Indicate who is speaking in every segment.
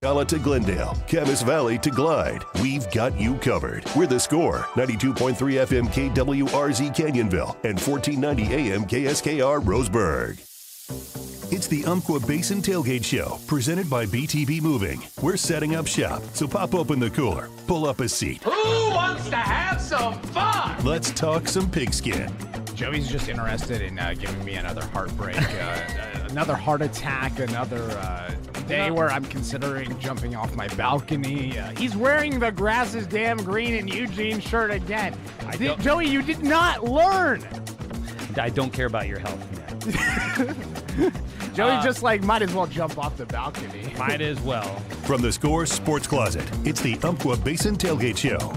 Speaker 1: Ocala to Glendale, Camas Valley to Glide. We've got you covered. We're The Score, 92.3 FM KWRZ Canyonville and 1490 AM KSKR Roseburg. It's the Umpqua Basin Tailgate Show, presented by BTB Moving. We're setting up shop, so pop open the cooler, pull up a seat.
Speaker 2: Who wants to have some fun?
Speaker 1: Let's talk some pigskin.
Speaker 3: Joey's just interested in giving me another heartbreak, another heart attack, another day where I'm considering jumping off my balcony. He's wearing the grass is damn green in Eugene shirt again. Joey, you did not learn.
Speaker 4: I don't care about your health, man.
Speaker 3: Joey just might as well jump off the balcony.
Speaker 4: Might as well.
Speaker 1: From the Score Sports Closet, it's the Umpqua Basin Tailgate Show.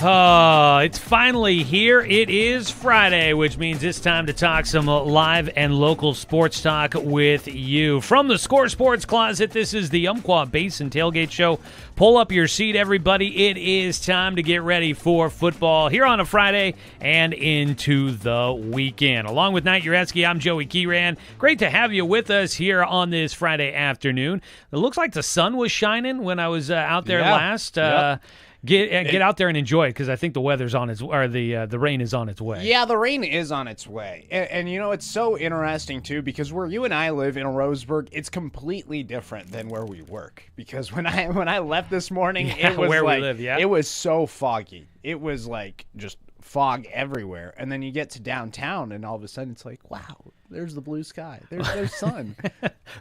Speaker 4: It's finally here. It is Friday, which means it's time to talk some live and local sports talk with you. From the Score Sports Closet, this is the Umpqua Basin Tailgate Show. Pull up your seat, everybody. It is time to get ready for football here on a Friday and into the weekend. Along with Knight Jarecki, I'm Joey Keeran. Great to have you with us here on this Friday afternoon. It looks like the sun was shining when I was out there last.
Speaker 3: Yep.
Speaker 4: Get out there and enjoy it, because I think the weather's on its, or the rain is on its way.
Speaker 3: Yeah, the rain is on its way. And you know, it's so interesting, too, because where you and I live in Roseburg, it's completely different than where we work. Because when I left this morning, it was
Speaker 4: where
Speaker 3: like,
Speaker 4: we live, yeah.
Speaker 3: It was so foggy. It was like just fog everywhere. And then you get to downtown, and all of a sudden it's like, wow, there's the blue sky. There's sun.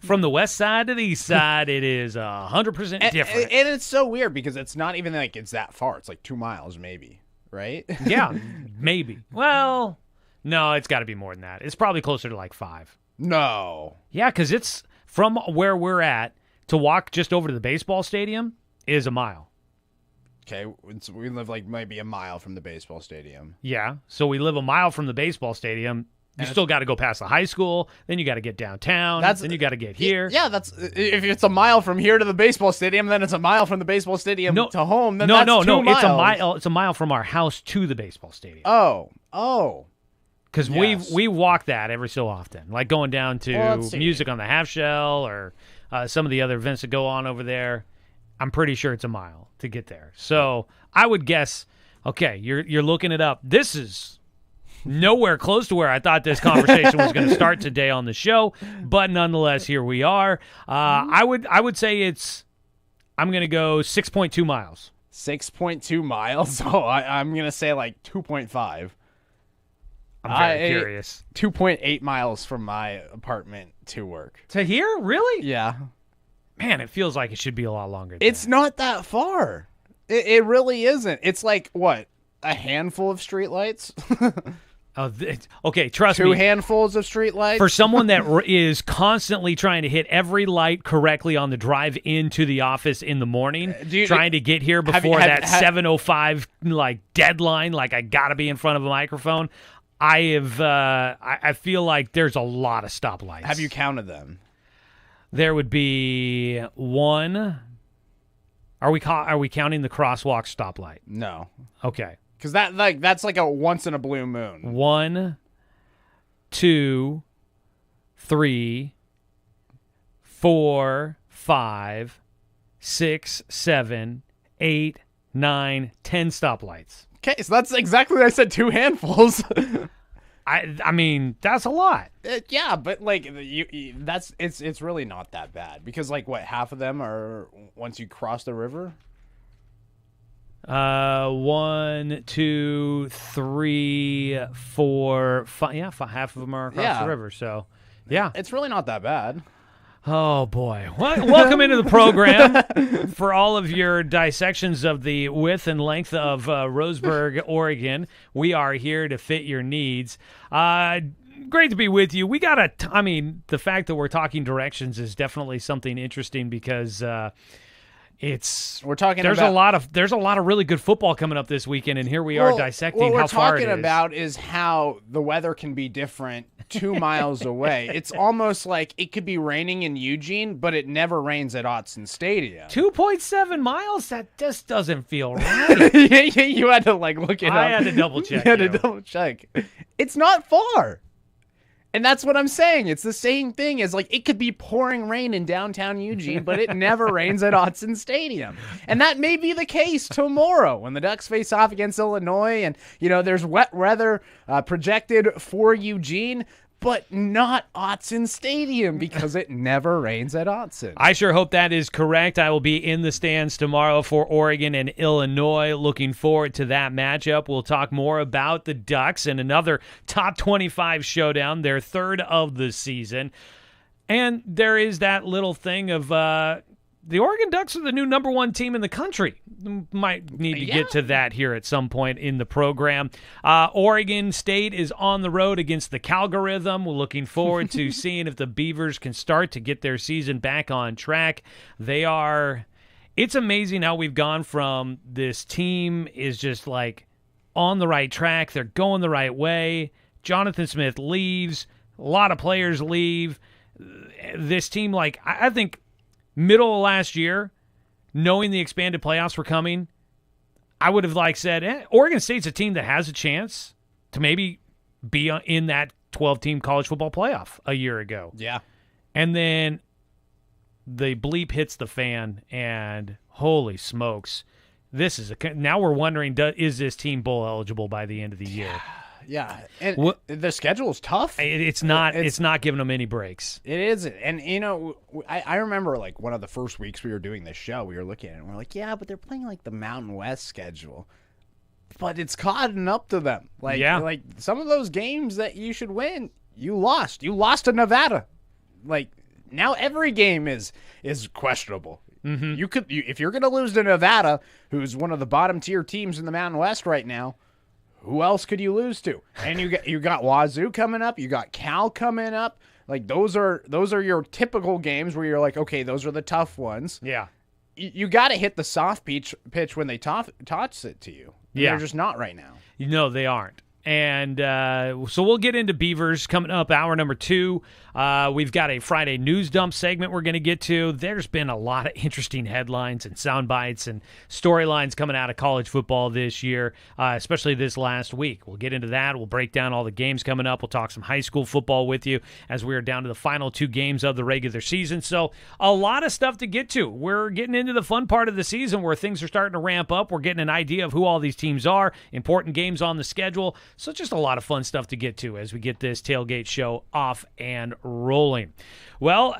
Speaker 4: From the west side to the east side, it is 100% different.
Speaker 3: And it's so weird because it's not even like it's that far. It's like 2 miles maybe, right?
Speaker 4: Yeah, maybe. Well, no, it's got to be more than that. It's probably closer to like 5.
Speaker 3: No.
Speaker 4: Yeah, because it's from where we're at to walk just over to the baseball stadium is a mile.
Speaker 3: Okay, so we live like maybe a mile from the baseball stadium.
Speaker 4: Yeah, so we live a mile from the baseball stadium. You still got to go past the high school, then you got to get downtown, then you got to get here.
Speaker 3: Yeah, that's if it's a mile from here to the baseball stadium, then it's a mile from the baseball stadium to home. Then that's 2 miles.
Speaker 4: It's a mile from our house to the baseball stadium.
Speaker 3: Oh.
Speaker 4: Because we walk that every so often, like going down to music on the half shell or some of the other events that go on over there. I'm pretty sure it's a mile to get there. So I would guess, okay, you're looking it up. This is nowhere close to where I thought this conversation was going to start today on the show, but nonetheless, here we are. I would say I'm going to go 6.2 miles.
Speaker 3: 6.2 miles? Oh, I'm going to say like 2.5.
Speaker 4: I'm very curious.
Speaker 3: 2.8 miles from my apartment to work.
Speaker 4: To here? Really?
Speaker 3: Yeah.
Speaker 4: Man, it feels like it should be a lot longer.
Speaker 3: It's not that far. It really isn't. It's like, what, a handful of streetlights?
Speaker 4: Okay, trust me.
Speaker 3: 2 handfuls of streetlights?
Speaker 4: For someone that is constantly trying to hit every light correctly on the drive into the office in the morning, trying to get here before that 7:05 like deadline, like I got to be in front of a microphone, I feel like there's a lot of stoplights.
Speaker 3: Have you counted them?
Speaker 4: There would be 1. Are we counting the crosswalk stoplight?
Speaker 3: No.
Speaker 4: Okay.
Speaker 3: Because that's like a once in a blue moon.
Speaker 4: 1, 2, 3, 4, 5, 6, 7, 8, 9, 10 stoplights.
Speaker 3: Okay, so that's exactly what I said. 2 handfuls.
Speaker 4: I mean, that's a lot.
Speaker 3: Yeah, but like it's really not that bad because like what, half of them are once you cross the river.
Speaker 4: 1, 2, 3, 4, 5. Yeah, half of them are across the river. So, yeah,
Speaker 3: it's really not that bad.
Speaker 4: Oh, boy. Welcome into the program for all of your dissections of the width and length of Roseburg, Oregon. We are here to fit your needs. Great to be with you. We got the fact that we're talking directions is definitely something interesting because there's a lot of really good football coming up this weekend, and here we are dissecting how far it is.
Speaker 3: What we're talking about is how the weather can be different 2 miles away. It's almost like it could be raining in Eugene, but it never rains at Autzen Stadium.
Speaker 4: 2.7 miles? That just doesn't feel right.
Speaker 3: You had to look it up.
Speaker 4: I had to double check.
Speaker 3: You had to double check. It's not far. And that's what I'm saying. It's the same thing as, like, it could be pouring rain in downtown Eugene, but it never rains at Autzen Stadium. And that may be the case tomorrow when the Ducks face off against Illinois. And, there's wet weather projected for Eugene, but not Autzen Stadium because it never rains at Autzen.
Speaker 4: I sure hope that is correct. I will be in the stands tomorrow for Oregon and Illinois. Looking forward to that matchup. We'll talk more about the Ducks and another top 25 showdown, their third of the season. And there is that little thing of the Oregon Ducks are the new number one team in the country. Might need to get to that here at some point in the program. Oregon State is on the road against the Calgorithm. We're looking forward to seeing if the Beavers can start to get their season back on track. It's amazing how we've gone from this team is just like on the right track. They're going the right way. Jonathan Smith leaves. A lot of players leave. This team, I think, middle of last year, knowing the expanded playoffs were coming, I would have said, Oregon State's a team that has a chance to maybe be in that 12-team college football playoff a year ago.
Speaker 3: Yeah.
Speaker 4: And then the bleep hits the fan, and holy smokes, now we're wondering, is this team bowl eligible by the end of the year?
Speaker 3: Yeah, and the schedule is tough.
Speaker 4: It's not giving them any breaks.
Speaker 3: It isn't. And, I remember, one of the first weeks we were doing this show, we were looking at it, and we're like, yeah, but they're playing, the Mountain West schedule. But it's caught up to them. Some of those games that you should win, you lost. You lost to Nevada. Now every game is questionable. Mm-hmm. If you're going to lose to Nevada, who's one of the bottom-tier teams in the Mountain West right now, who else could you lose to? And you got Wazoo coming up. You got Cal coming up. Those are your typical games where you're like, okay, those are the tough ones.
Speaker 4: Yeah.
Speaker 3: You got to hit the soft pitch when they toss it to you.
Speaker 4: Yeah.
Speaker 3: They're just not right now.
Speaker 4: No, they aren't. And so we'll get into Beavers coming up, hour number 2. We've got a Friday news dump segment we're going to get to. There's been a lot of interesting headlines and sound bites and storylines coming out of college football this year, especially this last week. We'll get into that. We'll break down all the games coming up. We'll talk some high school football with you as we are down to the final 2 games of the regular season. So a lot of stuff to get to. We're getting into the fun part of the season where things are starting to ramp up. We're getting an idea of who all these teams are, important games on the schedule. So just a lot of fun stuff to get to as we get this tailgate show off and rolling. Well,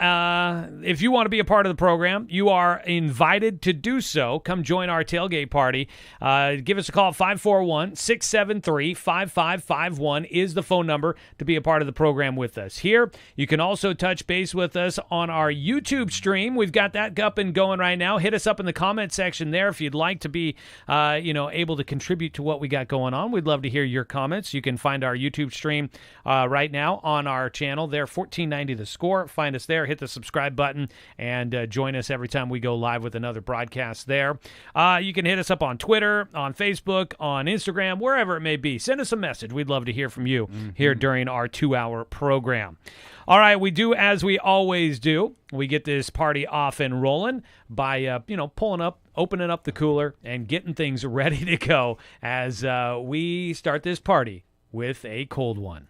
Speaker 4: if you want to be a part of the program, you are invited to do so. Come join our tailgate party. Give us a call at 541-673-5551 is the phone number to be a part of the program with us here. You can also touch base with us on our YouTube stream. We've got that up and going right now. Hit us up in the comment section there if you'd like to be able to contribute to what we got going on. We'd love to hear your comments. You can find our YouTube stream right now on our channel there, 1490 The Score. Find us there, hit the subscribe button, and join us every time we go live with another broadcast there. You can hit us up on Twitter, on Facebook, on Instagram, wherever it may be. Send us a message. We'd love to hear from you here during our 2-hour program. All right, we do as we always do. We get this party off and rolling by, opening up the cooler and getting things ready to go as we start this party with a cold one.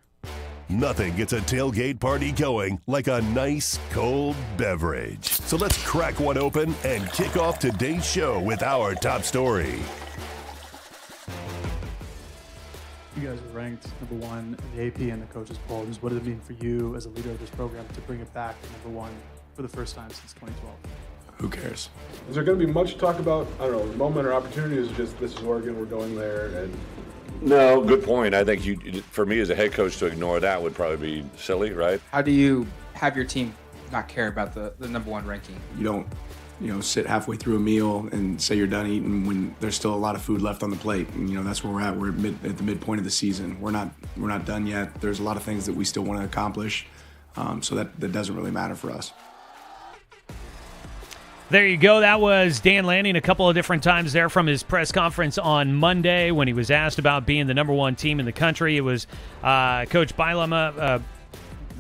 Speaker 1: Nothing gets a tailgate party going like a nice cold beverage. So let's crack one open and kick off today's show with our top story.
Speaker 5: You guys were ranked number 1 in the AP and the coaches poll. Just what does it mean for you as a leader of this program to bring it back to number 1 for the first time since 2012?
Speaker 6: Who cares? Is there going to be much talk about, moment or opportunity? Is just this is Oregon, we're going there, and
Speaker 7: no, good point. I think for me as a head coach to ignore that would probably be silly, right?
Speaker 8: How do you have your team not care about the number 1 ranking?
Speaker 6: You don't, sit halfway through a meal and say you're done eating when there's still a lot of food left on the plate. And, that's where we're at. We're at the midpoint of the season. We're not done yet. There's a lot of things that we still want to accomplish. So that doesn't really matter for us.
Speaker 4: There you go. That was Dan Lanning a couple of different times there from his press conference on Monday when he was asked about being the number 1 team in the country. It was Coach Bielema.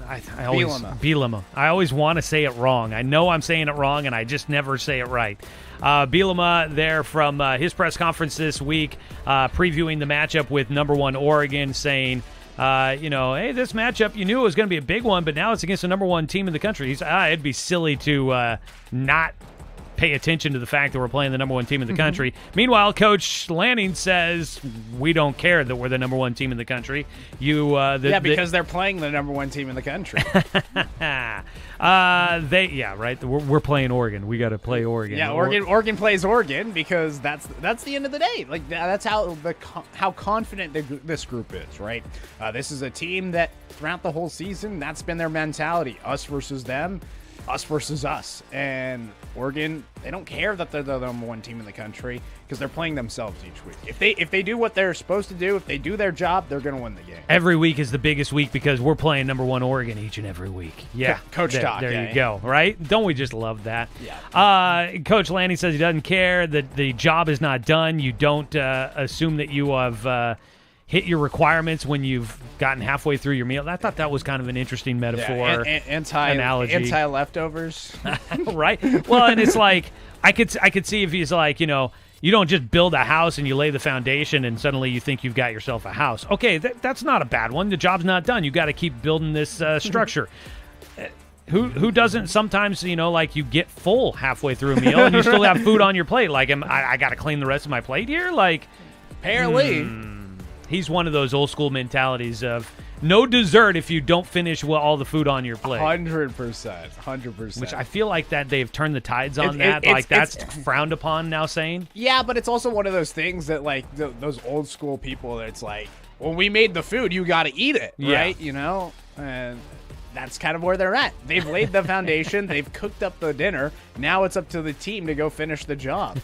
Speaker 4: Bielema. I always want to say it wrong. I know I'm saying it wrong, and I just never say it right. Bielema there from his press conference this week, previewing the matchup with number 1 Oregon, saying, Hey, this matchup, you knew it was going to be a big one, but now it's against the number one team in the country. It'd be silly to not pay attention to the fact that we're playing the number one team in the country. Meanwhile, Coach Lanning says we don't care that we're the number one team in the country.
Speaker 3: Because they're playing the number one team in the country.
Speaker 4: Right. We're playing Oregon. We got to play Oregon.
Speaker 3: Yeah, Oregon plays Oregon because that's the end of the day. Like that's how confident this group is, right? This is a team that throughout the whole season, that's been their mentality: us versus them. Us versus us. And Oregon, they don't care that they're the number one team in the country because they're playing themselves each week. If they do what they're supposed to do, if they do their job, they're going to win the game.
Speaker 4: Every week is the biggest week because we're playing number one Oregon each and every week. Yeah.
Speaker 3: Coach talk.
Speaker 4: There you go, right? Don't we just love that?
Speaker 3: Yeah.
Speaker 4: Coach Lanning says he doesn't care, that the job is not done. You don't assume that you have hit your requirements when you've gotten halfway through your meal. I thought that was kind of an interesting metaphor, analogy.
Speaker 3: Anti-leftovers.
Speaker 4: Right? Well, and it's like, I could see if he's like, you don't just build a house and you lay the foundation and suddenly you think you've got yourself a house. Okay, that's not a bad one. The job's not done. You got to keep building this structure. Who doesn't sometimes, like you get full halfway through a meal and you still have food on your plate. Like, I got to clean the rest of my plate here? Like,
Speaker 3: apparently.
Speaker 4: He's one of those old school mentalities of no dessert if you don't finish all the food on your plate.
Speaker 3: 100%.
Speaker 4: Which I feel like that they've turned the tides on that. That's frowned upon now saying.
Speaker 3: Yeah, but it's also one of those things that like those old school people that it's like, when we made the food, you got to eat it, right?
Speaker 4: Yeah.
Speaker 3: And that's kind of where they're at. They've laid the foundation. They've cooked up the dinner. Now it's up to the team to go finish the job.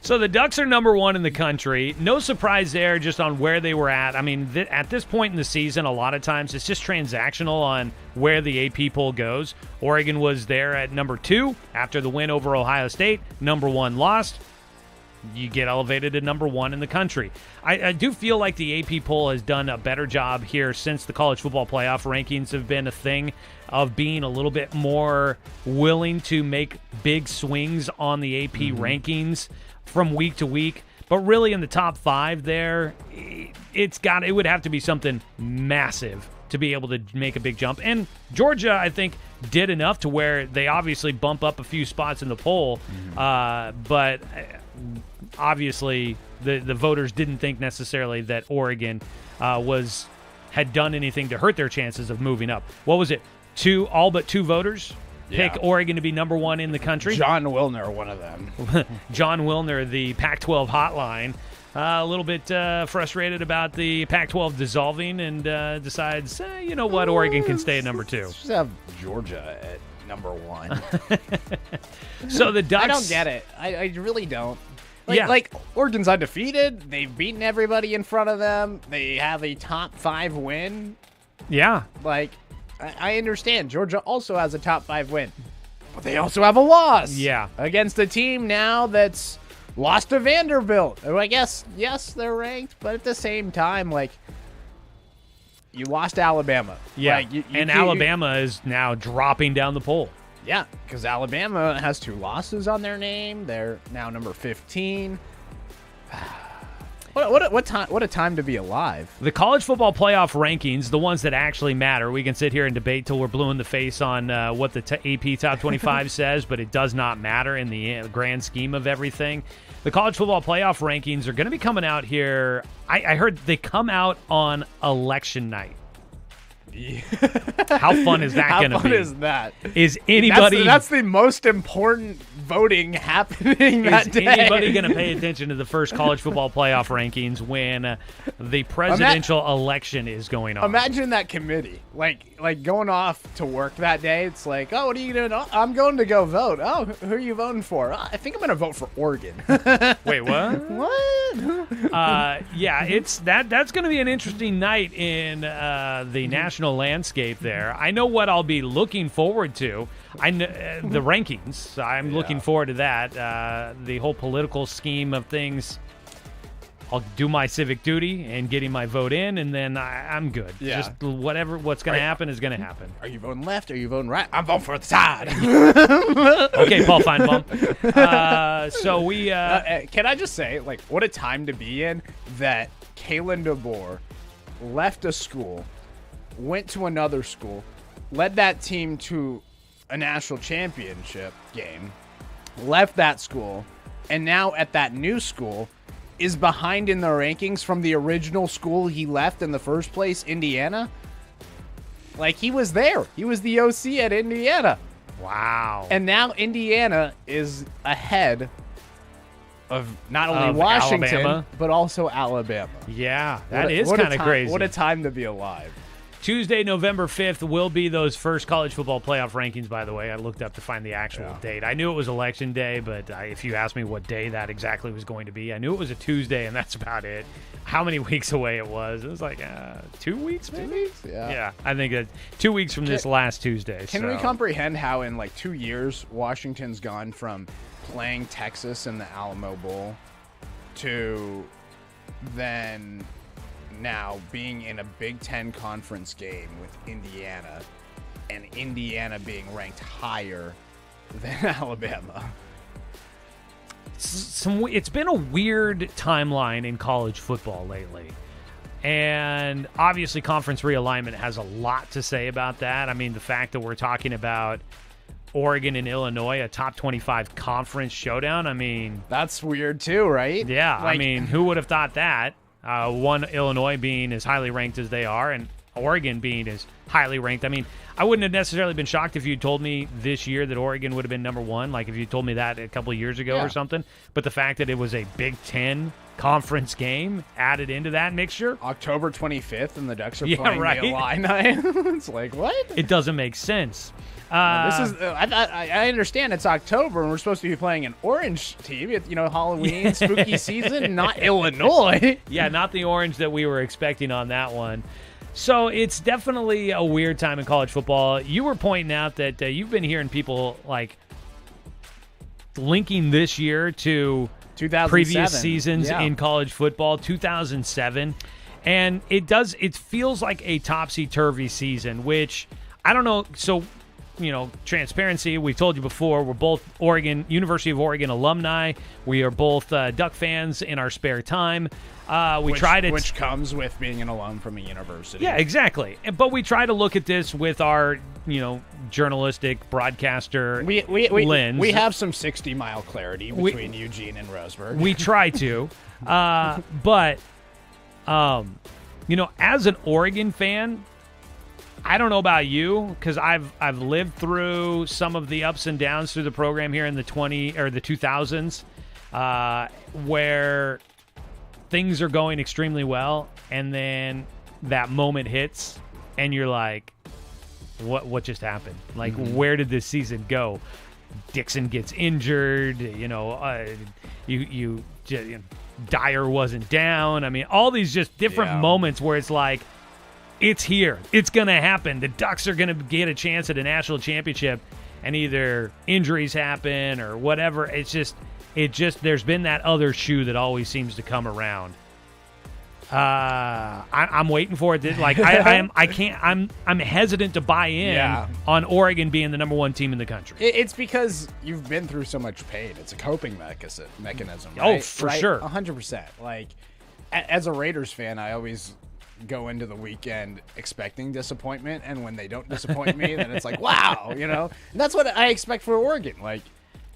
Speaker 4: So the Ducks are number one in the country. No surprise there just on where they were at. I mean, at this point in the season, a lot of times it's just transactional on where the AP poll goes. Oregon was there at number 2 after the win over Ohio State. Number 1 lost. You get elevated to number 1 in the country. I do feel like the AP poll has done a better job here since the college football playoff rankings have been a thing of being a little bit more willing to make big swings on the AP rankings from week to week. But really in the top 5 there, it would have to be something massive to be able to make a big jump. And Georgia, I think, did enough to where they obviously bump up a few spots in the poll. But obviously the voters didn't think necessarily that Oregon had done anything to hurt their chances of moving up. What was it? All but 2 voters pick Oregon to be number 1 in the country.
Speaker 3: John Wilner, one of them.
Speaker 4: John Wilner, the Pac-12 hotline, a little bit frustrated about the Pac-12 dissolving and decides, you know what, Oregon can stay at number 2.
Speaker 3: Let's just have Georgia at number 1.
Speaker 4: So the Ducks...
Speaker 3: I don't get it. I really don't. Like Oregon's undefeated. They've beaten everybody in front of them. They have a top 5 win.
Speaker 4: Yeah.
Speaker 3: I understand. Georgia also has a top 5 win. But they also have a loss.
Speaker 4: Yeah.
Speaker 3: Against a team now that's lost to Vanderbilt. Who I guess, yes, they're ranked, but at the same time, you lost to Alabama.
Speaker 4: Yeah. Alabama is now dropping down the poll.
Speaker 3: Yeah, because Alabama has 2 losses on their name. They're now number 15. What a time to be alive.
Speaker 4: The college football playoff rankings, the ones that actually matter, we can sit here and debate till we're blue in the face on what the AP Top 25 says, but it does not matter in the grand scheme of everything. The college football playoff rankings are going to be coming out here. I heard they come out on election night. How fun is that going to be?
Speaker 3: How fun is that?
Speaker 4: Is anybody...
Speaker 3: That's the most important voting happening that day.
Speaker 4: Is anybody going to pay attention to the first college football playoff rankings when the presidential election is going on?
Speaker 3: Imagine that committee. Like going off to work that day. It's like, oh, what are you doing? Oh, I'm going to go vote. Oh, who are you voting for? Oh, I think I'm going to vote for Oregon.
Speaker 4: Wait, what?
Speaker 3: What?
Speaker 4: Yeah, that's going to be an interesting night in the national landscape there. I know what I'll be looking forward to. I know the rankings. I'm looking forward to that. The whole political scheme of things. I'll do my civic duty and getting my vote in, and then I'm good.
Speaker 3: Yeah.
Speaker 4: Just what's going to happen is going to happen.
Speaker 3: Are you voting left? Are you voting right? I'm voting for the side.
Speaker 4: Okay, Paul Feinbaum. So we...
Speaker 3: can I just say, what a time to be in that Kalen DeBoer left a school, went to another school, led that team to a national championship game, left that school, and now at that new school is behind in the rankings from the original school he left in the first place, Indiana. Like, he was there. He was the OC at Indiana.
Speaker 4: Wow.
Speaker 3: And now Indiana is ahead of not only Washington,
Speaker 4: Alabama,
Speaker 3: but also Alabama.
Speaker 4: Yeah, that is kind of crazy.
Speaker 3: What a time to be alive.
Speaker 4: Tuesday, November 5th will be those first college football playoff rankings, by the way. I looked up to find the actual date. I knew it was Election Day, but if you asked me what day that exactly was going to be, I knew it was a Tuesday, and that's about it. How many weeks away it was like 2 weeks, maybe?
Speaker 3: 2 weeks? Yeah.
Speaker 4: Yeah, I think that 2 weeks from this last Tuesday.
Speaker 3: Can we comprehend how in like 2 years, Washington's gone from playing Texas in the Alamo Bowl to then now being in a Big Ten conference game with Indiana, and Indiana being ranked higher than Alabama?
Speaker 4: It's been a weird timeline in college football lately. And obviously conference realignment has a lot to say about that. I mean, the fact that we're talking about Oregon and Illinois, a top 25 conference showdown, I mean...
Speaker 3: That's weird too, right?
Speaker 4: Yeah, I mean, who would have thought that? One, Illinois being as highly ranked as they are, and Oregon being as highly ranked. I mean, I wouldn't have necessarily been shocked if you told me this year that Oregon would have been number one, like if you told me that a couple of years ago or something. But the fact that it was a Big Ten conference game added into that mixture.
Speaker 3: October 25th, and the Ducks are playing the Illini. It's like, what?
Speaker 4: It doesn't make sense.
Speaker 3: This is. I understand it's October and we're supposed to be playing an orange team. Halloween, spooky season, not Illinois.
Speaker 4: Yeah, not the orange that we were expecting on that one. So it's definitely a weird time in college football. You were pointing out that you've been hearing people like linking this year to previous seasons in college football, 2007, and it feels like a topsy-turvy season, which I don't know. So, transparency, we've told you before, we're both University of Oregon alumni. We are both Duck fans in our spare time. Which
Speaker 3: comes with being an alum from a university.
Speaker 4: Yeah, exactly. But we try to look at this with our, journalistic broadcaster lens.
Speaker 3: We have some 60-mile clarity between Eugene and Roseburg.
Speaker 4: We try to. But, as an Oregon fan, I don't know about you, because I've lived through some of the ups and downs through the program here in the 2000s, where things are going extremely well, and then that moment hits, and you're like, "What just happened? Like, where did this season go?" Dixon gets injured. Dyer wasn't down. I mean, all these just different moments where it's like, it's here. It's going to happen. The Ducks are going to get a chance at a national championship, and either injuries happen or whatever. There's been that other shoe that always seems to come around. I'm waiting for it. I'm hesitant to buy in on Oregon being the number one team in the country.
Speaker 3: It's because you've been through so much pain. It's a coping mechanism. Right?
Speaker 4: Oh, for sure.
Speaker 3: 100%. Like, as a Raiders fan, I always go into the weekend expecting disappointment, and when they don't disappoint me, then it's like, wow, And that's what I expect for Oregon. Like,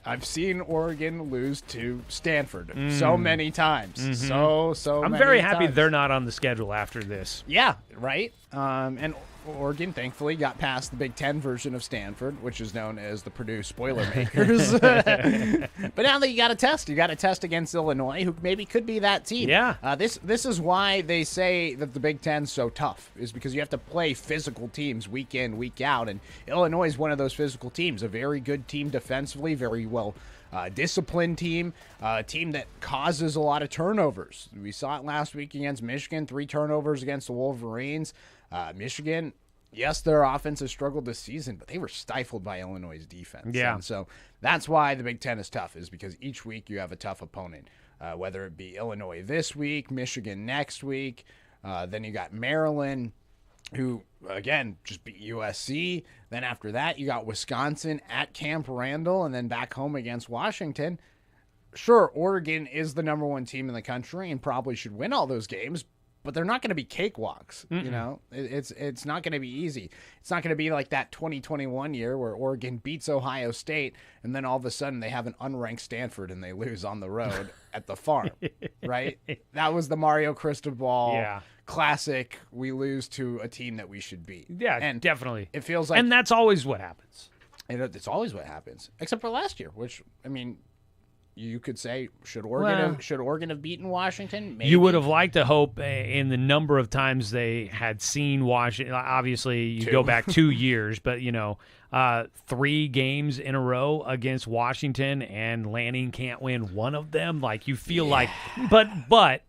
Speaker 3: I've seen Oregon lose to Stanford so many times. So
Speaker 4: I'm
Speaker 3: many
Speaker 4: very happy
Speaker 3: times.
Speaker 4: they're not on the schedule after this.
Speaker 3: Yeah, right? And Oregon, thankfully, got past the Big Ten version of Stanford, which is known as the Purdue Spoilermakers. But now that you got to test against Illinois, who maybe could be that team.
Speaker 4: Yeah.
Speaker 3: This is why they say that the Big Ten's so tough, is because you have to play physical teams week in, week out, and Illinois is one of those physical teams, a very good team defensively, very well disciplined team, a team that causes a lot of turnovers. We saw it last week against Michigan, 3 turnovers against the Wolverines. Michigan, yes, their offense has struggled this season, but they were stifled by Illinois' defense.
Speaker 4: Yeah.
Speaker 3: And so that's why the Big Ten is tough, is because each week you have a tough opponent, whether it be Illinois this week, Michigan next week, then you got Maryland, who, again, just beat USC. Then after that, you got Wisconsin at Camp Randall, and then back home against Washington. Sure, Oregon is the number one team in the country and probably should win all those games, but they're not going to be cakewalks.
Speaker 4: Mm-mm.
Speaker 3: You know, it's not going to be easy. It's not going to be like that 2021 year where Oregon beats Ohio State and then all of a sudden they have an unranked Stanford and they lose on the road at the Farm, right? That was the Mario Cristobal classic. We lose to a team that we should beat.
Speaker 4: Yeah,
Speaker 3: and
Speaker 4: definitely.
Speaker 3: It feels like,
Speaker 4: and that's always what happens.
Speaker 3: It's always what happens, except for last year, which I mean. You could say, should Oregon have beaten Washington? Maybe.
Speaker 4: You would have liked to hope in the number of times they had seen Washington. Obviously, you go back 2 years, but, 3 games in a row against Washington and Lanning can't win one of them. Like, you feel like – but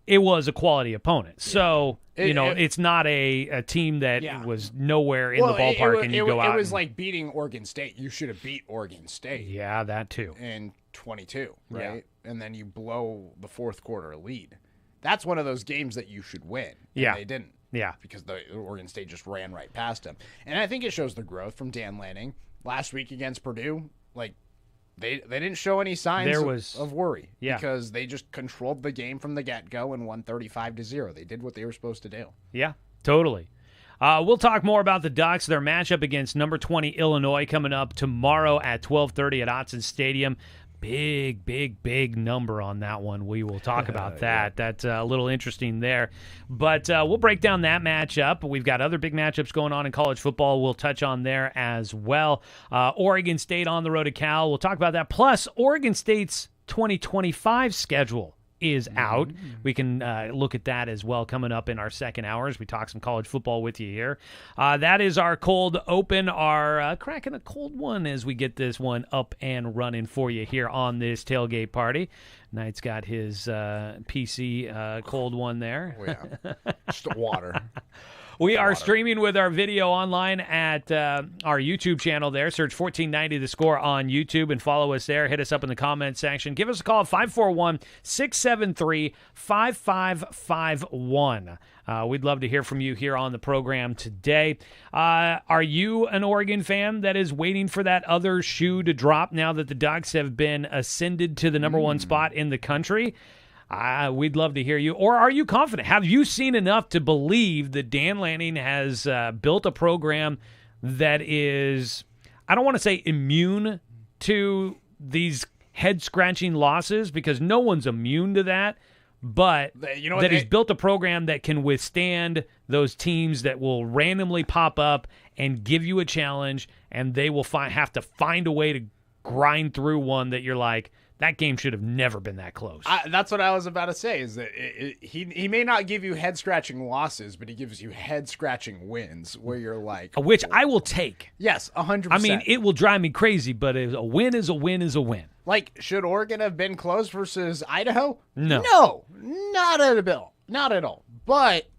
Speaker 4: it was a quality opponent. Yeah. So, it's not a team that was nowhere in the ballpark and you go out.
Speaker 3: It was like beating Oregon State. You should have beat Oregon State.
Speaker 4: Yeah, that too.
Speaker 3: And 22, right? Yeah. And then you blow the fourth quarter lead. That's one of those games that you should win. And they didn't.
Speaker 4: Yeah.
Speaker 3: Because the Oregon State just ran right past them. And I think it shows the growth from Dan Lanning. Last week against Purdue, like, they didn't show any signs of worry.
Speaker 4: Yeah.
Speaker 3: Because they just controlled the game from the get-go and won 35-0. They did what they were supposed to do.
Speaker 4: Yeah, totally. We'll talk more about the Ducks, their matchup against number 20 Illinois coming up tomorrow at 12:30 at Autzen Stadium. Big number on that one. We will talk about that. That's a little interesting there. But we'll break down that matchup. We've got other big matchups going on in college football we'll touch on there as well. Oregon State on the road to Cal. We'll talk about that. Plus, Oregon State's 2025 schedule is out. We can look at that as well coming up in our second hour as we talk some college football with you here. That is our cold open, our cracking a cold one as we get this one up and running for you here on this tailgate party. Knight's got his PC cold one there.
Speaker 3: Oh, yeah. Just water.
Speaker 4: We are streaming with our video online at our YouTube channel there. Search 1490 The Score on YouTube and follow us there. Hit us up in the comment section. Give us a call at 541-673-5551. We'd love to hear from you here on the program today. Are you an Oregon fan that is waiting for that other shoe to drop now that the Ducks have been ascended to the number one spot in the country? We'd love to hear you. Or are you confident? Have you seen enough to believe that Dan Lanning has built a program that is, I don't want to say immune to these head-scratching losses, because no one's immune to that, but he's built a program that can withstand those teams that will randomly pop up and give you a challenge, and they will have to find a way to grind through one that you're like, that game should have never been that close.
Speaker 3: That's what I was about to say, is that he may not give you head-scratching losses, but he gives you head-scratching wins where you're like...
Speaker 4: Which I will take.
Speaker 3: Yes, 100%.
Speaker 4: I mean, it will drive me crazy, but a win is a win is a win.
Speaker 3: Like, should Oregon have been close versus Idaho?
Speaker 4: No.
Speaker 3: No, not at all. Not at all. But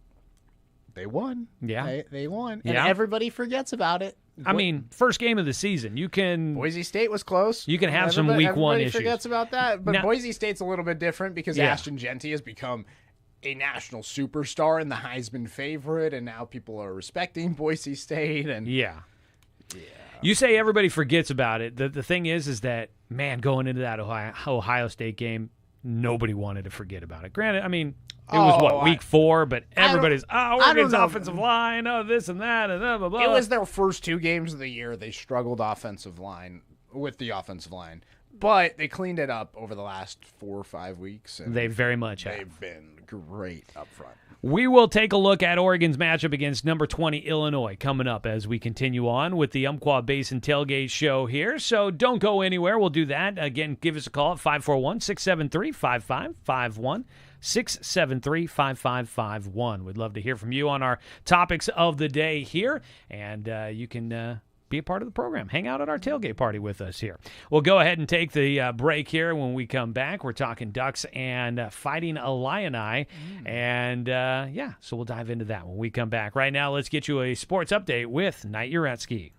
Speaker 3: they won.
Speaker 4: Yeah.
Speaker 3: They won. And everybody forgets about it.
Speaker 4: I mean, first game of the season. You can
Speaker 3: Boise State was close.
Speaker 4: You can have some week one issues.
Speaker 3: Everybody forgets about that, but
Speaker 4: now,
Speaker 3: Boise State's a little bit different because Ashton Genty has become a national superstar and the Heisman favorite, and now people are respecting Boise State. And
Speaker 4: you say everybody forgets about it. The thing is that, man, going into that Ohio State game, nobody wanted to forget about it. Granted, I mean, it was, week 4, but everybody's, Oregon's offensive line, this and that, and blah, blah, blah.
Speaker 3: It was their first 2 games of the year. They struggled with the offensive line, but they cleaned it up over the last 4 or 5 weeks. And
Speaker 4: they very much have.
Speaker 3: They've been great up front.
Speaker 4: We will take a look at Oregon's matchup against number 20 Illinois coming up as we continue on with the Umpqua Basin Tailgate Show here. So don't go anywhere. We'll do that. Again, give us a call at 541-673-5551. 673-5551. We'd love to hear from you on our topics of the day here, and you can be a part of the program. Hang out at our tailgate party with us here. We'll go ahead and take the break here. When we come back, we're talking Ducks and Fighting Illini, and so we'll dive into that when we come back. Right now, let's get you a sports update with Knight Jarecki.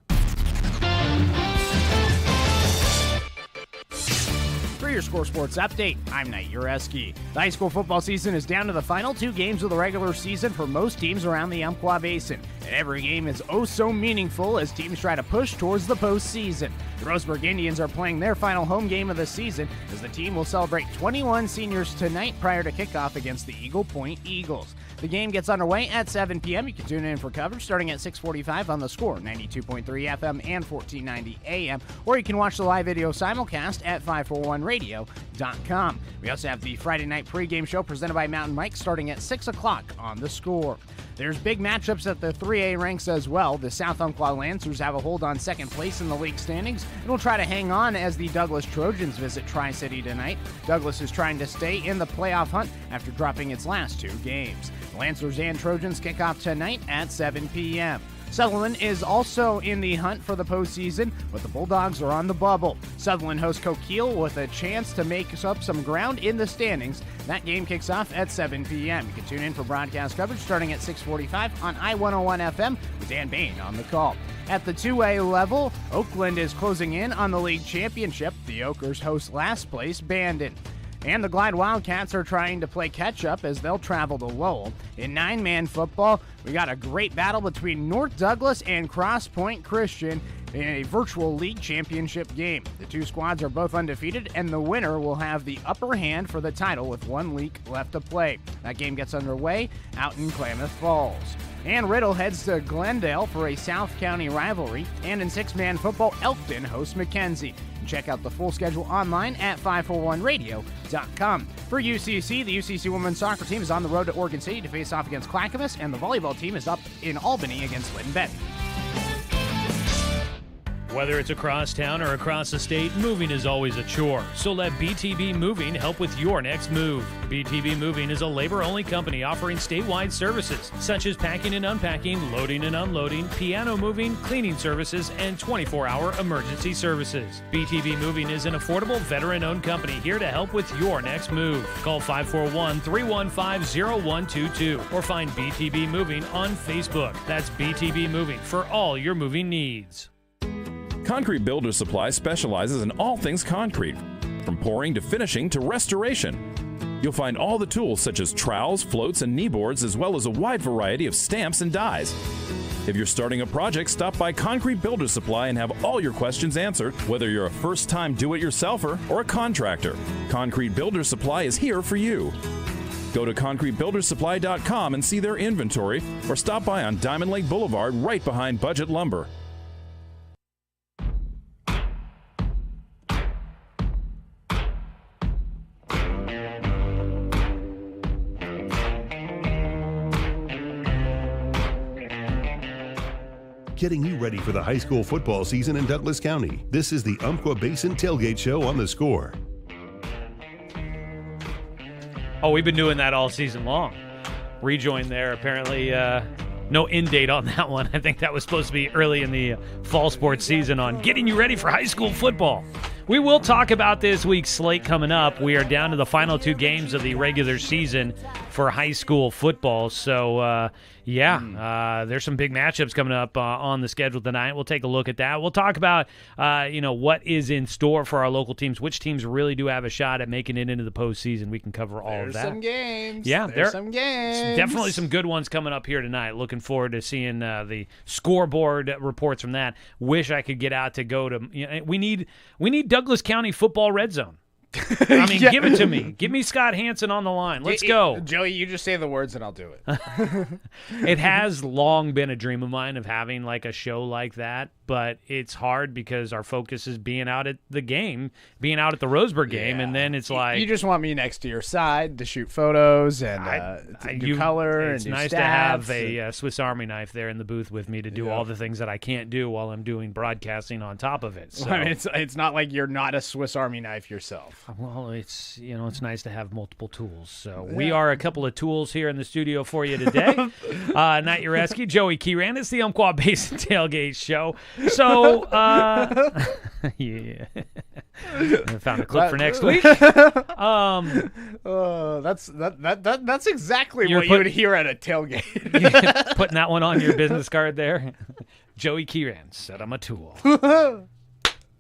Speaker 3: For your Score Sports Update, I'm Knight Jarecki. The high school football season is down to the final 2 games of the regular season for most teams around the Umpqua Basin. And every game is so meaningful as teams try to push towards the postseason. The Roseburg Indians are playing their final home game of the season as the team will celebrate 21 seniors tonight prior to kickoff against the Eagle Point Eagles. The game gets underway at 7 p.m. You can tune in for coverage starting at 6:45 on The Score, 92.3 FM and 1490 AM, or you can watch the live video simulcast at 541radio.com. We also have the Friday night pregame show presented by Mountain Mike starting at 6 o'clock on The Score. There's big matchups at the 3A ranks as well. The South Umpqua Lancers have a hold on second place in the league standings and will try to hang on as the Douglas Trojans visit Tri-City tonight. Douglas is trying to stay in the playoff hunt after dropping its last 2 games. The Lancers and Trojans kick off tonight at 7 p.m. Sutherland is also in the hunt for the postseason, but the Bulldogs are on the bubble. Sutherland hosts Coquille with a chance to make up some ground in the standings. That game kicks off at 7 p.m. You can tune in for broadcast coverage starting at 6:45 on I-101 FM with Dan Bain on the call. At the 2A level, Oakland is closing in on the league championship. The Okers host last place Bandon. And the Glide Wildcats are trying to play catch-up as they'll travel to Lowell. In 9-man football, we got a great battle between North Douglas and Cross Point Christian in a virtual league championship game. The 2 squads are both undefeated, and the winner will have the upper hand for the title with 1 week left to play. That game gets underway out in Klamath Falls. And Riddle heads to Glendale for a South County rivalry. And in 6-man football, Elkton hosts Mackenzie. Check out the full schedule online at 541radio.com. For UCC, the UCC women's soccer team is on the road to Oregon City to face off against Clackamas, and the volleyball team is up in Albany against Lynnbeth.
Speaker 4: Whether it's across town or across the state, moving is always a chore. So let BTB Moving help with your next move. BTB Moving is a labor-only company offering statewide services such as packing and unpacking, loading and unloading, piano moving, cleaning services, and 24-hour emergency services. BTB Moving is an affordable, veteran-owned company here to help with your next move. Call 541-315-0122 or find BTB Moving on Facebook. That's BTB Moving for all your moving needs.
Speaker 9: Concrete Builder Supply specializes in all things concrete, from pouring to finishing to restoration. You'll find all the tools such as trowels, floats, and knee boards, as well as a wide variety of stamps and dies. If you're starting a project, stop by Concrete Builder Supply and have all your questions answered, whether you're a first-time do-it-yourselfer or a contractor. Concrete Builder Supply is here for you. Go to concretebuildersupply.com and see their inventory, or stop by on Diamond Lake Boulevard right behind Budget Lumber.
Speaker 1: Getting you ready for the high school football season in Douglas County. This is the Umpqua Basin Tailgate Show on The Score.
Speaker 4: Oh, we've been doing that all season long. Rejoin there, apparently. No end date on that one. I think that was supposed to be early in the fall sports season on getting you ready for high school football. We will talk about this week's slate coming up. We are down to the final 2 games of the regular season for high school football. So, there's some big matchups coming up on the schedule tonight. We'll take a look at that. We'll talk about, what is in store for our local teams, which teams really do have a shot at making it into the postseason. We can cover all of that.
Speaker 3: There's some games.
Speaker 4: Yeah,
Speaker 3: there's some games.
Speaker 4: Definitely some good ones coming up here tonight. Looking forward to seeing the scoreboard reports from that. Wish I could get out to go to. We need Douglas County football red zone. I mean, give it to me. Give me Scott Hansen on the line. Let's go.
Speaker 3: Joey, you just say the words and I'll do it.
Speaker 4: It has long been a dream of mine of having like a show like that, but it's hard because our focus is being out at the game, being out at the Roseburg game, and then it's like...
Speaker 3: You just want me next to your side to shoot photos and do color
Speaker 4: It's
Speaker 3: and do
Speaker 4: nice
Speaker 3: stats
Speaker 4: to have a Swiss Army knife there in the booth with me to do all the things that I can't do while I'm doing broadcasting on top of it. So.
Speaker 3: I mean, it's not like you're not a Swiss Army knife yourself.
Speaker 4: Well, it's nice to have multiple tools. So we are a couple of tools here in the studio for you today. Nat Jarecki, Joey Keeran. It's the Umpqua Basin Tailgate Show. So, yeah. I found a clip for next week.
Speaker 3: That's exactly what you would hear at a tailgate.
Speaker 4: Putting that one on your business card there. Joey Keeran said I'm a tool.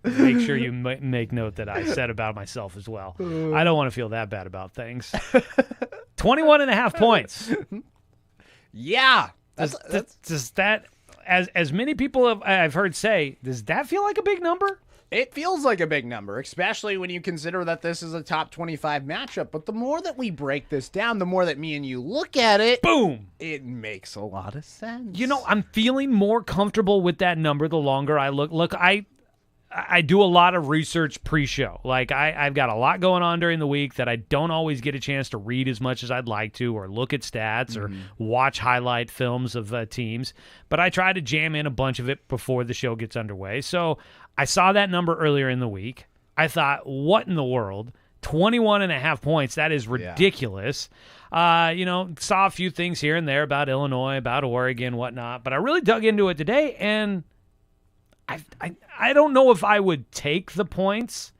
Speaker 4: Make sure you make note that I said about myself as well. I don't want to feel that bad about things. 21.5 points.
Speaker 3: Yeah.
Speaker 4: Does that, as many people I've heard say, does that feel like a big number?
Speaker 3: It feels like a big number, especially when you consider that this is a top 25 matchup. But the more that we break this down, the more that me and you look at it,
Speaker 4: boom,
Speaker 3: it makes a lot of sense.
Speaker 4: You know, I'm feeling more comfortable with that number the longer I look. Look, I do a lot of research pre-show. Like, I've got a lot going on during the week that I don't always get a chance to read as much as I'd like to, or look at stats, or watch highlight films of teams. But I try to jam in a bunch of it before the show gets underway. So I saw that number earlier in the week. I thought, what in the world? 21.5 points. That is ridiculous. Saw a few things here and there about Illinois, about Oregon, whatnot. But I really dug into it today, and I don't know if I would take the points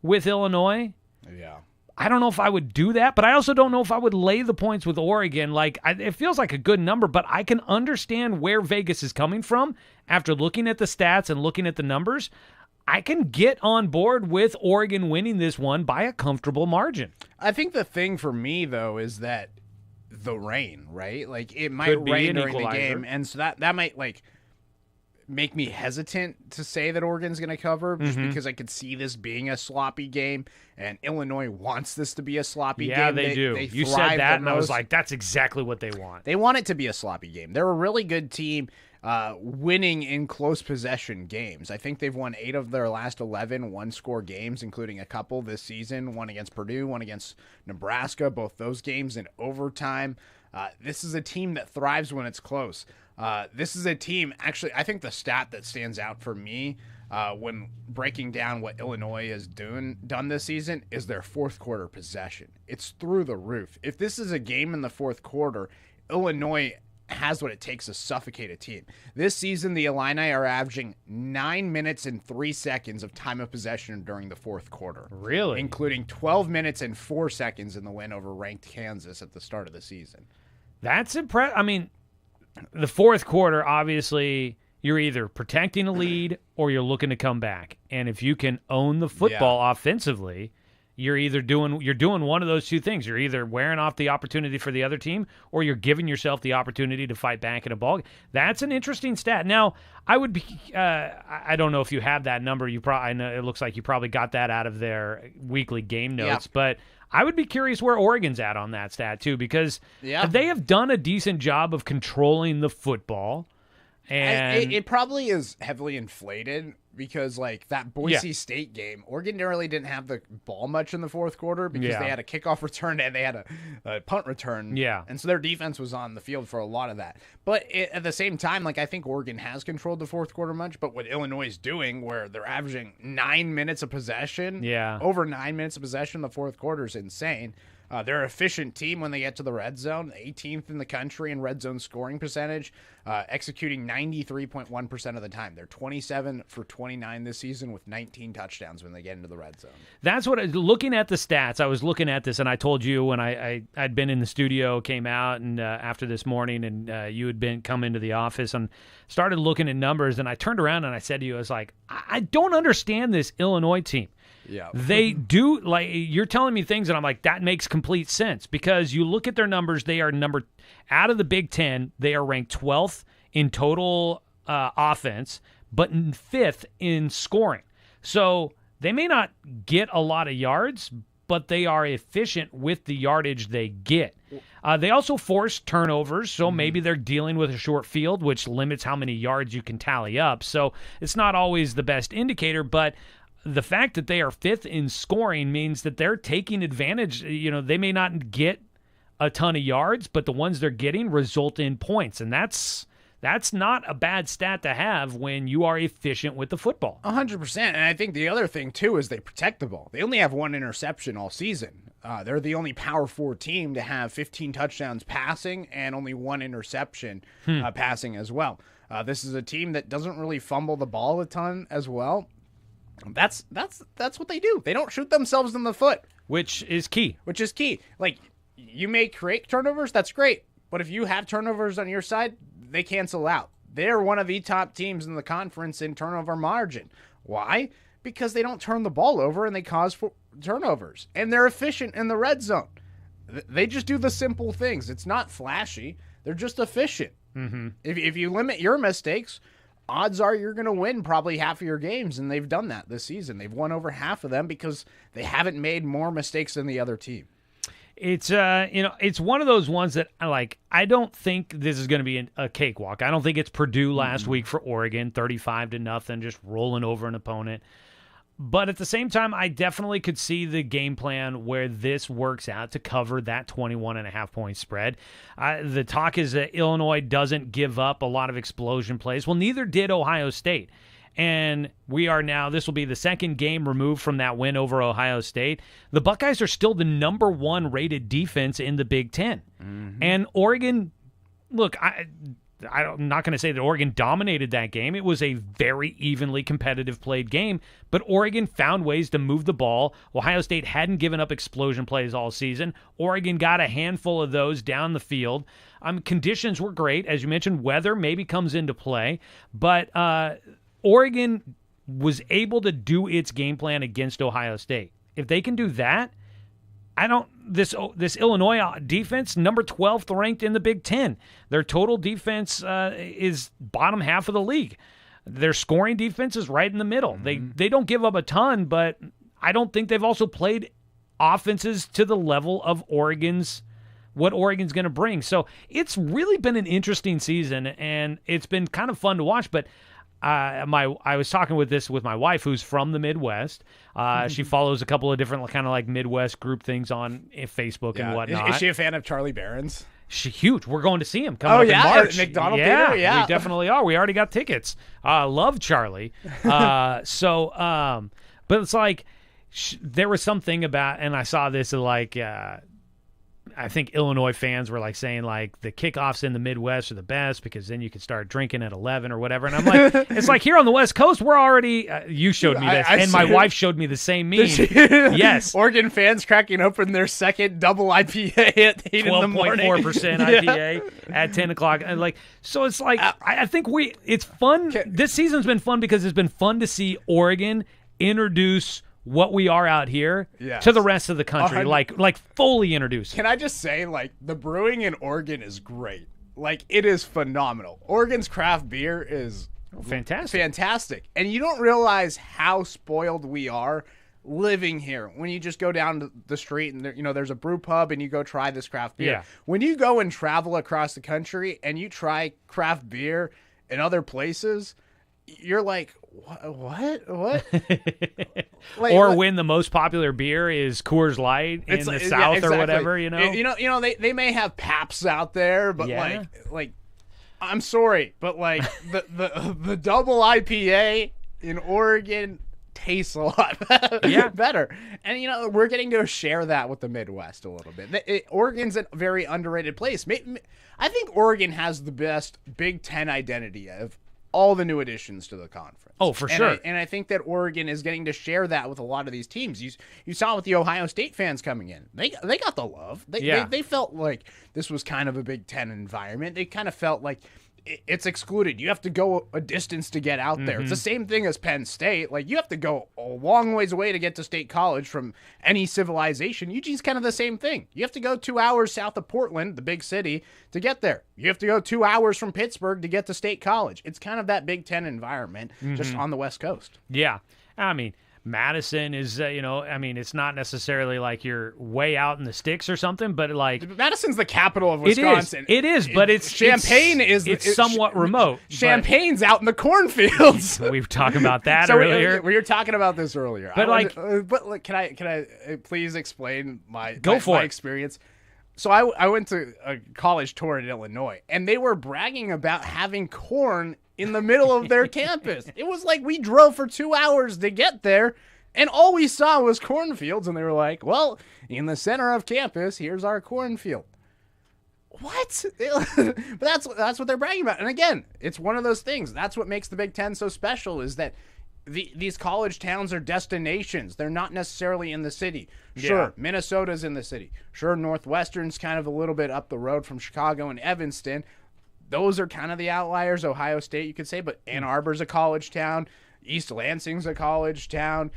Speaker 4: with Illinois.
Speaker 3: Yeah.
Speaker 4: I don't know if I would do that, but I also don't know if I would lay the points with Oregon. It feels like a good number, but I can understand where Vegas is coming from after looking at the stats and looking at the numbers. I can get on board with Oregon winning this one by a comfortable margin.
Speaker 3: I think the thing for me, though, is that the rain, right? Like, it might rain during the game, and so that might, make me hesitant to say that Oregon's going to cover, just because I could see this being a sloppy game, and Illinois wants this to be a sloppy game.
Speaker 4: Yeah, they do. You said that, and I was like, that's exactly what they want.
Speaker 3: They want it to be a sloppy game. They're a really good team winning in close possession games. I think they've won 8 of their last 11 one-score games, including a couple this season, one against Purdue, one against Nebraska, both those games in overtime. This is a team that thrives when it's close. This is a team, actually, I think the stat that stands out for me when breaking down what Illinois has done this season is their fourth quarter possession. It's through the roof. If this is a game in the fourth quarter, Illinois has what it takes to suffocate a team. This season, the Illini are averaging 9 minutes and 3 seconds of time of possession during the fourth quarter.
Speaker 4: Really?
Speaker 3: Including 12 minutes and 4 seconds in the win over ranked Kansas at the start of the season.
Speaker 4: That's impressive. I mean, the fourth quarter, obviously, you're either protecting a lead or you're looking to come back. And if you can own the football offensively, you're either doing one of those two things. You're either wearing off the opportunity for the other team, or you're giving yourself the opportunity to fight back in a ball game. That's an interesting stat. Now, I would be I don't know if you have that number. I know it looks like you probably got that out of their weekly game notes, but I would be curious where Oregon's at on that stat too, because they have done a decent job of controlling the football. And
Speaker 3: it probably is heavily inflated because, that Boise State game, Oregon really didn't have the ball much in the fourth quarter because they had a kickoff return and they had a punt return.
Speaker 4: Yeah.
Speaker 3: And so their defense was on the field for a lot of that. But at the same time, I think Oregon has controlled the fourth quarter much, but what Illinois is doing, where they're averaging 9 minutes of possession, over 9 minutes of possession in the fourth quarter is insane. They're an efficient team when they get to the red zone, 18th in the country in red zone scoring percentage, executing 93.1% of the time. They're 27 for 29 this season with 19 touchdowns when they get into the red zone.
Speaker 4: That's what, looking at the stats, I was looking at this, and I told you when I'd been in the studio, came out, and after this morning, and you had come into the office and started looking at numbers, and I turned around and I said to you, I was like, I don't understand this Illinois team.
Speaker 3: Yeah.
Speaker 4: They do, you're telling me things, and I'm like, that makes complete sense, because you look at their numbers, they are out of the Big Ten, they are ranked 12th in total offense, but 5th in scoring. So they may not get a lot of yards, but they are efficient with the yardage they get. They also force turnovers, so maybe they're dealing with a short field, which limits how many yards you can tally up. So it's not always the best indicator, but the fact that they are 5th in scoring means that they're taking advantage. They may not get a ton of yards, but the ones they're getting result in points, and that's not a bad stat to have when you are efficient with the football.
Speaker 3: 100%. And I think the other thing, too, is they protect the ball. They only have 1 interception all season. They're the only Power 4 team to have 15 touchdowns passing and only 1 interception passing as well. This is a team that doesn't really fumble the ball a ton as well. That's what they do. They don't shoot themselves in the foot.
Speaker 4: Which is key.
Speaker 3: You may create turnovers, that's great. But if you have turnovers on your side, they cancel out. They're one of the top teams in the conference in turnover margin. Why? Because they don't turn the ball over and they cause turnovers. And they're efficient in the red zone. They just do the simple things. It's not flashy. They're just efficient.
Speaker 4: Mm-hmm.
Speaker 3: If you limit your mistakes, odds are you're going to win probably half of your games, and they've done that this season. They've won over half of them because they haven't made more mistakes than the other team.
Speaker 4: It's it's one of those ones that I don't think this is going to be a cakewalk. I don't think it's Purdue last week for Oregon, 35-0, just rolling over an opponent. But at the same time, I definitely could see the game plan where this works out to cover that 21.5-point spread. The talk is that Illinois doesn't give up a lot of explosion plays. Well, neither did Ohio State. And this will be the second game removed from that win over Ohio State. The Buckeyes are still the number 1 rated defense in the Big Ten. And Oregon, look, I'm not going to say that Oregon dominated that game. It was a very evenly competitive played game, but Oregon found ways to move the ball. Ohio State hadn't given up explosion plays all season. Oregon got a handful of those down the field. Conditions were great. As you mentioned, weather maybe comes into play, but Oregon was able to do its game plan against Ohio State. If they can do that, this Illinois defense, number 12th ranked in the Big Ten. Their total defense is bottom half of the league. Their scoring defense is right in the middle. They don't give up a ton, but I don't think they've also played offenses to the level of what Oregon's going to bring. So it's really been an interesting season, and it's been kind of fun to watch, but I was talking with my wife, who's from the Midwest. She follows a couple of different kind of like Midwest group things on Facebook and whatnot.
Speaker 3: Is she a fan of Charlie Barron's?
Speaker 4: She's huge. We're going to see him coming up in March.
Speaker 3: McDonald Theater? Yeah,
Speaker 4: we definitely are. We already got tickets. Love Charlie. But it's like there was something about, and I saw this I think Illinois fans were saying the kickoffs in the Midwest are the best because then you can start drinking at 11 or whatever. And I'm like, it's like here on the West Coast, we're already, you showed me this, and my wife showed me the same meme. Yes.
Speaker 3: Oregon fans cracking open their second double IPA at 8 in the morning.
Speaker 4: 12.4% IPA at 10 o'clock. And so it's I think it's fun. This season's been fun because it's been fun to see Oregon introduce what we are out here to the rest of the country, fully introduced.
Speaker 3: Can I just say, the brewing in Oregon is great. It is phenomenal. Oregon's craft beer is fantastic. And you don't realize how spoiled we are living here when you just go down the street and there's a brew pub and you go try this craft beer.
Speaker 4: Yeah.
Speaker 3: When you go and travel across the country and you try craft beer in other places, you're like, what?
Speaker 4: When the most popular beer is Coors Light in the South
Speaker 3: exactly.
Speaker 4: or whatever,
Speaker 3: they may have Paps out there, but I'm sorry, but the double IPA in Oregon tastes a lot better. And we're getting to share that with the Midwest a little bit. Oregon's a very underrated place. I think Oregon has the best Big Ten identity of all the new additions to the conference.
Speaker 4: Oh, for sure.
Speaker 3: And I think that Oregon is getting to share that with a lot of these teams. You saw with the Ohio State fans coming in. They got the love. They felt like this was kind of a Big Ten environment. They kind of felt like it's excluded. You have to go a distance to get out there. It's the same thing as Penn State. You have to go a long ways away to get to State College from any civilization. Eugene's kind of the same thing. You have to go 2 hours south of Portland, the big city, to get there. You have to go 2 hours from Pittsburgh to get to State College. It's kind of that Big Ten environment just on the West Coast.
Speaker 4: Yeah. I mean, Madison is, it's not necessarily you're way out in the sticks or something, but
Speaker 3: Madison's the capital of Wisconsin.
Speaker 4: It is, but
Speaker 3: Champaign
Speaker 4: it's somewhat remote.
Speaker 3: Champagne's out in the cornfields.
Speaker 4: We were talking about that earlier.
Speaker 3: We were talking about this earlier.
Speaker 4: But
Speaker 3: can I please explain my experience? So I went to a college tour in Illinois, and they were bragging about having corn in the middle of their campus. It was like we drove for 2 hours to get there, and all we saw was cornfields, and they were like, well, in the center of campus, here's our cornfield. What? But that's what they're bragging about. And again, it's one of those things. That's what makes the Big Ten so special, is that these college towns are destinations. They're not necessarily in the city. Sure, Minnesota's in the city. Sure, Northwestern's kind of a little bit up the road from Chicago and Evanston. Those are kind of the outliers. Ohio State, you could say, but Ann Arbor's a college town. East Lansing's a college town.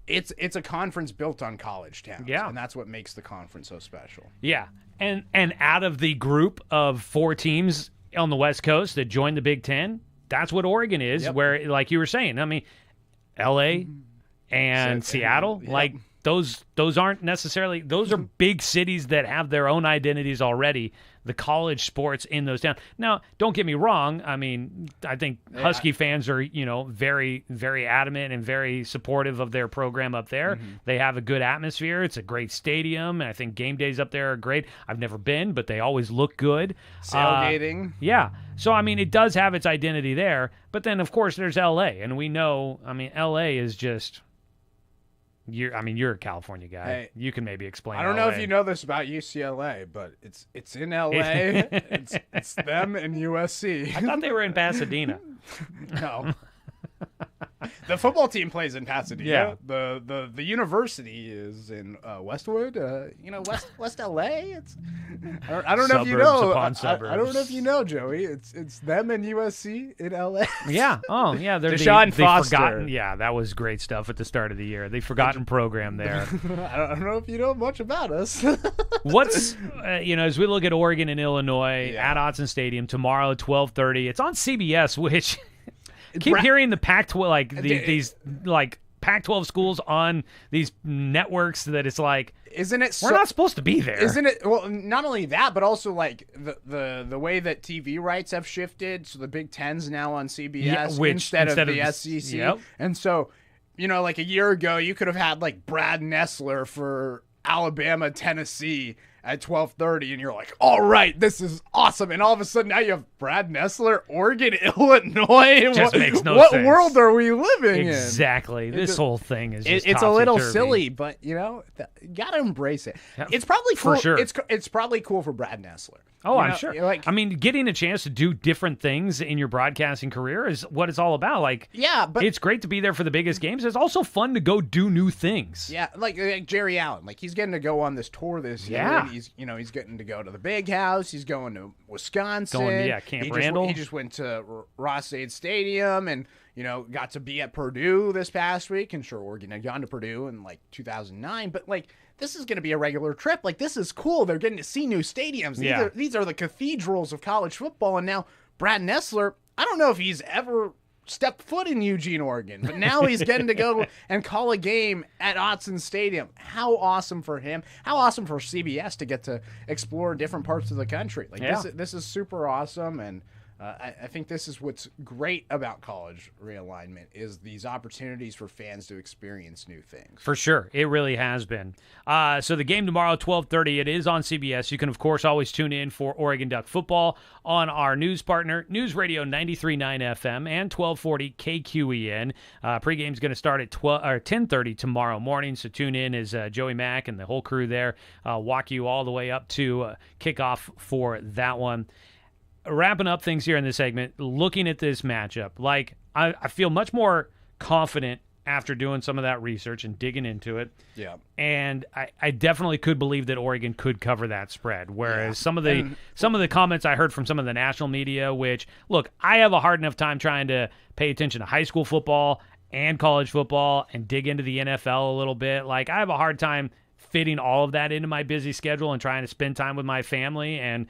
Speaker 3: It's a conference built on college towns.
Speaker 4: Yeah.
Speaker 3: And that's what makes the conference so special.
Speaker 4: Yeah. And out of the group of 4 teams on the West Coast that joined the Big Ten, that's what Oregon is, where, like you were saying, I mean, L.A. and Seattle, like those aren't necessarily, those are big cities that have their own identities already, the college sports in those towns. Now, don't get me wrong. I mean, I think Husky fans are, very, very adamant and very supportive of their program up there. They have a good atmosphere. It's a great stadium, and I think game days up there are great. I've never been, but they always look good.
Speaker 3: Sailgating.
Speaker 4: Yeah. So, I mean, it does have its identity there. But then, of course, there's L.A., and we know, I mean, L.A. is just... You're a California guy.
Speaker 3: Hey,
Speaker 4: you can maybe explain.
Speaker 3: I don't know if you know this about UCLA, but it's in LA. it's them and USC.
Speaker 4: I thought they were in Pasadena.
Speaker 3: No. The football team plays in Pasadena.
Speaker 4: Yeah.
Speaker 3: The university is in Westwood. West LA. It's I don't know if you know. I don't know if you know, Joey. It's them and USC in LA.
Speaker 4: Yeah. Oh, yeah. They're
Speaker 3: Deshaun Foster.
Speaker 4: Forgotten. Yeah, that was great stuff at the start of the year. The forgotten program there.
Speaker 3: I don't know if you know much about us.
Speaker 4: What's as we look at Oregon and Illinois at Autzen Stadium tomorrow, 12:30. It's on CBS, which. Keep hearing the Pac-12 these Pac-12 schools on these networks that it's like,
Speaker 3: isn't it?
Speaker 4: We're not supposed to be there,
Speaker 3: isn't it? Well, not only that, but also like the way that TV rights have shifted. So the Big Ten's now on CBS instead of the SEC, and so like a year ago, you could have had like Brad Nessler for Alabama, Tennessee at 12:30, and you're like, all right, this is awesome. And all of a sudden now you have Brad Nessler, Oregon, Illinois.
Speaker 4: Just makes no
Speaker 3: sense.
Speaker 4: What
Speaker 3: world are we living
Speaker 4: in? Exactly. This whole thing is just
Speaker 3: it's a little silly, but you gotta embrace it.
Speaker 4: Yeah,
Speaker 3: it's probably cool.
Speaker 4: For sure.
Speaker 3: It's probably cool for Brad Nessler.
Speaker 4: Oh, I'm sure. I mean, getting a chance to do different things in your broadcasting career is what it's all about. Like,
Speaker 3: but
Speaker 4: it's great to be there for the biggest games. It's also fun to go do new things.
Speaker 3: Yeah, like Jerry Allen. Like, he's getting to go on this tour this year. And he's getting to go to the Big House. He's going to Wisconsin.
Speaker 4: Camp Randall.
Speaker 3: He just went to Ross-Ade Stadium and got to be at Purdue this past week. And sure, Oregon had gone to Purdue in like 2009, but like. This is going to be a regular trip. Like, this is cool. They're getting to see new stadiums. These are the cathedrals of college football. And now Brad Nessler, I don't know if he's ever stepped foot in Eugene, Oregon, but now he's getting to go and call a game at Autzen Stadium. How awesome for him. How awesome for CBS to get to explore different parts of the country. Like, this is super awesome. And I think this is what's great about college realignment is these opportunities for fans to experience new things.
Speaker 4: For sure. It really has been. So the game tomorrow, 12:30, it is on CBS. You can, of course, always tune in for Oregon Duck football on our news partner, News Radio 93.9 FM and 1240 KQEN. Pregame's going to start at 10:30 tomorrow morning, so tune in as Joey Mack and the whole crew there walk you all the way up to kickoff for that one. Wrapping up things here in this segment, looking at this matchup, like I feel much more confident after doing some of that research and digging into it.
Speaker 3: Yeah.
Speaker 4: And I definitely could believe that Oregon could cover that spread. Whereas some of the comments I heard from some of the national media, which, look, I have a hard enough time trying to pay attention to high school football and college football and dig into the NFL a little bit. Like, I have a hard time fitting all of that into my busy schedule and trying to spend time with my family and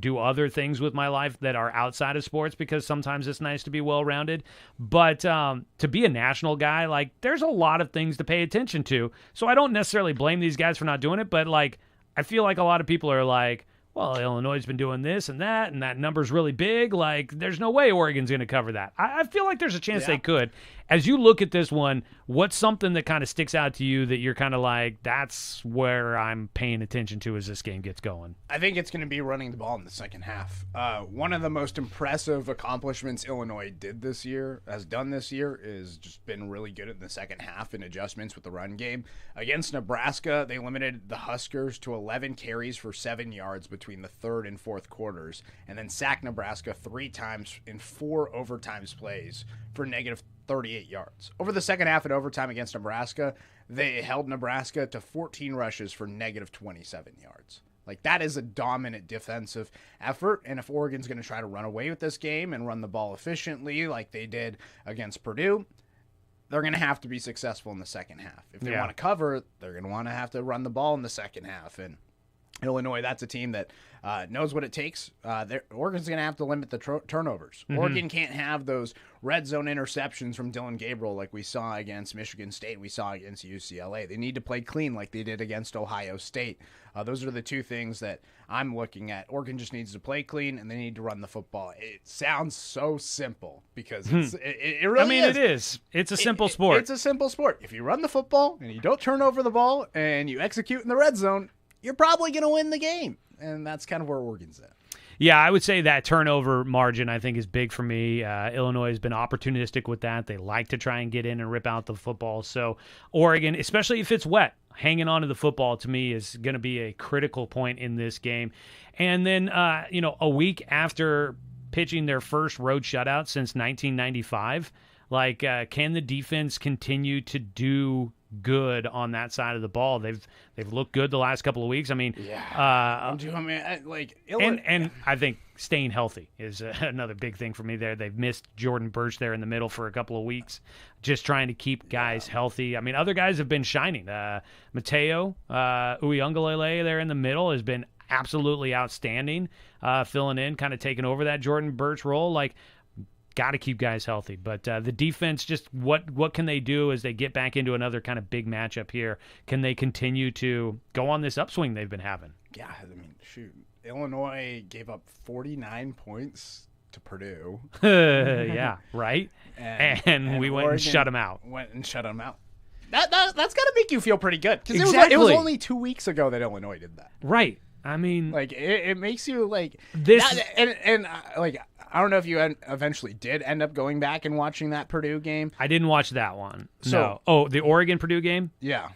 Speaker 4: do other things with my life that are outside of sports, because sometimes it's nice to be well-rounded. But to be a national guy, like, there's a lot of things to pay attention to. So I don't necessarily blame these guys for not doing it, but like, I feel like a lot of people are like, well, Illinois has been doing this and that number's really big. Like, there's no way Oregon's going to cover that. I feel like there's a chance they could. As you look at this one, what's something that kind of sticks out to you that you're kind of like, that's where I'm paying attention to as this game gets going?
Speaker 3: I think it's going to be running the ball in the second half. One of the most impressive accomplishments Illinois has done this year, is just been really good in the second half in adjustments with the run game. Against Nebraska, they limited the Huskers to 11 carries for 7 yards between the third and fourth quarters, and then sacked Nebraska 3 times in 4 overtimes plays for negative 38 yards. Over the second half in overtime against Nebraska, they held Nebraska to 14 rushes for negative 27 yards. Like, that is a dominant defensive effort, and if Oregon's going to try to run away with this game and run the ball efficiently like they did against Purdue, they're going to have to be successful in the second half. If they want to cover, they're going to have to run the ball in the second half, and Illinois, that's a team that knows what it takes. Oregon's going to have to limit the turnovers. Mm-hmm. Oregon can't have those red zone interceptions from Dylan Gabriel like we saw against Michigan State, we saw against UCLA. They need to play clean like they did against Ohio State. Those are the two things that I'm looking at. Oregon just needs to play clean, and they need to run the football. It sounds so simple because it really is.
Speaker 4: It is. It's a simple sport.
Speaker 3: It's a simple sport. If you run the football and you don't turn over the ball and you execute in the red zone, you're probably going to win the game. And that's kind of where Oregon's at.
Speaker 4: Yeah, I would say that turnover margin, I think, is big for me. Illinois has been opportunistic with that. They like to try and get in and rip out the football. So Oregon, especially if it's wet, hanging on to the football, to me, is going to be a critical point in this game. And then, a week after pitching their first road shutout since 1995, can the defense continue to do good on that side of the ball? They've looked good the last couple of weeks. I mean, and I think staying healthy is another big thing for me there. They've missed Jordan Birch there in the middle for a couple of weeks, just trying to keep guys healthy. I mean, other guys have been shining. Mateo Uiagalelei there in the middle has been absolutely outstanding, filling in, kind of taking over that Jordan Birch role. Got to keep guys healthy. But the defense, just what can they do as they get back into another kind of big matchup here? Can they continue to go on this upswing they've been having?
Speaker 3: Yeah, I mean, shoot. Illinois gave up 49 points to Purdue.
Speaker 4: Yeah, right? And we went and shut them out. That's got to make you feel pretty good. Because it was only 2 weeks ago that Illinois did that. Right. I mean,
Speaker 3: it makes you
Speaker 4: this,
Speaker 3: I don't know if you eventually did end up going back and watching that Purdue game.
Speaker 4: I didn't watch that one. No. The Oregon-Purdue game?
Speaker 3: Yeah.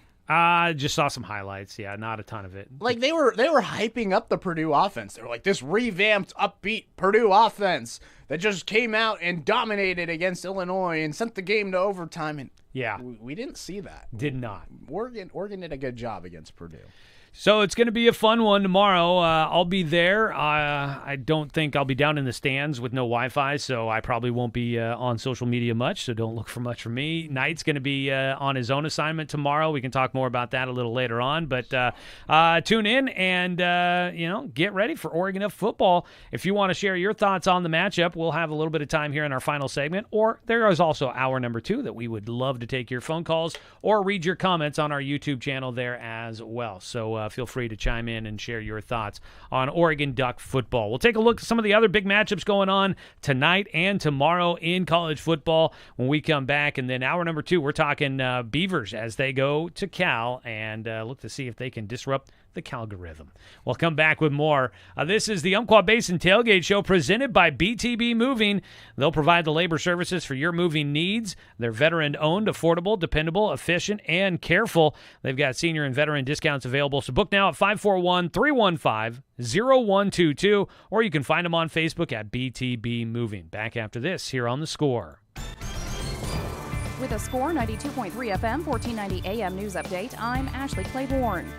Speaker 4: Just saw some highlights. Yeah, not a ton of it.
Speaker 3: They were hyping up the Purdue offense. They were like, this revamped, upbeat Purdue offense that just came out and dominated against Illinois and sent the game to overtime. And
Speaker 4: yeah,
Speaker 3: we didn't see that.
Speaker 4: Did not.
Speaker 3: Oregon did a good job against Purdue.
Speaker 4: So it's going to be a fun one tomorrow. I'll be there. I don't think I'll be down in the stands with no Wi-Fi, so I probably won't be on social media much, so don't look for much from me. Knight's going to be on his own assignment tomorrow. We can talk more about that a little later on, but tune in and get ready for Oregon F football. If you want to share your thoughts on the matchup, we'll have a little bit of time here in our final segment, or there is also hour number 2 that we would love to take your phone calls or read your comments on our YouTube channel there as well. So feel free to chime in and share your thoughts on Oregon Duck football. We'll take a look at some of the other big matchups going on tonight and tomorrow in college football when we come back. And then hour number 2, we're talking Beavers as they go to Cal and look to see if they can disrupt the Calgorithm. We'll come back with more. This is the Umpqua Basin Tailgate Show presented by BTB Moving. They'll provide the labor services for your moving needs. They're veteran-owned, affordable, dependable, efficient, and careful. They've got senior and veteran discounts available. So book now at 541-315-0122, or you can find them on Facebook at BTB Moving. Back after this here on The Score.
Speaker 10: With a Score 92.3 FM, 1490 AM news update, I'm Ashley Claiborne.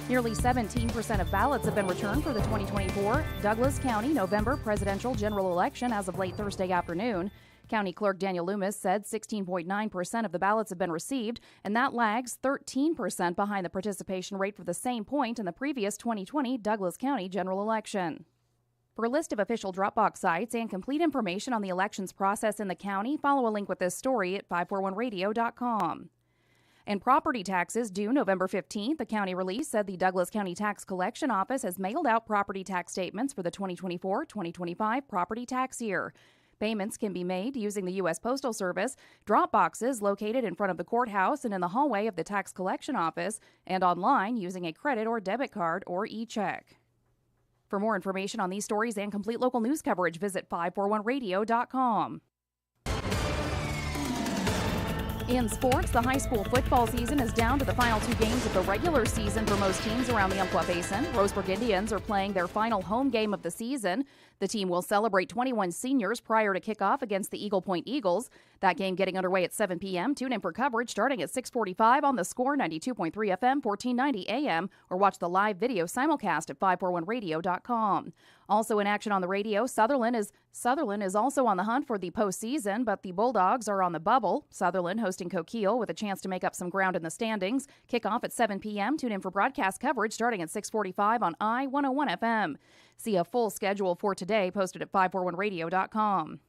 Speaker 10: Nearly 17% of ballots have been returned for the 2024 Douglas County November presidential general election as of late Thursday afternoon. County Clerk Daniel Loomis said 16.9% of the ballots have been received, and that lags 13% behind the participation rate for the same point in the previous 2020 Douglas County general election. For a list of official Dropbox sites and complete information on the elections process in the county, follow a link with this story at 541radio.com. And property taxes due November 15th, the county release said the Douglas County Tax Collection Office has mailed out property tax statements for the 2024-2025 property tax year. Payments can be made using the U.S. Postal Service, drop boxes located in front of the courthouse and in the hallway of the Tax Collection Office, and online using a credit or debit card or e-check. For more information on these stories and complete local news coverage, visit 541radio.com. In sports, the high school football season is down to the final 2 games of the regular season for most teams around the Umpqua Basin. Roseburg Indians are playing their final home game of the season. The team will celebrate 21 seniors prior to kickoff against the Eagle Point Eagles. That game getting underway at 7 p.m. Tune in for coverage starting at 6:45 on The Score 92.3 FM, 1490 AM, or watch the live video simulcast at 541radio.com. Also in action on the radio, Sutherland is also on the hunt for the postseason, but the Bulldogs are on the bubble. Sutherland hosting Coquille with a chance to make up some ground in the standings. Kickoff at 7 p.m. Tune in for broadcast coverage starting at 6:45 on I-101 FM. See a full schedule for today posted at 541radio.com.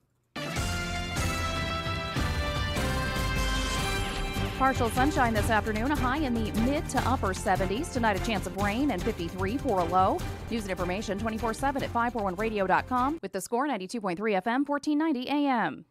Speaker 10: Partial sunshine this afternoon, a high in the mid to upper 70s. Tonight, a chance of rain and 53 for a low. News and information 24/7 at 541radio.com with the Score 92.3 FM, 1490 AM.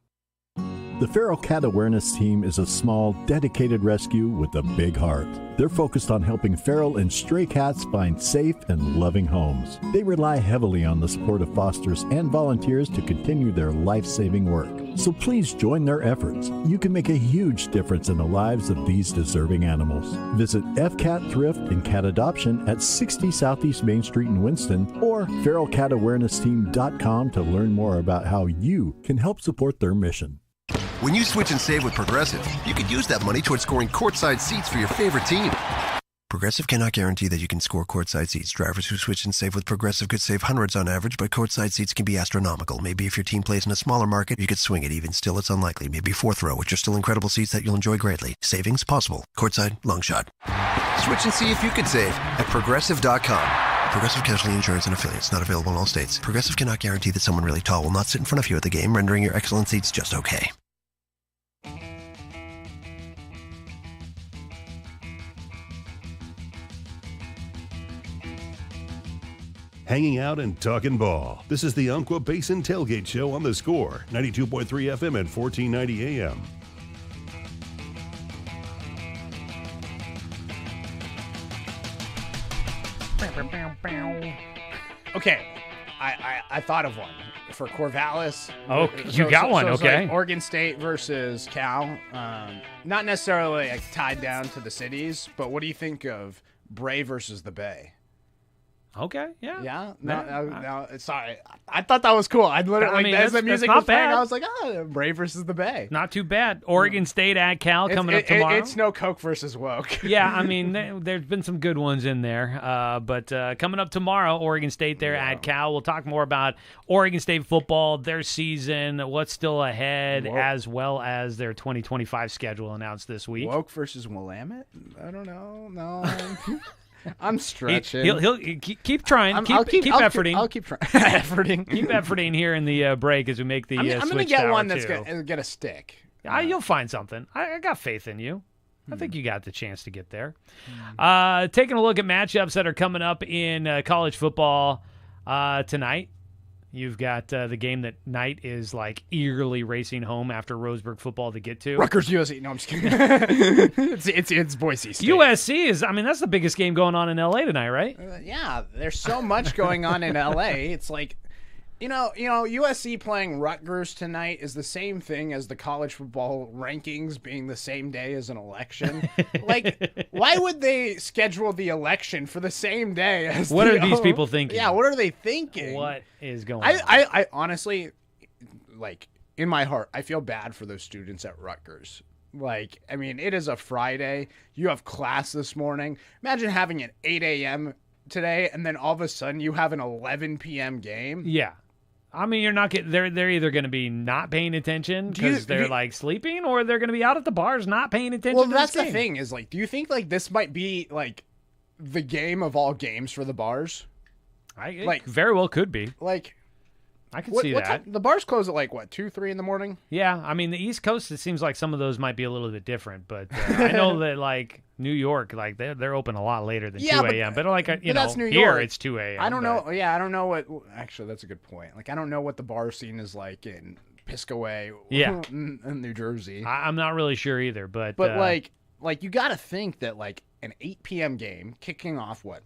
Speaker 11: The Feral Cat Awareness Team is a small, dedicated rescue with a big heart. They're focused on helping feral and stray cats find safe and loving homes. They rely heavily on the support of fosters and volunteers to continue their life-saving work. So please join their efforts. You can make a huge difference in the lives of these deserving animals. Visit FCAT Thrift and Cat Adoption at 60 Southeast Main Street in Winston or feralcatawareness-team.com to learn more about how you can help support their mission.
Speaker 12: When you switch and save with Progressive, you could use that money towards scoring courtside seats for your favorite team. Progressive cannot guarantee that you can score courtside seats. Drivers who switch and save with Progressive could save hundreds on average, but courtside seats can be astronomical. Maybe if your team plays in a smaller market, you could swing it. Even still, it's unlikely. Maybe fourth row, which are still incredible seats that you'll enjoy greatly. Savings possible. Courtside, long shot. Switch and see if you could save at Progressive.com. Progressive Casualty Insurance and Affiliates. Not available in all states. Progressive cannot guarantee that someone really tall will not sit in front of you at the game, rendering your excellent seats just okay.
Speaker 1: Hanging out and talking ball. This is the Umpqua Basin Tailgate Show on the Score, 92.3 FM and 1490 AM.
Speaker 3: Okay, I thought of one for Corvallis.
Speaker 4: Oh, you got one, okay.
Speaker 3: Like Oregon State versus Cal. Not necessarily like tied down to the cities, but what do you think of Bray versus the Bay?
Speaker 4: Okay, yeah.
Speaker 3: Yeah? No, sorry. I thought that was cool. I literally, as the music was playing, I was like, Bray versus the Bay.
Speaker 4: Not too bad. Oregon State at Cal coming up tomorrow.
Speaker 3: It's no Coke versus woke.
Speaker 4: Yeah, I mean, there's been some good ones in there. But coming up tomorrow, Oregon State there at Cal. We'll talk more about Oregon State football, their season, what's still ahead, as well as their 2025 schedule announced this week.
Speaker 3: Woke versus Willamette? I don't know. No. I'm stretching.
Speaker 4: He'll keep trying. Keep efforting.
Speaker 3: I'll keep trying. Efforting.
Speaker 4: Keep efforting here in the break as we make the switch.
Speaker 3: I'm going to get one that's going to stick.
Speaker 4: You'll find something. I got faith in you. I think you got the chance to get there. Taking a look at matchups that are coming up in college football tonight. You've got the game that Knight is like eagerly racing home after Roseburg football to get to.
Speaker 3: Rutgers USC. No, I'm just kidding. it's Boise State.
Speaker 4: USC is, that's the biggest game going on in LA tonight, right?
Speaker 3: Yeah, there's so much going on in LA. It's like, USC playing Rutgers tonight is the same thing as the college football rankings being the same day as an election. Like, why would they schedule the election for the same day as
Speaker 4: What are these people thinking?
Speaker 3: Yeah, what are they thinking?
Speaker 4: What is going on?
Speaker 3: I honestly, like, in my heart, I feel bad for those students at Rutgers. Like, it is a Friday. You have class this morning. Imagine having an 8 a.m. today, and then all of a sudden you have an 11 p.m. game.
Speaker 4: Yeah. You're not getting. They're either going to be not paying attention because they're like sleeping, or they're going to be out at the bars not paying attention.
Speaker 3: Well,
Speaker 4: to
Speaker 3: that's
Speaker 4: this
Speaker 3: the thing is like, do you think like this might be like the game of all games for the bars?
Speaker 4: It very well could be.
Speaker 3: Like,
Speaker 4: I can see that.
Speaker 3: The bars close at like what, 2, 3 in the morning?
Speaker 4: Yeah, the East Coast. It seems like some of those might be a little bit different, but I know that like New York, like they're open a lot later than 2 a.m. But like
Speaker 3: that's New
Speaker 4: here
Speaker 3: York.
Speaker 4: It's 2 a.m.
Speaker 3: I don't know. Yeah, I don't know what. Actually, that's a good point. Like I don't know what the bar scene is like in Piscataway, in New Jersey.
Speaker 4: I'm not really sure either, but
Speaker 3: like you got to think that like an 8 p.m. game kicking off what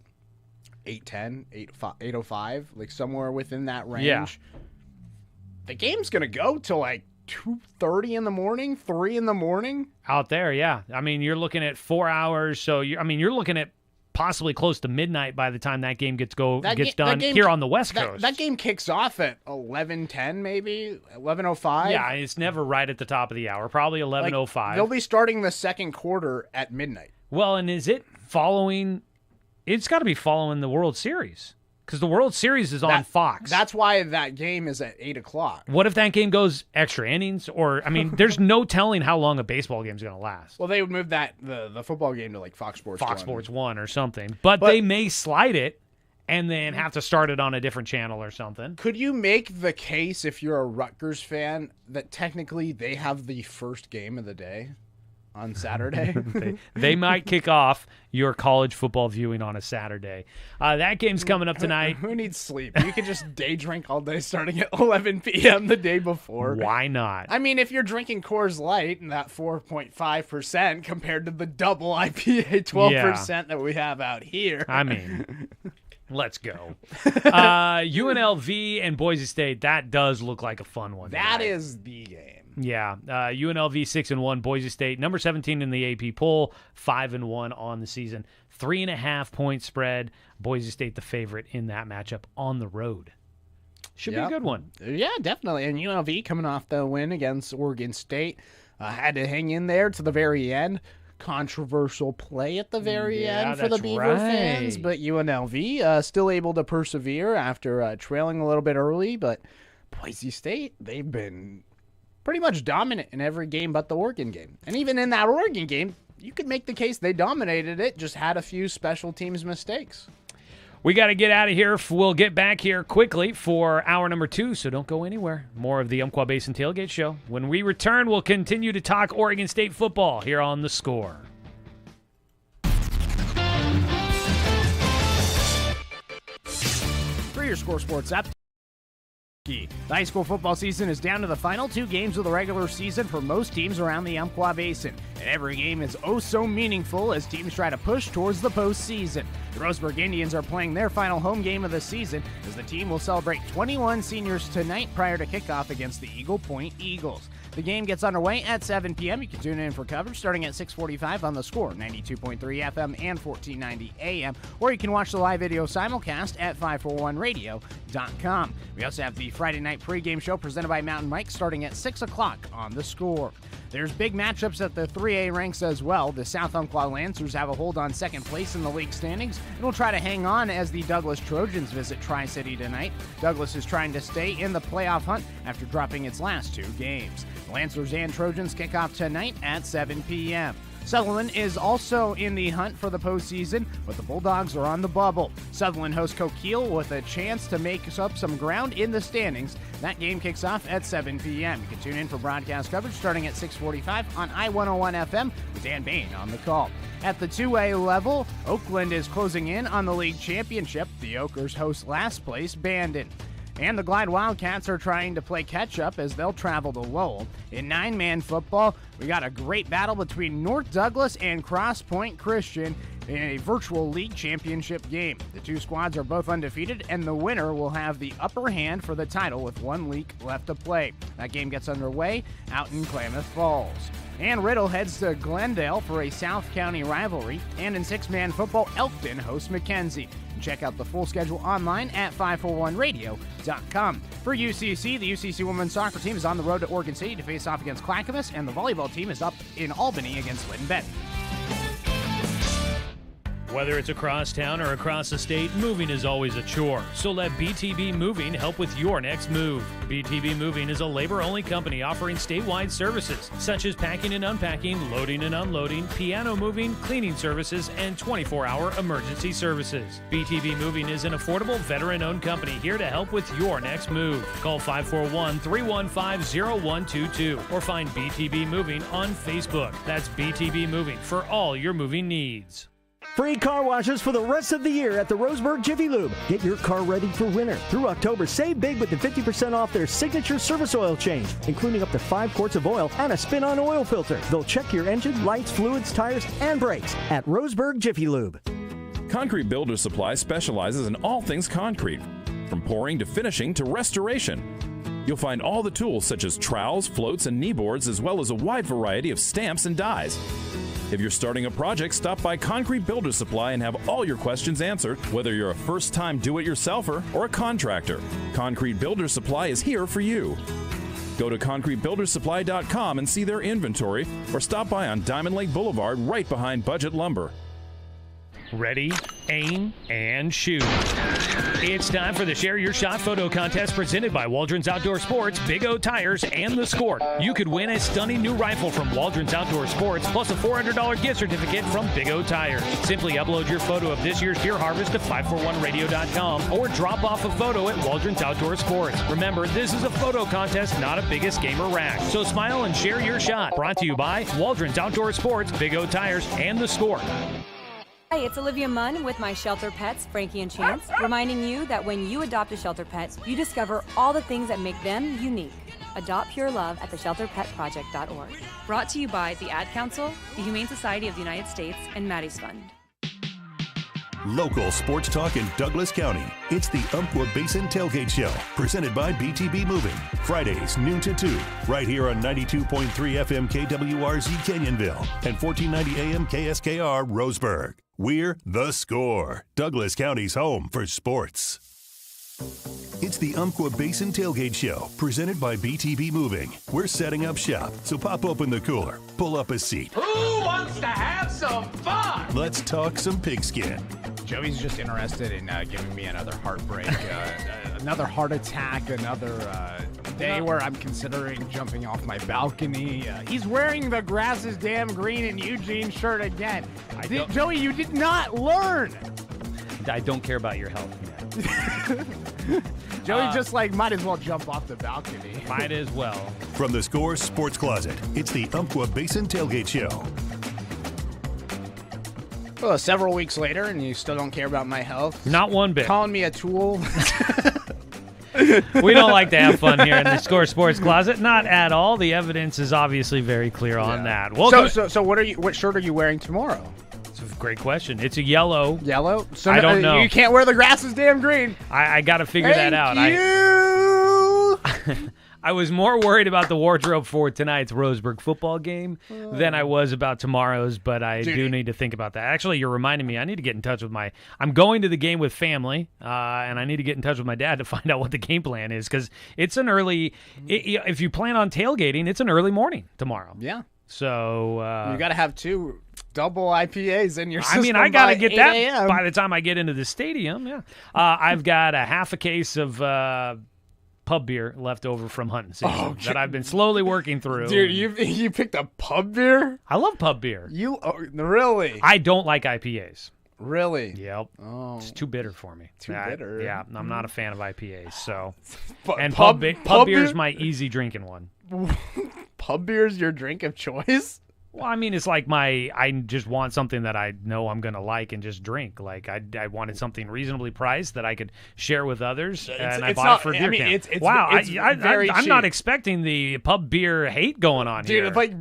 Speaker 3: 8:10, 8:05, like somewhere within that range.
Speaker 4: Yeah.
Speaker 3: The game's gonna go till like 2:30 in the morning, 3 in the morning.
Speaker 4: Out there, yeah. You're looking at 4 hours, so you're looking at possibly close to midnight by the time that game gets done here on the West Coast.
Speaker 3: That game kicks off at 11:10, maybe 11:05.
Speaker 4: Yeah, it's never right at the top of the hour. Probably 11:05.
Speaker 3: They'll be starting the second quarter at midnight.
Speaker 4: Well, and is it following? It's got to be following the World Series. Because the World Series is on Fox.
Speaker 3: That's why that game is at 8 o'clock.
Speaker 4: What if that game goes extra innings? Or, I mean, there's no telling how long a baseball game's going to last.
Speaker 3: Well, they would move the football game to like Fox Sports 1.
Speaker 4: Sports 1 or something. But they may slide it and then have to start it on a different channel or something.
Speaker 3: Could you make the case, if you're a Rutgers fan, that technically they have the first game of the day on Saturday?
Speaker 4: They might kick off your college football viewing on a Saturday. That game's coming up tonight.
Speaker 3: Who needs sleep? You can just day drink all day starting at 11 p.m. the day before.
Speaker 4: Why not?
Speaker 3: I mean, if you're drinking Coors Light and that 4.5% compared to the double IPA 12% that we have out here.
Speaker 4: I mean, let's go. UNLV and Boise State, that does look like a fun one.
Speaker 3: That is the game.
Speaker 4: Yeah, UNLV 6-1, Boise State number 17 in the AP poll, 5-1 on the season, 3.5 point spread. Boise State the favorite in that matchup on the road. Should be a good one.
Speaker 3: Yeah, definitely. And UNLV coming off the win against Oregon State, had to hang in there to the very end. Controversial play at the very end for the Beaver fans, but UNLV still able to persevere after trailing a little bit early. But Boise State, they've been pretty much dominant in every game but the Oregon game. And even in that Oregon game, you could make the case they dominated it, just had a few special teams mistakes.
Speaker 4: We got to get out of here. We'll get back here quickly for hour number 2, so don't go anywhere. More of the Umpqua Basin Tailgate Show. When we return, we'll continue to talk Oregon State football here on The Score.
Speaker 3: For your Score Sports app, the high school football season is down to the final 2 games of the regular season for most teams around the Umpqua Basin. And every game is oh so meaningful as teams try to push towards the postseason. The Roseburg Indians are playing their final home game of the season as the team will celebrate 21 seniors tonight prior to kickoff against the Eagle Point Eagles. The game gets underway at 7 p.m. You can tune in for coverage starting at 6:45 on The Score, 92.3 FM and 1490 AM, or you can watch the live video simulcast at 541radio.com. We also have the Friday night pregame show presented by Mountain Mike starting at 6 o'clock on The Score. There's big matchups at the 3A ranks as well. The South Umpqua Lancers have a hold on second place in the league standings and will try to hang on as the Douglas Trojans visit Tri-City tonight. Douglas is trying to stay in the playoff hunt after dropping its last 2 games. The Lancers and Trojans kick off tonight at 7 p.m. Sutherland is also in the hunt for the postseason, but the Bulldogs are on the bubble. Sutherland hosts Coquille with a chance to make up some ground in the standings. That game kicks off at 7 p.m. You can tune in for broadcast coverage starting at 6:45 on I-101 FM with Dan Bain on the call. At the 2A level, Oakland is closing in on the league championship. The Oakers host last place Bandon. And the Glide Wildcats are trying to play catch-up as they'll travel to Lowell. In 9-man football, we got a great battle between North Douglas and Cross Point Christian in a virtual league championship game. The 2 squads are both undefeated, and the winner will have the upper hand for the title with 1 week left to play. That game gets underway out in Klamath Falls. And Riddle heads to Glendale for a South County rivalry. And in 6-man football, Elkton hosts McKenzie. Check out the full schedule online at 541radio.com. For UCC, the UCC women's soccer team is on the road to Oregon City to face off against Clackamas, and the volleyball team is up in Albany against Lynn Benton.
Speaker 4: Whether it's across town or across the state, moving is always a chore. So let BTB Moving help with your next move. BTB Moving is a labor-only company offering statewide services, such as packing and unpacking, loading and unloading, piano moving, cleaning services, and 24-hour emergency services. BTB Moving is an affordable, veteran-owned company here to help with your next move. Call 541-315-0122 or find BTB Moving on Facebook. That's BTB Moving for all your moving needs.
Speaker 13: Free car washes for the rest of the year at the Roseburg Jiffy Lube. Get your car ready for winter. Through October, save big with the 50% off their signature service oil change, including up to 5 quarts of oil and a spin-on oil filter. They'll check your engine, lights, fluids, tires, and brakes at Roseburg Jiffy Lube.
Speaker 9: Concrete Builder Supply specializes in all things concrete, from pouring to finishing to restoration. You'll find all the tools such as trowels, floats, and knee boards, as well as a wide variety of stamps and dies. If you're starting a project, stop by Concrete Builder Supply and have all your questions answered, whether you're a first-time do-it-yourselfer or a contractor. Concrete Builder Supply is here for you. Go to concretebuildersupply.com and see their inventory, or stop by on Diamond Lake Boulevard right behind Budget Lumber.
Speaker 4: Ready, aim, and shoot. It's time for the Share Your Shot photo contest presented by Waldron's Outdoor Sports, Big O Tires, and The Score. You could win a stunning new rifle from Waldron's Outdoor Sports plus a $400 gift certificate from Big O Tires. Simply upload your photo of this year's deer harvest to 541radio.com or drop off a photo at Waldron's Outdoor Sports. Remember, this is a photo contest, not a Biggest Gamer rack. So smile and share your shot. Brought to you by Waldron's Outdoor Sports, Big O Tires, and The Score.
Speaker 14: Hi, it's Olivia Munn with my shelter pets, Frankie and Chance, reminding you that when you adopt a shelter pet, you discover all the things that make them unique. Adopt pure love at theshelterpetproject.org. Brought to you by the Ad Council, the Humane Society of the United States, and Maddie's Fund.
Speaker 1: Local sports talk in Douglas County. It's the Umpqua Basin Tailgate Show, presented by BTB Moving. Fridays, noon to 2, right here on 92.3 FM KWRZ Canyonville and 1490 AM KSKR Roseburg. We're The Score, Douglas County's home for sports. It's the Umpqua Basin Tailgate Show, presented by BTB Moving. We're setting up shop, so pop open the cooler, pull up a seat.
Speaker 2: Who wants to have some fun?
Speaker 1: Let's talk some pigskin.
Speaker 3: Joey's just interested in giving me another heartbreak, another heart attack, another day where I'm considering jumping off my balcony. He's wearing the grass is damn green in Eugene shirt again. Joey, you did not learn.
Speaker 4: I don't care about your health yet.
Speaker 3: Joey just might as well jump off the balcony.
Speaker 4: Might as well.
Speaker 1: From the Score Sports Closet, it's the Umpqua Basin Tailgate Show.
Speaker 3: Well, several weeks later, and you still don't care about my health.
Speaker 4: Not one bit.
Speaker 3: Calling me a tool.
Speaker 4: We don't like to have fun here in the Score Sports Closet. Not at all. The evidence is obviously very clear on that.
Speaker 3: So what shirt are you wearing tomorrow?
Speaker 4: It's a great question. It's a yellow.
Speaker 3: Yellow? So
Speaker 4: I don't know.
Speaker 3: You can't wear the grass is damn green.
Speaker 4: I got to figure that out. I was more worried about the wardrobe for tonight's Roseburg football game than I was about tomorrow's, but I do need to think about that. Actually, you're reminding me I need to get in touch with I'm going to the game with family, and I need to get in touch with my dad to find out what the game plan is, because it's an early, if you plan on tailgating, it's an early morning tomorrow.
Speaker 3: Yeah.
Speaker 4: So
Speaker 3: you got to have 2 double IPAs in your system.
Speaker 4: I mean, I got to get that
Speaker 3: a.m.
Speaker 4: by the time I get into the stadium. Yeah. I've got a half a case of pub beer left over from hunting season that I've been slowly working through.
Speaker 3: Dude, you picked a pub beer?
Speaker 4: I love pub beer.
Speaker 3: Really?
Speaker 4: I don't like IPAs.
Speaker 3: Really?
Speaker 4: Yep.
Speaker 3: Oh.
Speaker 4: It's too bitter for me.
Speaker 3: Too bitter?
Speaker 4: Yeah, I'm not a fan of IPAs. So,
Speaker 3: But
Speaker 4: pub beer is my easy drinking one.
Speaker 3: Pub beer is your drink of choice?
Speaker 4: Well, I mean, it's like I just want something that I know I'm going to like and just drink. Like, I wanted something reasonably priced that I could share with others, and I bought it for deer camp. I'm not expecting the pub beer hate going on here.
Speaker 3: Dude, like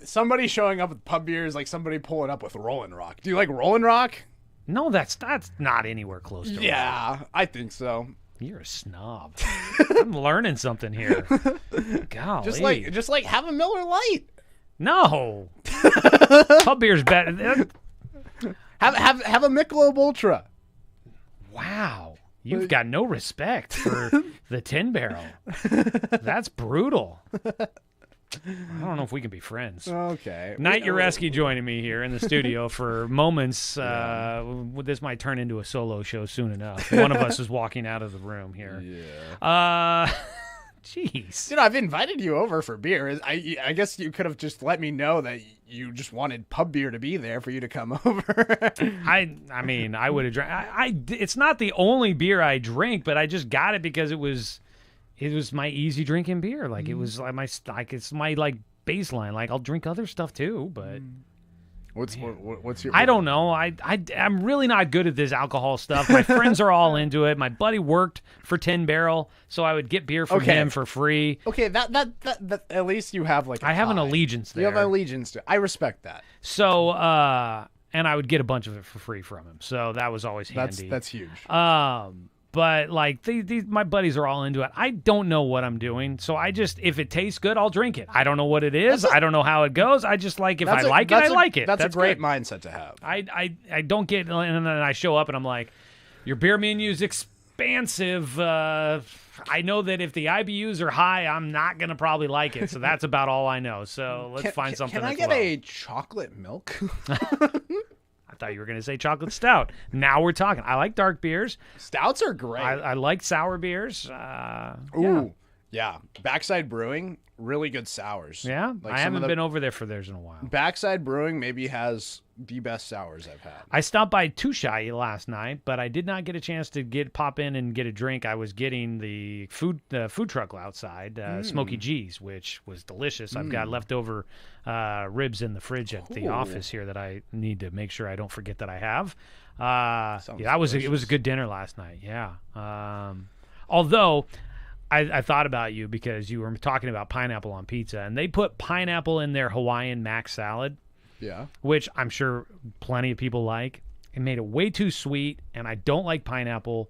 Speaker 3: somebody showing up with pub beer is like somebody pulling up with Rolling Rock. Do you like Rolling Rock?
Speaker 4: No, that's not anywhere close to
Speaker 3: Yeah, I think so.
Speaker 4: You're a snob. I'm learning something here. Golly.
Speaker 3: Just like have a Miller Lite.
Speaker 4: No. Pub beer's better.
Speaker 3: Have a Michelob Ultra.
Speaker 4: Wow. You've got no respect for the 10 barrel. That's brutal. I don't know if we can be friends.
Speaker 3: Okay.
Speaker 4: Knight Jarecki joining me here in the studio for moments. This might turn into a solo show soon enough. One of us is walking out of the room here.
Speaker 3: Yeah.
Speaker 4: Jeez.
Speaker 3: Dude, I've invited you over for beer. I guess you could have just let me know that you just wanted pub beer to be there for you to come over.
Speaker 4: I mean, I would have drank. It's not the only beer I drink, but I just got it because it was my easy drinking beer. Like it was like it's my like baseline. Like I'll drink other stuff too, but.
Speaker 3: What's your?
Speaker 4: I don't know. I'm really not good at this alcohol stuff. My friends are all into it. My buddy worked for 10 Barrel, so I would get beer from him for free.
Speaker 3: Okay, that at least you have like.
Speaker 4: I have an allegiance there.
Speaker 3: You have an allegiance to. I respect that.
Speaker 4: So, and I would get a bunch of it for free from him. So that was always handy.
Speaker 3: That's huge.
Speaker 4: But like my buddies are all into it. I don't know what I'm doing, so I just if it tastes good, I'll drink it. I don't know what it is. I don't know how it goes. I just like if I like it, I like it.
Speaker 3: That's a great
Speaker 4: good.
Speaker 3: mindset to have.
Speaker 4: I don't get, and then I show up and I'm like, your beer menu is expansive. I know that if the IBUs are high, I'm not gonna probably like it. So that's about all I know. So let's find something.
Speaker 3: Can I get a chocolate milk?
Speaker 4: thought you were going to say chocolate stout. Now we're talking. I like dark beers.
Speaker 15: Stouts are great.
Speaker 4: I like sour beers.
Speaker 15: Ooh, yeah. Backside Brewing, really good sours.
Speaker 4: Yeah,
Speaker 15: Like
Speaker 4: I
Speaker 15: some
Speaker 4: haven't
Speaker 15: of the-
Speaker 4: been over there for theirs in a while.
Speaker 15: Backside Brewing maybe has the best sours I've had.
Speaker 4: I stopped by Tushai last night, but I did not get a chance to pop in and get a drink. I was getting the food truck outside, Smoky G's, which was delicious. I've got leftover ribs in the fridge at the office here that I need to make sure I don't forget that I have. It was a good dinner last night. Yeah. Although I thought about you because you were talking about pineapple on pizza, and they put pineapple in their Hawaiian mac salad.
Speaker 15: Yeah.
Speaker 4: Which I'm sure plenty of people like. It made it way too sweet, and I don't like pineapple.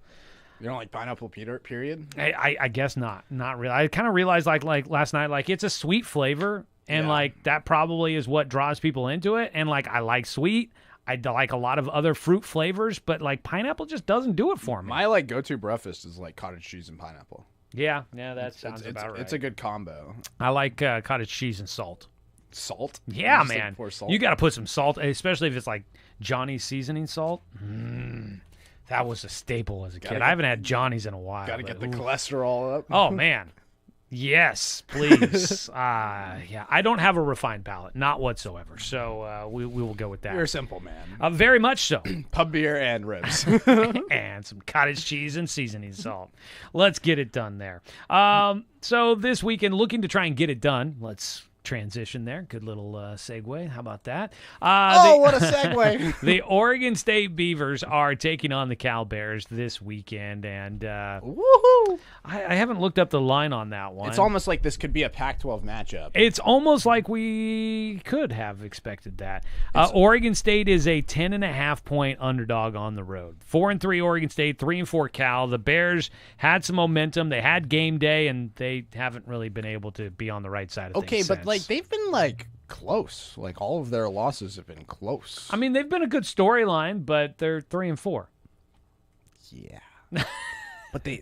Speaker 15: You don't like pineapple, period?
Speaker 4: I guess not. Not really. I kind of realized like last night, like it's a sweet flavor, and like that probably is what draws people into it. And like I like sweet. I like a lot of other fruit flavors, but like pineapple just doesn't do it for me.
Speaker 15: My like go-to breakfast is like cottage cheese and pineapple.
Speaker 4: Yeah, that sounds about right.
Speaker 15: It's a good combo.
Speaker 4: I like cottage cheese and salt.
Speaker 15: Salt?
Speaker 4: Yeah,
Speaker 15: You just, like,
Speaker 4: man.
Speaker 15: pour salt?
Speaker 4: You got to put some salt, especially if it's like Johnny's seasoning salt. That was a staple as a kid. I haven't had Johnny's in a while.
Speaker 15: Got to
Speaker 4: but
Speaker 15: get the
Speaker 4: ooh.
Speaker 15: cholesterol up.
Speaker 4: Oh, man. Yes, please. Yeah, I don't have a refined palate, not whatsoever. So we will go with that.
Speaker 15: You're a simple man.
Speaker 4: Very much so.
Speaker 15: Pub beer and ribs.
Speaker 4: And some cottage cheese and seasoning salt. Let's get it done there. So this weekend, looking to try and get it done. Let's transition there. Good little segue. How about that?
Speaker 15: What a segue.
Speaker 4: The Oregon State Beavers are taking on the Cal Bears this weekend, and
Speaker 15: woohoo!
Speaker 4: I haven't looked up the line on that one.
Speaker 15: It's almost like this could be a Pac-12 matchup.
Speaker 4: It's almost like we could have expected that. Oregon State is a 10.5-point underdog on the road. 4-3 Oregon State, 3-4 Cal. The Bears had some momentum. They had game day, and they haven't really been able to be on the right side of things.
Speaker 15: But
Speaker 4: since.
Speaker 15: like they've been like close. Like all of their losses have been close.
Speaker 4: I mean, they've been a good storyline, but they're 3-4.
Speaker 15: Yeah. But they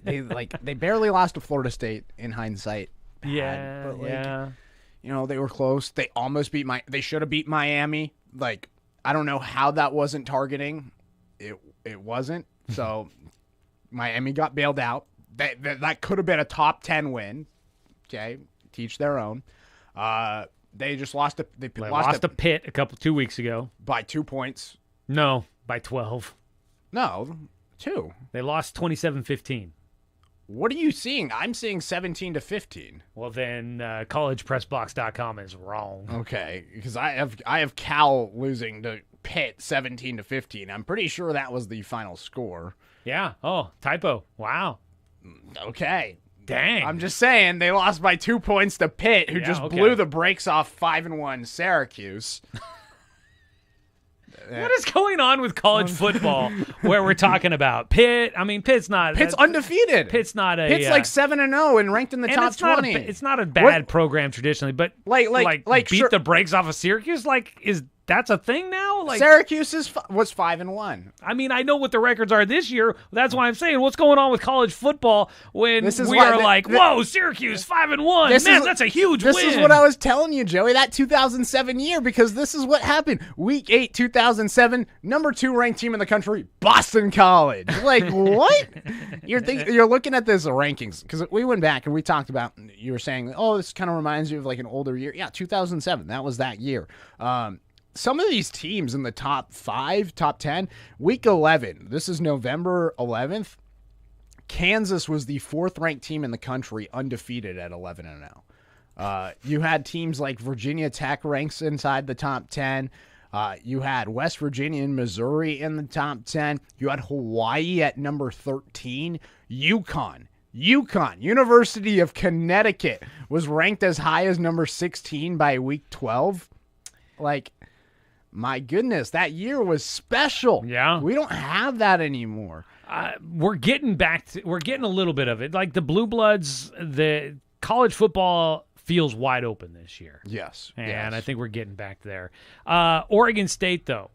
Speaker 15: barely lost to Florida State in hindsight. Bad, but you know, they were close. They almost beat they should have beat Miami. Like, I don't know how that wasn't targeting. It wasn't. So Miami got bailed out. That could have been a top 10 win. Okay. Teach their own. They just lost to
Speaker 4: Pitt 2 weeks ago
Speaker 15: by 2 points.
Speaker 4: No, by 12.
Speaker 15: No, 2.
Speaker 4: They lost 27-15.
Speaker 15: What are you seeing? I'm seeing 17-15.
Speaker 4: Well, then collegepressbox.com is wrong.
Speaker 15: Okay, because I have Cal losing to Pitt 17-15. I'm pretty sure that was the final score.
Speaker 4: Yeah. Oh, typo. Wow.
Speaker 15: Okay.
Speaker 4: Dang.
Speaker 15: I'm just saying they lost by 2 points to Pitt, who blew the brakes off 5-1 Syracuse.
Speaker 4: What is going on with college football where we're talking about Pitt? I mean, Pitt's
Speaker 15: undefeated.
Speaker 4: Pitt's not a.
Speaker 15: Pitt's like 7-0 and ranked in the top 20.
Speaker 4: It's not a bad program traditionally, but like beat the brakes off of Syracuse. That's a thing now? Like
Speaker 15: Syracuse was 5-1.
Speaker 4: I mean, I know what the records are this year. That's why I'm saying what's going on with college football when whoa, Syracuse 5-1. Man, that's a huge win.
Speaker 15: This is what I was telling you, Joey, that 2007 year, because this is what happened. Week 8, 2007, number 2 ranked team in the country, Boston College. Like, what? You're looking at this rankings, because we went back and we talked about, you were saying, oh, this kind of reminds you of like an older year. Yeah, 2007, that was that year. Some of these teams in the top 5, top 10, week 11, this is November 11th, Kansas was the 4th-ranked team in the country, undefeated at 11-0. You had teams like Virginia Tech ranks inside the top 10. You had West Virginia and Missouri in the top 10. You had Hawaii at number 13. UConn, University of Connecticut, was ranked as high as number 16 by week 12. Like, my goodness, that year was special.
Speaker 4: Yeah.
Speaker 15: We don't have that anymore.
Speaker 4: We're getting a little bit of it. Like the Blue Bloods, the college football feels wide open this year.
Speaker 15: Yes.
Speaker 4: And I think we're getting back there. Oregon State, though,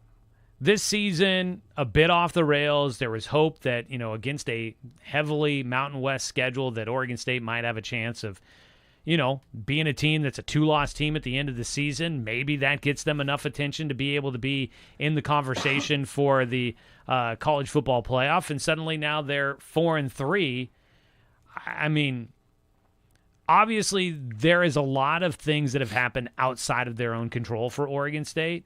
Speaker 4: this season, a bit off the rails. There was hope that, against a heavily Mountain West schedule, that Oregon State might have a chance of, being a team that's a 2-loss team at the end of the season, maybe that gets them enough attention to be able to be in the conversation for the college football playoff. And suddenly now they're 4-3. I mean, obviously there is a lot of things that have happened outside of their own control for Oregon State.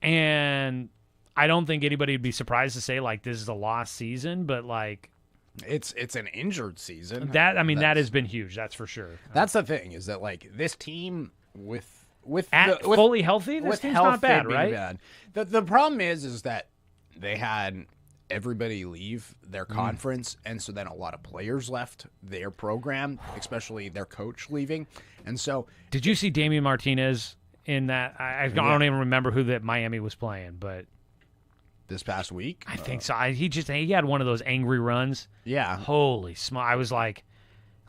Speaker 4: And I don't think anybody would be surprised to say, like, this is a lost season, but, like,
Speaker 15: it's an injured season.
Speaker 4: That has been huge. That's for sure.
Speaker 15: That's the thing, is that, like, this team with
Speaker 4: fully healthy, this team's not bad, right?
Speaker 15: Bad. The problem is that they had everybody leave their conference, and so then a lot of players left their program, especially their coach leaving. And so,
Speaker 4: did you see Damian Martinez in that? I don't even remember who that Miami was playing, but
Speaker 15: this past week,
Speaker 4: I think so. He had one of those angry runs.
Speaker 15: Yeah.
Speaker 4: Holy small! I was like,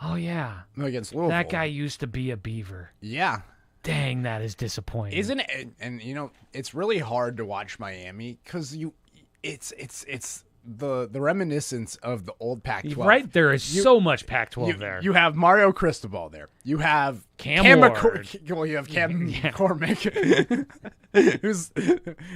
Speaker 4: oh yeah,
Speaker 15: against Louisville.
Speaker 4: That guy used to be a Beaver.
Speaker 15: Yeah.
Speaker 4: Dang, that is disappointing.
Speaker 15: Isn't it? And it's really hard to watch Miami because it's the reminiscence of the old Pac-12.
Speaker 4: Right, there is so much Pac-12 there.
Speaker 15: You have Mario Cristobal there. You have
Speaker 4: Cam Ward.
Speaker 15: You have Cam McCormick,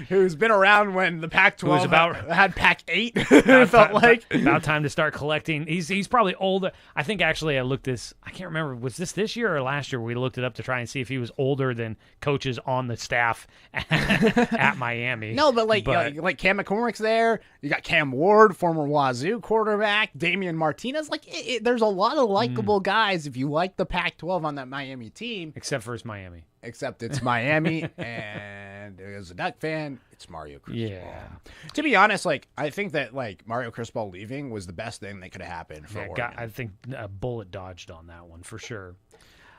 Speaker 15: who's been around when the Pac-12 had Pac-8. I felt like
Speaker 4: about time to start collecting. He's probably older. I think actually I looked this. I can't remember. Was this year or last year? We looked it up to try and see if he was older than coaches on the staff at Miami.
Speaker 15: No, but like Cam McCormick's there. You got Cam Ward, former Wazoo quarterback, Damian Martinez. Like, there's a lot of likable guys if you like the Pac-12 on that Miami team.
Speaker 4: Except for it's Miami.
Speaker 15: Except it's Miami, and as a Duck fan, it's Mario Cristobal.
Speaker 4: Yeah.
Speaker 15: To be honest, like, I think that, like, Mario Cristobal leaving was the best thing that could have happened for Oregon.
Speaker 4: I think a bullet dodged on that one for sure.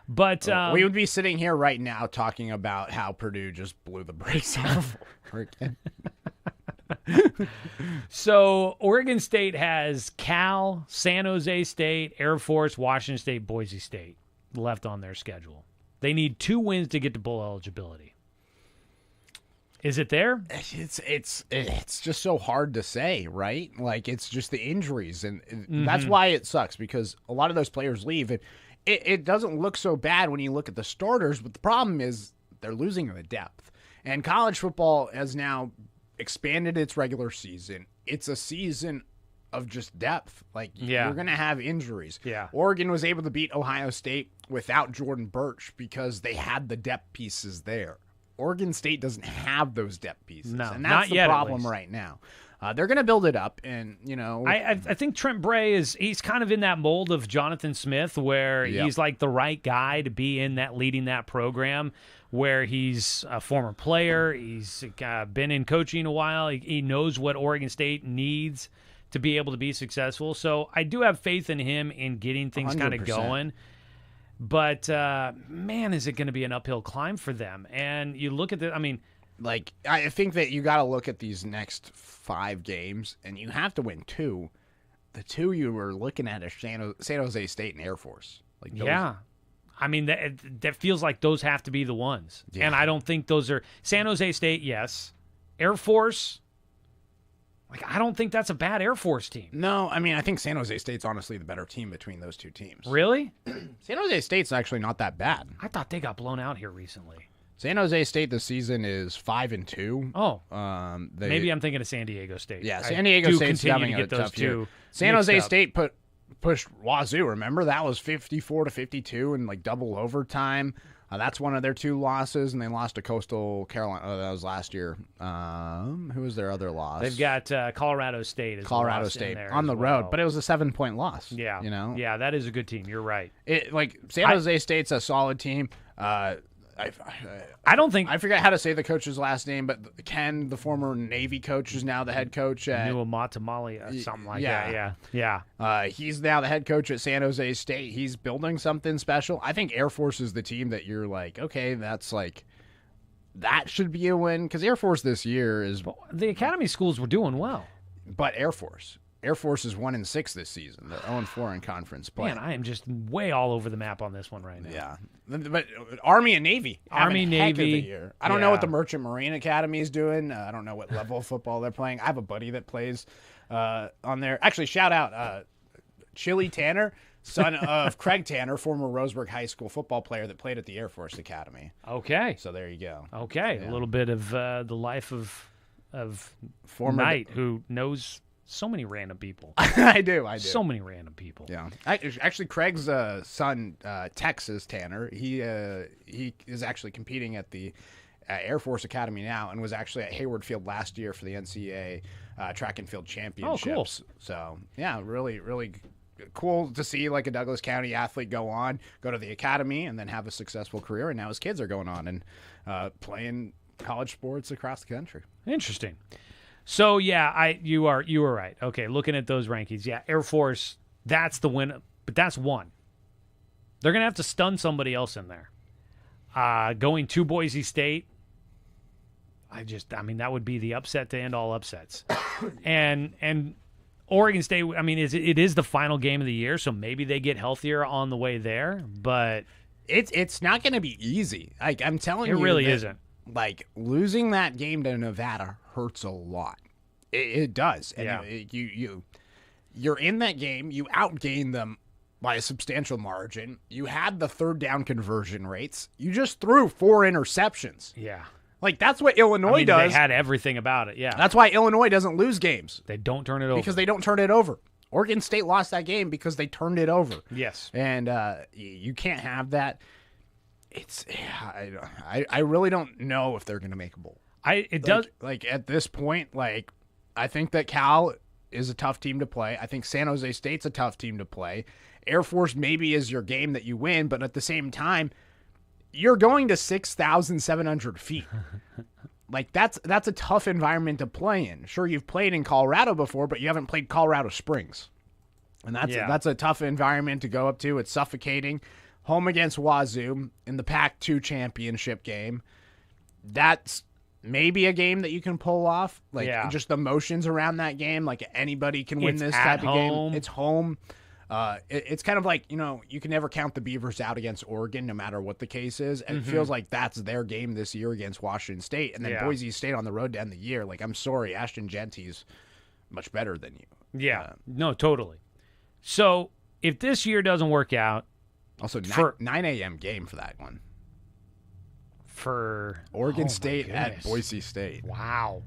Speaker 4: But
Speaker 15: we would be sitting here right now talking about how Purdue just blew the brakes off of Oregon.
Speaker 4: So Oregon State has Cal, San Jose State, Air Force, Washington State, Boise State left on their schedule. They need 2 wins to get to bowl eligibility. Is it there?
Speaker 15: It's just so hard to say, right? Like, it's just the injuries, and that's why it sucks, because a lot of those players leave. It doesn't look so bad when you look at the starters, but the problem is they're losing the depth. And college football has now expanded its regular season. It's a season of just depth. Like, you're going to have injuries.
Speaker 4: Yeah.
Speaker 15: Oregon was able to beat Ohio State without Jordan Birch because they had the depth pieces there. Oregon State doesn't have those depth pieces.
Speaker 4: No,
Speaker 15: and
Speaker 4: not
Speaker 15: that's the
Speaker 4: yet,
Speaker 15: problem right now. They're going to build it up, and,
Speaker 4: I think Trent Bray he's kind of in that mold of Jonathan Smith, where he's like the right guy to be leading that program, where he's a former player, he's been in coaching a while, he knows what Oregon State needs to be able to be successful. So I do have faith in him in getting things kind of going. But, man, is it going to be an uphill climb for them. And you look at
Speaker 15: I think that you got to look at these next 5 games, and you have to win 2. The 2 you were looking at are San Jose State and Air Force.
Speaker 4: That feels like those have to be the ones. Yeah. And I don't think those are San Jose State, yes. Air Force, I don't think that's a bad Air Force team.
Speaker 15: No, I think San Jose State's honestly the better team between those 2 teams.
Speaker 4: Really?
Speaker 15: San Jose State's actually not that bad.
Speaker 4: I thought they got blown out here recently.
Speaker 15: San Jose State this season is 5-2.
Speaker 4: Oh, maybe I'm thinking of San Diego State.
Speaker 15: Yeah, San Diego State's having a tough year. San Jose State pushed Wazoo. Remember, that was 54-52 in double overtime. That's one of their 2 losses, and they lost to Coastal Carolina. Oh, that was last year. Who was their other loss?
Speaker 4: They've got Colorado State.
Speaker 15: Colorado State on the road, but it was a 7-point loss.
Speaker 4: Yeah, yeah, that is a good team. You're right.
Speaker 15: San Jose State's a solid team.
Speaker 4: I don't think
Speaker 15: I forget how to say the coach's last name, but Ken, the former Navy coach, is now the head coach at
Speaker 4: Nuamatamali, something like that. Yeah.
Speaker 15: He's now the head coach at San Jose State. He's building something special. I think Air Force is the team that you're like, okay, that should be a win, because Air Force this year is
Speaker 4: the academy schools were doing well,
Speaker 15: but Air Force is 1-6 this season. They're 0-4 in conference play.
Speaker 4: Man, I am just way all over the map on this one right now.
Speaker 15: Yeah, but Army and Navy, Navy. I don't know what the Merchant Marine Academy is doing. I don't know what level of football they're playing. I have a buddy that plays on there. Actually, shout out Chili Tanner. son of Craig Tanner, former Roseburg High School football player that played at the Air Force Academy.
Speaker 4: Okay.
Speaker 15: So there you go.
Speaker 4: Okay.
Speaker 15: Yeah.
Speaker 4: A little bit of the life of
Speaker 15: Former
Speaker 4: Knight, who knows so many random people.
Speaker 15: I do.
Speaker 4: So many random people.
Speaker 15: Yeah. Actually, Craig's son, Texas Tanner, he is actually competing at the Air Force Academy now, and was actually at Hayward Field last year for the NCAA track and field championships.
Speaker 4: Oh, cool.
Speaker 15: So yeah, really, really cool to see like a Douglas County athlete go to the academy, and then have a successful career. And now his kids are going on and playing college sports across the country.
Speaker 4: Interesting. So yeah, you were right. Okay, looking at those rankings, yeah, Air Force, that's the win, but that's one. They're gonna have to stun somebody else in there. Going to Boise State, I mean, that would be the upset to end all upsets. and Oregon State, I mean, it is the final game of the year, so maybe they get healthier on the way there, but
Speaker 15: it's not going to be easy. Like I'm telling you,
Speaker 4: it really isn't.
Speaker 15: Like losing that game to Nevada hurts a lot. It does. And
Speaker 4: yeah.
Speaker 15: You're in that game. You outgained them by a substantial margin. You had the third down conversion rates. You just threw 4 interceptions.
Speaker 4: Yeah.
Speaker 15: Like, that's what Illinois does.
Speaker 4: They had everything about it, yeah.
Speaker 15: That's why Illinois doesn't lose games.
Speaker 4: They don't turn it over.
Speaker 15: Because they don't turn it over. Oregon State lost that game because they turned it over.
Speaker 4: Yes.
Speaker 15: And you can't have that. I really don't know if they're going to make a bowl. Like, at this point, like, I think that Cal is a tough team to play. I think San Jose State's a tough team to play. Air Force maybe is your game that you win, but at the same time, you're going to 6,700 feet. Like, that's a tough environment to play in. Sure, you've played in Colorado before, but you haven't played Colorado Springs. And that's a tough environment to go up to. It's suffocating. Home against Wazoo in the Pac-2 championship game. That's maybe a game that you can pull off. Like, just the emotions around that game. Like, anybody can win this type of game. It's home. It's kind of like, you can never count the Beavers out against Oregon, no matter what the case is. And it feels like that's their game this year against Washington State. And then Boise State on the road to end the year. Like, I'm sorry, Ashton Genty's much better than you.
Speaker 4: Yeah, no, totally. So if this year doesn't work out.
Speaker 15: Also, 9 a.m. game for that one.
Speaker 4: For
Speaker 15: Oregon State at Boise State.
Speaker 4: Wow.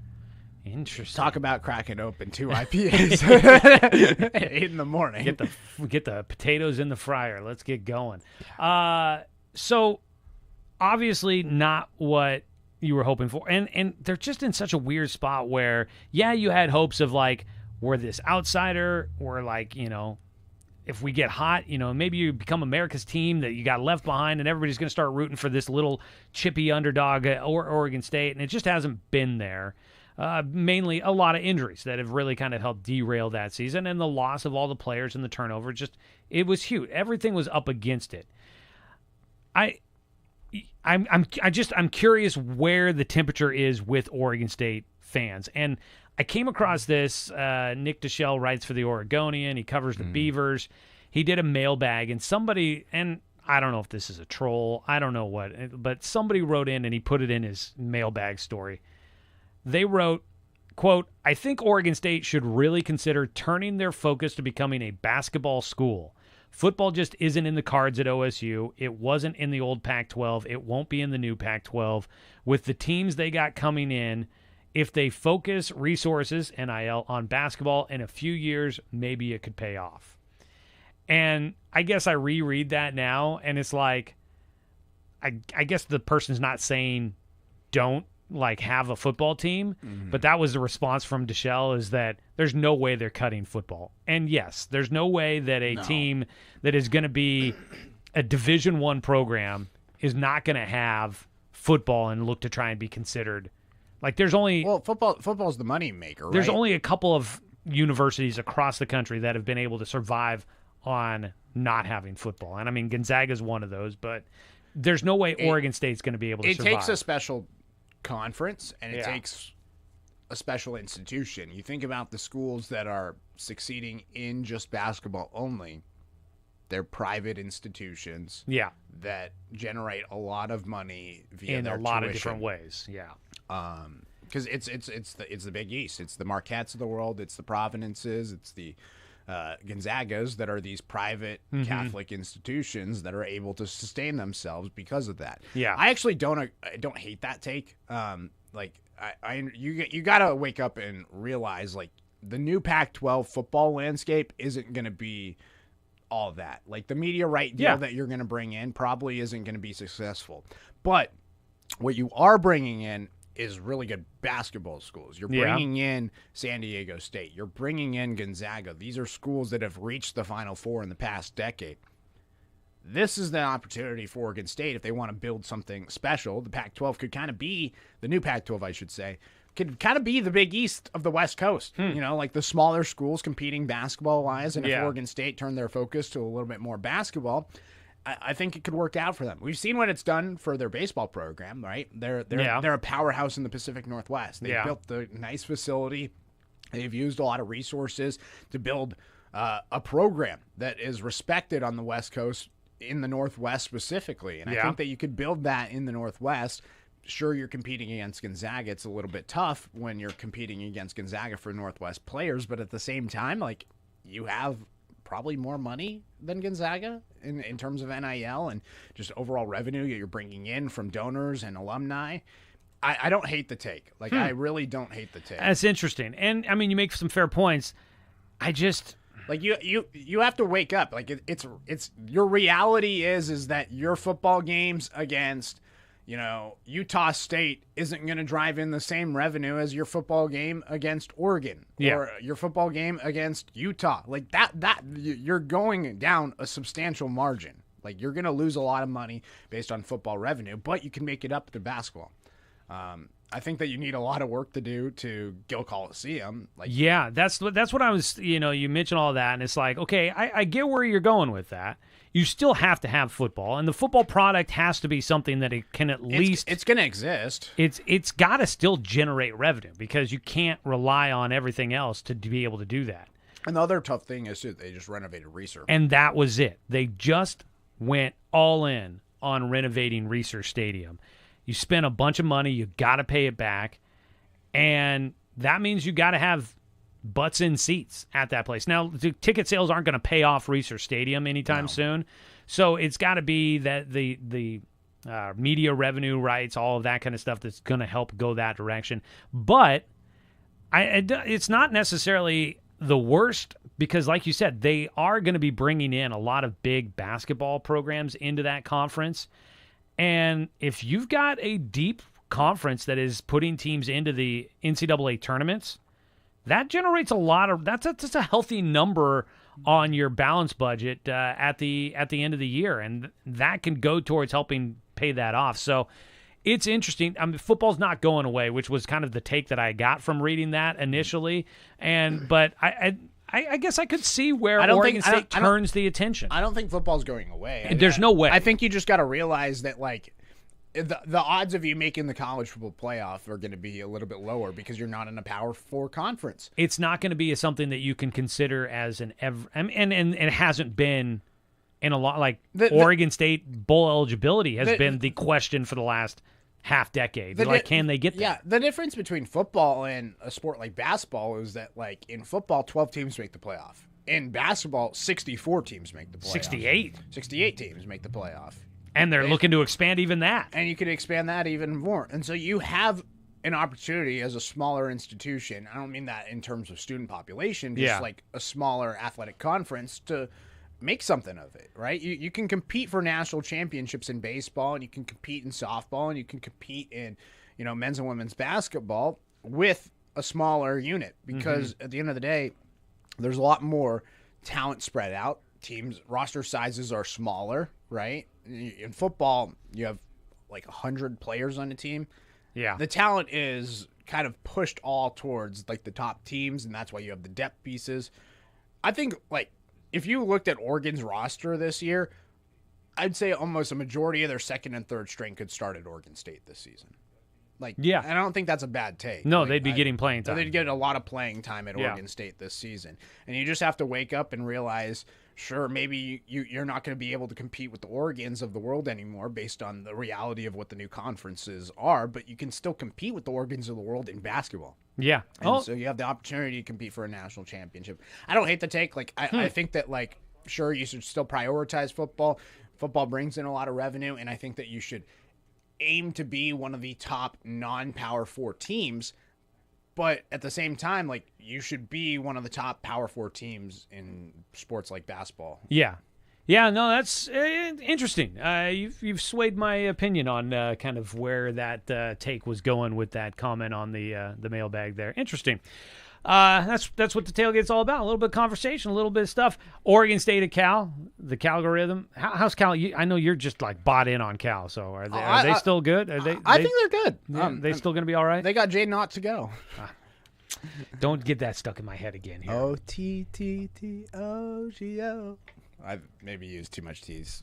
Speaker 4: Interesting.
Speaker 15: Talk about cracking open 2 IPAs 8 in the morning.
Speaker 4: Get the potatoes in the fryer. Let's get going. So obviously not what you were hoping for, and they're just in such a weird spot where you had hopes of like we're this outsider, we're like if we get hot, maybe you become America's team that you got left behind, and everybody's going to start rooting for this little chippy underdog or Oregon State, and it just hasn't been there. Mainly a lot of injuries that have really kind of helped derail that season, and the loss of all the players and the turnover. It was huge. Everything was up against it. I'm curious where the temperature is with Oregon State fans, and I came across this. Nick Deschelle writes for the Oregonian. He covers the Beavers. He did a mailbag, and somebody, and I don't know if this is a troll. I don't know what, but somebody wrote in and he put it in his mailbag story. They wrote, quote, "I think Oregon State should really consider turning their focus to becoming a basketball school. Football just isn't in the cards at OSU. It wasn't in the old Pac-12. It won't be in the new Pac-12. With the teams they got coming in, if they focus resources, NIL, on basketball in a few years, maybe it could pay off." And I guess I reread that now, and it's like, I guess the person's not saying don't have a football team, but that was the response from Deschelle, is that there's no way they're cutting football. And yes, there's no way that a team that is going to be a Division I program is not going to have football and look to try and be considered. Like, there's only
Speaker 15: football's the money maker, right?
Speaker 4: There's only a couple of universities across the country that have been able to survive on not having football. And I mean, Gonzaga's one of those, but there's no way Oregon State's going to be able to survive.
Speaker 15: It takes a special conference, and it takes a special institution. You think about the schools that are succeeding in just basketball only. They're private institutions that generate a lot of money via their
Speaker 4: in a lot
Speaker 15: tuition.
Speaker 4: of different ways.
Speaker 15: Because it's the Big East. It's the Marquettes of the world. It's the Providences. It's the Gonzagas that are these private Catholic institutions that are able to sustain themselves because of that.
Speaker 4: Yeah.
Speaker 15: I actually don't hate that take. You got to wake up and realize like the new Pac-12 football landscape isn't going to be all that. Like the media right deal that you're going to bring in probably isn't going to be successful. But what you are bringing in is really good basketball schools. You're bringing in San Diego State. You're bringing in Gonzaga. These are schools that have reached the Final Four in the past decade. This is the opportunity for Oregon State if they want to build something special. The Pac-12 could kind of be, the new Pac-12, I should say, could kind of be the Big East of the West Coast. You know, like the smaller schools competing basketball-wise, and if Oregon State turned their focus to a little bit more basketball, I think it could work out for them. We've seen what it's done for their baseball program, right? They're a powerhouse in the Pacific Northwest. They built the nice facility. They've used a lot of resources to build a program that is respected on the West Coast, in the Northwest specifically. And I think that you could build that in the Northwest. Sure, you're competing against Gonzaga. It's a little bit tough when you're competing against Gonzaga for Northwest players, but at the same time, like, you have probably more money than Gonzaga in terms of NIL and just overall revenue you're bringing in from donors and alumni. I don't hate the take. Like, I really don't hate the take.
Speaker 4: That's interesting. And, I mean, you make some fair points. I just...
Speaker 15: Like you have to wake up. Like it's your reality is that your football games against, you know, Utah State isn't going to drive in the same revenue as your football game against Oregon or your football game against Utah. Like that you're going down a substantial margin. Like you're going to lose a lot of money based on football revenue, but you can make it up to basketball. I think that you need a lot of work to do to Gill Coliseum. Like,
Speaker 4: that's what I was, you know, you mentioned all that, and it's like, okay, I get where you're going with that. You still have to have football, and the football product has to be something that it can at least...
Speaker 15: It's going to exist.
Speaker 4: It's got to still generate revenue because you can't rely on everything else to be able to do that.
Speaker 15: And the other tough thing is they just renovated Reser.
Speaker 4: And that was it. They just went all in on renovating Reser Stadium. You spend a bunch of money, you got to pay it back, and that means you got to have butts in seats at that place. Now, the ticket sales aren't going to pay off Reser Stadium anytime soon, so it's got to be that the media revenue rights, all of that kind of stuff that's going to help go that direction. But it's not necessarily the worst because, like you said, they are going to be bringing in a lot of big basketball programs into that conference. And if you've got a deep conference that is putting teams into the NCAA tournaments, that generates a lot of that's a healthy number on your balance budget at the end of the year, and that can go towards helping pay that off. So it's interesting. I mean, football's not going away, which was kind of the take that I got from reading that initially. But I guess I could see where Oregon State turns the attention.
Speaker 15: I don't think football's going away.
Speaker 4: There's no way.
Speaker 15: I think you just got to realize that, like, the odds of you making the college football playoff are going to be a little bit lower because you're not in a Power 4 conference.
Speaker 4: It's not going to be something that you can consider as and it hasn't been in a lot. Like Oregon State bowl eligibility has been the question for the last half decade. Like, can they get there?
Speaker 15: Yeah, the difference between football and a sport like basketball is that, like, in football, 12 teams make the playoff. In basketball, 64 teams make the playoff. 68 teams make the playoff.
Speaker 4: And they're looking to expand even that.
Speaker 15: And you can expand that even more. And so you have an opportunity as a smaller institution. I don't mean that in terms of student population, just like a smaller athletic conference to make something of it, right? You can compete for national championships in baseball, and you can compete in softball, and you can compete in, you know, men's and women's basketball with a smaller unit because at the end of the day, there's a lot more talent spread out. Teams roster sizes are smaller, right? In football, you have like 100 players on a team.
Speaker 4: Yeah,
Speaker 15: the talent is kind of pushed all towards like the top teams, and that's why you have the depth pieces. I think, like, if you looked at Oregon's roster this year, I'd say almost a majority of their second and third string could start at Oregon State this season. Like,
Speaker 4: yeah,
Speaker 15: and I don't think that's a bad take.
Speaker 4: No,
Speaker 15: like,
Speaker 4: they'd be getting playing time.
Speaker 15: They'd get a lot of playing time at Oregon State this season. And you just have to wake up and realize, sure, maybe you're not going to be able to compete with the Oregons of the world anymore based on the reality of what the new conferences are, but you can still compete with the Oregons of the world in basketball.
Speaker 4: Yeah.
Speaker 15: And so you have the opportunity to compete for a national championship. I don't hate the take. Like, I think that, like, sure, you should still prioritize football. Football brings in a lot of revenue, and I think that you should aim to be one of the top non-Power 4 teams. But at the same time, like, you should be one of the top Power 4 teams in sports like basketball.
Speaker 4: Yeah. Yeah, no, that's interesting. You've swayed my opinion on kind of where that take was going with that comment on the mailbag there. Interesting. That's what the tailgate's all about. A little bit of conversation, a little bit of stuff. Oregon State at Cal, the Calgorithm. How's Cal? I know you're just like bought in on Cal. So are they still good? I think
Speaker 15: they're good.
Speaker 4: They still going to be all right?
Speaker 15: They got Jaden Ott to go.
Speaker 4: Don't get that stuck in my head again here.
Speaker 15: OTTOGO. I've maybe used too much T's.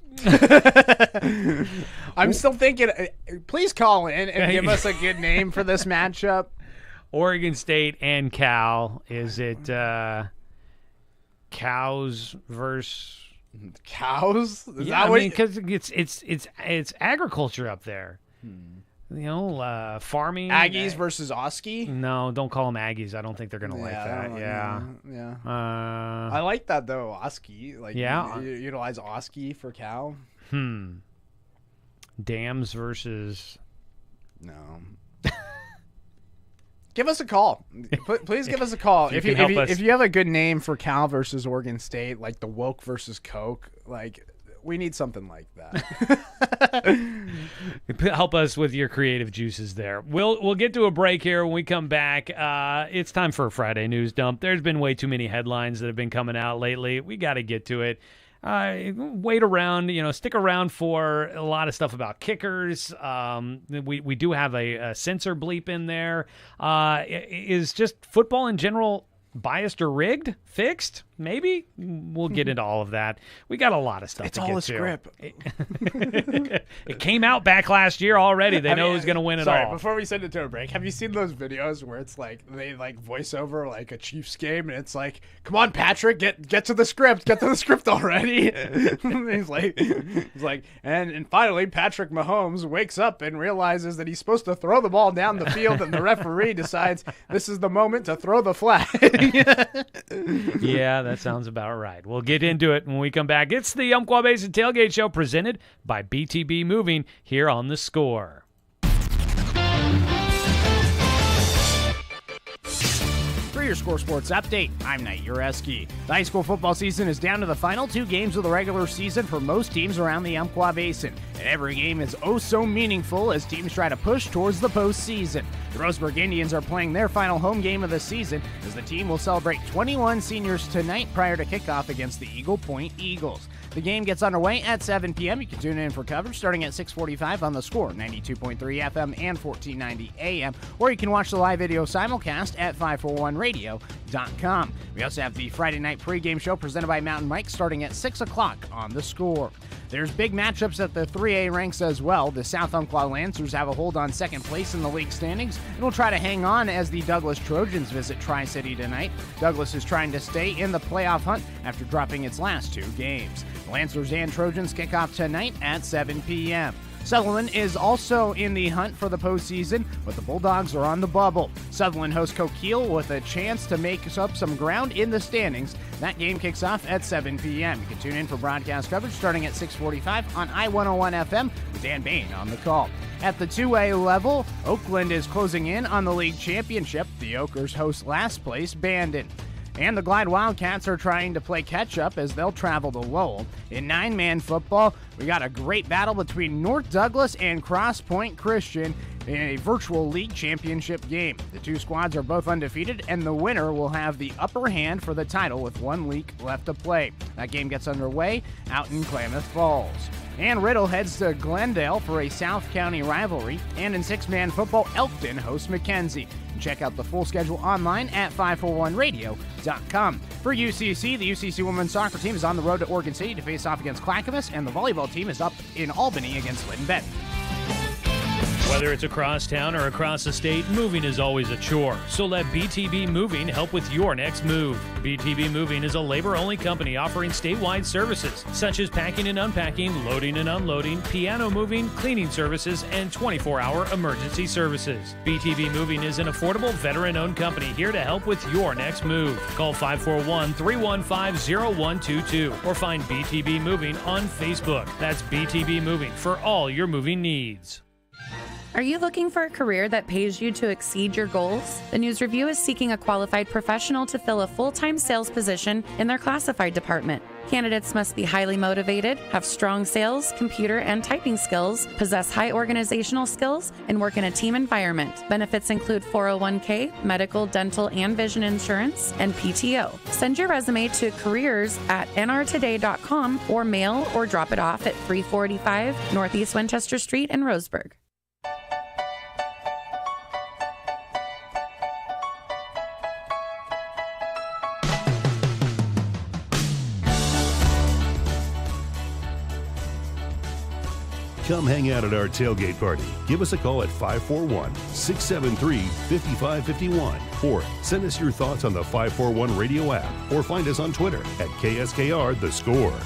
Speaker 15: I'm still thinking, please call in and give us a good name for this matchup.
Speaker 4: Oregon State and Cal. Is it cows versus
Speaker 15: cows?
Speaker 4: Because it's agriculture up there. You know, farming.
Speaker 15: Aggies versus Oski?
Speaker 4: No, don't call them Aggies. I don't think they're gonna like that. Yeah.
Speaker 15: I like that though, Oski. Like,
Speaker 4: yeah,
Speaker 15: utilize Oski for Cal.
Speaker 4: Dams versus.
Speaker 15: No. Give us a call. Please give us a call. if you have a good name for Cal versus Oregon State, like the woke versus Coke, like, we need something like that.
Speaker 4: Help us with your creative juices there. We'll get to a break here. When we come back, it's time for a Friday news dump. There's been way too many headlines that have been coming out lately. We got to get to it. Wait around, stick around for a lot of stuff about kickers. We do have a censor bleep in there. Is just football in general biased or rigged? Fixed? Maybe? We'll get into all of that. We got a lot of stuff to get to.
Speaker 15: It's all a script.
Speaker 4: It came out back last year already. They know who's going to win it all.
Speaker 15: Sorry, before we send it to a break, have you seen those videos where it's like they like voice over like a Chiefs game and it's like, come on, Patrick, get to the script. Get to the script already. he's like, and finally Patrick Mahomes wakes up and realizes that he's supposed to throw the ball down the field and the referee decides this is the moment to throw the flag.
Speaker 4: Yeah, that sounds about right. We'll get into it when we come back. It's the Umpqua Basin Tailgate Show presented by BTB Moving here on The Score.
Speaker 15: For your Score Sports update, I'm Nate Jarecki. The high school football season is down to the final 2 games of the regular season for most teams around the Umpqua Basin. And every game is oh so meaningful as teams try to push towards the postseason. The Roseburg Indians are playing their final home game of the season as the team will celebrate 21 seniors tonight prior to kickoff against the Eagle Point Eagles. The game gets underway at 7 p.m. You can tune in for coverage starting at 6:45 on The Score, 92.3 FM and 1490 AM, or you can watch the live video simulcast at 541radio.com. We also have the Friday night pregame show presented by Mountain Mike starting at 6 o'clock on The Score. There's big matchups at the 3A ranks as well. The South Umpqua Lancers have a hold on second place in the league standings and will try to hang on as the Douglas Trojans visit Tri-City tonight. Douglas is trying to stay in the playoff hunt after dropping its last 2 games. The Lancers and Trojans kick off tonight at 7 p.m. Sutherland is also in the hunt for the postseason, but the Bulldogs are on the bubble. Sutherland hosts Coquille with a chance to make up some ground in the standings. That game kicks off at 7 p.m. You can tune in for broadcast coverage starting at 6:45 on I-101 FM with Dan Bain on the call. At the 2A level, Oakland is closing in on the league championship. The Okers host last place Bandon. And the Glide Wildcats are trying to play catch-up as they'll travel to Lowell. In 9-man football, we got a great battle between North Douglas and Cross Point Christian in a virtual league championship game. The 2 squads are both undefeated, and the winner will have the upper hand for the title with 1 week left to play. That game gets underway out in Klamath Falls. And Riddle heads to Glendale for a South County rivalry. And in 6-man football, Elkton hosts McKenzie. Check out the full schedule online at 541radio.com. For UCC, the UCC women's soccer team is on the road to Oregon City to face off against Clackamas, and the volleyball team is up in Albany against Lyndon Benton.
Speaker 4: Whether it's across town or across the state, moving is always a chore. So let BTB Moving help with your next move. BTB Moving is a labor-only company offering statewide services such as packing and unpacking, loading and unloading, piano moving, cleaning services, and 24-hour emergency services. BTB Moving is an affordable, veteran-owned company here to help with your next move. Call 541-315-0122 or find BTB Moving on Facebook. That's BTB Moving for all your moving needs.
Speaker 16: Are you looking for a career that pays you to exceed your goals? The News Review is seeking a qualified professional to fill a full-time sales position in their classified department. Candidates must be highly motivated, have strong sales, computer, and typing skills, possess high organizational skills, and work in a team environment. Benefits include 401k, medical, dental, and vision insurance, and PTO. Send your resume to careers@nrtoday.com or mail or drop it off at 345 Northeast Winchester Street in Roseburg.
Speaker 1: Come hang out at our tailgate party. Give us a call at 541-673-5551 or send us your thoughts on the 541 radio app or find us on Twitter at KSKR The Score.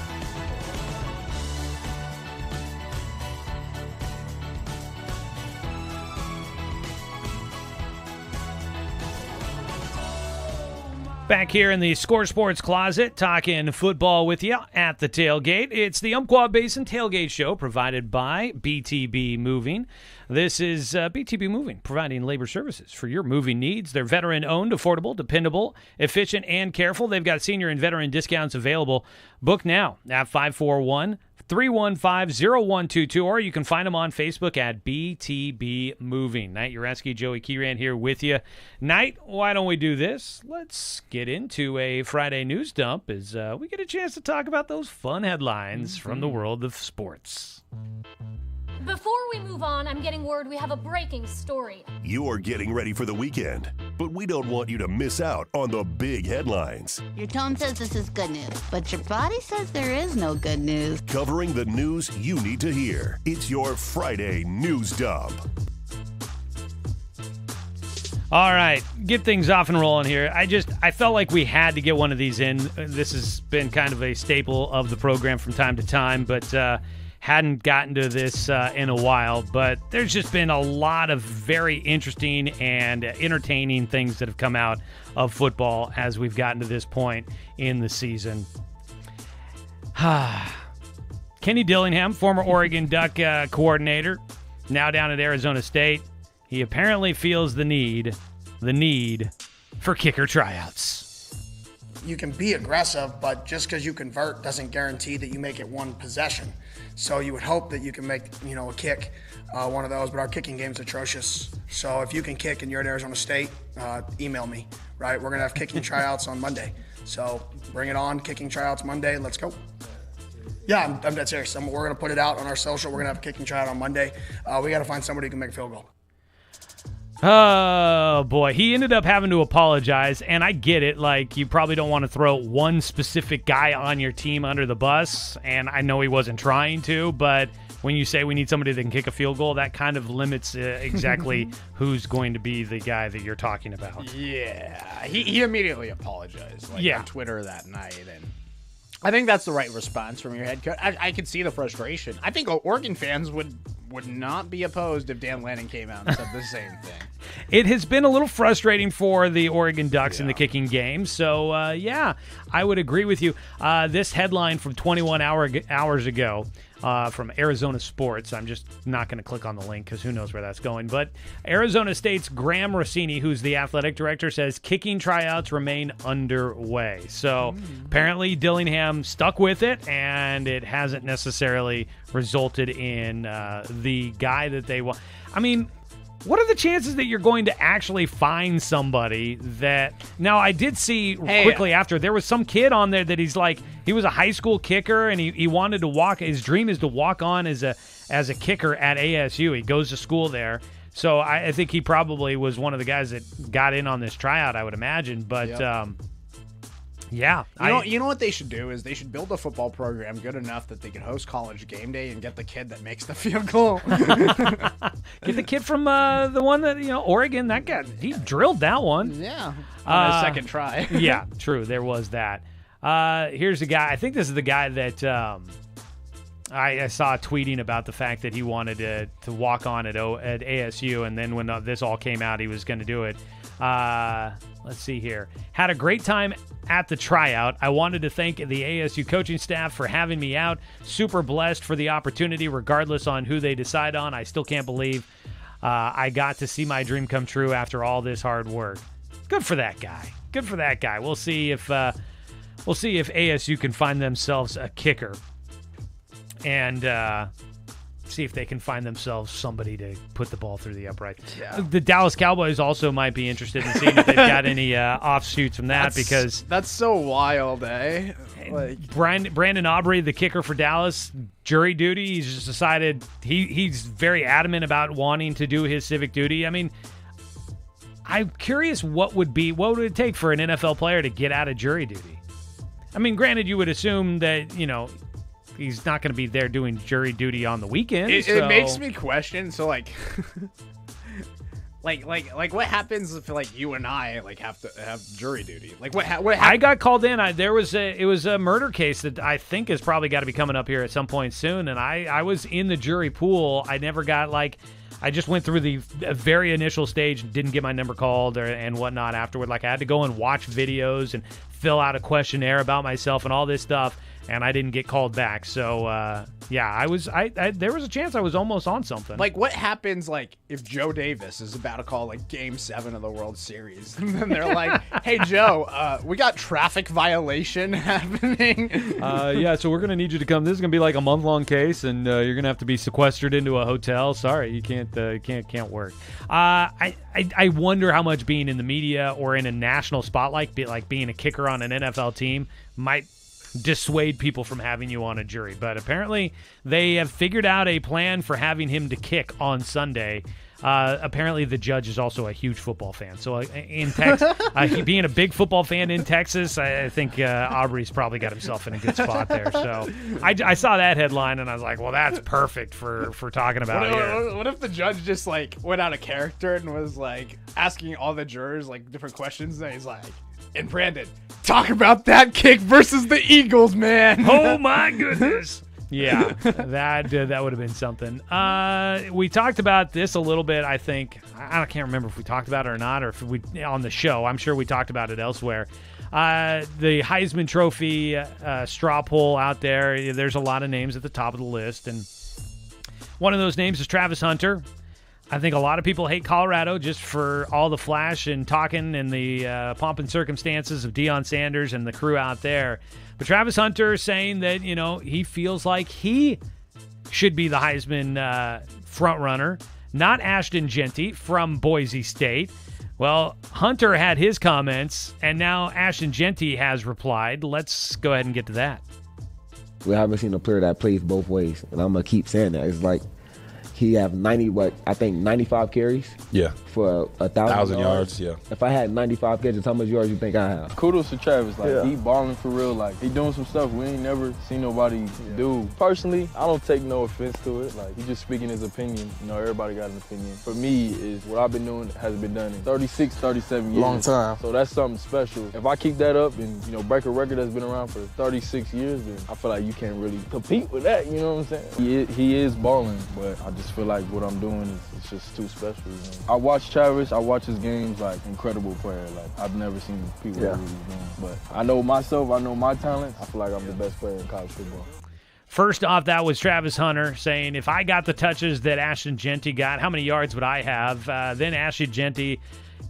Speaker 4: Back here in the Score Sports Closet, talking football with you at the tailgate. It's the Umpqua Basin Tailgate Show provided by BTB Moving. This is BTB Moving, providing labor services for your moving needs. They're veteran-owned, affordable, dependable, efficient, and careful. They've got senior and veteran discounts available. Book now at 541-315-0122, or you can find them on Facebook at BTB Moving. Knight Jarecki, Joey Keeran here with you. Knight, why don't we do this? Let's get into a Friday news dump as we get a chance to talk about those fun headlines from the world of sports.
Speaker 17: Before we move on, I'm getting word we have a breaking story.
Speaker 1: You're getting ready for the weekend, but we don't want you to miss out on the big headlines.
Speaker 18: Your tone says this is good news, but your body says there is no good news.
Speaker 1: Covering the news you need to hear. It's your Friday news dump.
Speaker 4: All right, get things off and rolling here. I felt like we had to get one of these in. This has been kind of a staple of the program from time to time, but hadn't gotten to this in a while. But there's just been a lot of very interesting and entertaining things that have come out of football as we've gotten to this point in the season. Kenny Dillingham, former Oregon Duck coordinator, now down at Arizona State. He apparently feels the need for kicker tryouts.
Speaker 19: You can be aggressive, but just because you convert doesn't guarantee that you make it one possession. So you would hope that you can make, a kick, one of those, but our kicking game's atrocious. So if you can kick and you're at Arizona State, email me, right? We're going to have kicking tryouts on Monday. So bring it on, kicking tryouts Monday, let's go. Yeah, I'm dead serious. We're going to put it out on our social. We're going to have a kicking tryout on Monday. We got to find somebody who can make a field goal.
Speaker 4: Oh, boy. He ended up having to apologize, and I get it. Like, you probably don't want to throw one specific guy on your team under the bus, and I know he wasn't trying to, but when you say we need somebody that can kick a field goal, that kind of limits exactly who's going to be the guy that you're talking about.
Speaker 15: Yeah. He immediately apologized on Twitter that night, and I think that's the right response from your head coach. I could see the frustration. I think Oregon fans would not be opposed if Dan Lanning came out and said the same thing.
Speaker 4: It has been a little frustrating for the Oregon Ducks in the kicking game. So, I would agree with you. This headline from 21 hours ago from Arizona Sports. I'm just not going to click on the link because who knows where that's going. But Arizona State's Graham Rossini, who's the athletic director, says kicking tryouts remain underway. So apparently Dillingham stuck with it, and it hasn't necessarily resulted in the guy that they want. I mean, what are the chances that you're going to actually find somebody that... Now, I did see quickly after, there was some kid on there that he was a high school kicker, and he wanted to walk... His dream is to walk on as a kicker at ASU. He goes to school there. So I think he probably was one of the guys that got in on this tryout, I would imagine. But, Yeah.
Speaker 15: You know what they should do is they should build a football program good enough that they can host college game day and get the kid that makes the field goal.
Speaker 4: Get the kid from the one that, Oregon, that guy, he drilled that one.
Speaker 15: Yeah. On his second try.
Speaker 4: Yeah, true. There was that. Here's a guy. I think this is the guy that I saw tweeting about the fact that he wanted to walk on at ASU, and then when this all came out, he was going to do it. Let's see here. Had a great time at the tryout. I wanted to thank the ASU coaching staff for having me out. Super blessed for the opportunity, regardless on who they decide on. I still can't believe I got to see my dream come true after all this hard work. Good for that guy. Good for that guy. We'll see if ASU can find themselves a kicker, and see if they can find themselves somebody to put the ball through the upright.
Speaker 15: Yeah.
Speaker 4: The Dallas Cowboys also might be interested in seeing if they've got any offshoots from that, because
Speaker 15: that's so wild, eh? Like
Speaker 4: Brandon Aubrey, the kicker for Dallas, jury duty. He's just decided he's very adamant about wanting to do his civic duty. I mean, I'm curious what would it take for an NFL player to get out of jury duty? I mean, granted, you would assume that, he's not going to be there doing jury duty on the weekend.
Speaker 15: It makes me question. So, like what happens if you and I have to have jury duty? Like what
Speaker 4: I got called in. It was a murder case that I think has probably got to be coming up here at some point soon. And I was in the jury pool. I never got I just went through the very initial stage, didn't get my number called and whatnot afterward. I had to go and watch videos and fill out a questionnaire about myself and all this stuff, and I didn't get called back. So, there was a chance I was almost on something.
Speaker 15: What happens, if Joe Davis is about to call, Game 7 of the World Series, and then they're like, hey, Joe, we got traffic violation happening.
Speaker 4: So we're going to need you to come. This is going to be a month-long case, and you're going to have to be sequestered into a hotel. Sorry, you can't work. I wonder how much being in the media or in a national spotlight, being a kicker on an NFL team, might dissuade people from having you on a jury. But apparently they have figured out a plan for having him to kick on Sunday. Apparently the judge is also a huge football fan. So in Texas, being a big football fan in Texas, I think Aubrey's probably got himself in a good spot there. So I saw that headline and I was like, well, that's perfect for talking about it.
Speaker 15: What if the judge just went out of character and was asking all the jurors different questions, and he's like, and Brandon, talk about that kick versus the Eagles, man.
Speaker 4: Oh my goodness. Yeah, that would have been something. We talked about this a little bit, I think. I can't remember if we talked about it or not, or if we on the show. I'm sure we talked about it elsewhere. The Heisman Trophy straw poll out there, there's a lot of names at the top of the list, and one of those names is Travis Hunter. I think a lot of people hate Colorado just for all the flash and talking and the pomp and circumstances of Deion Sanders and the crew out there. But Travis Hunter saying that, he feels like he should be the Heisman front runner, not Ashton Genty from Boise State. Well, Hunter had his comments, and now Ashton Genty has replied. Let's go ahead and get to that.
Speaker 20: We haven't seen a player that plays both ways, and I'm going to keep saying that. It's he have 95 carries.
Speaker 9: Yeah.
Speaker 20: For 1,000
Speaker 9: yards. Yeah.
Speaker 20: If I had 95 catches, how much yards you think I have?
Speaker 21: Kudos to Travis. He balling for real. He doing some stuff we ain't never seen nobody do. Personally, I don't take no offense to it. He just speaking his opinion. Everybody got an opinion. For me, is what I've been doing has been done in 36, 37 years.
Speaker 20: Long time.
Speaker 21: So that's something special. If I keep that up and break a record that's been around for 36 years, then I feel like you can't really compete with that. You know what I'm saying? He is balling, but I just feel like what I'm doing is just too special. I watch Travis, I watch his games, incredible player. I've never seen people do what he's doing. But I know myself, I know my talent. I feel like I'm the best player in college football.
Speaker 4: First off, that was Travis Hunter saying, if I got the touches that Ashton Genty got, how many yards would I have? Then Ashton Genty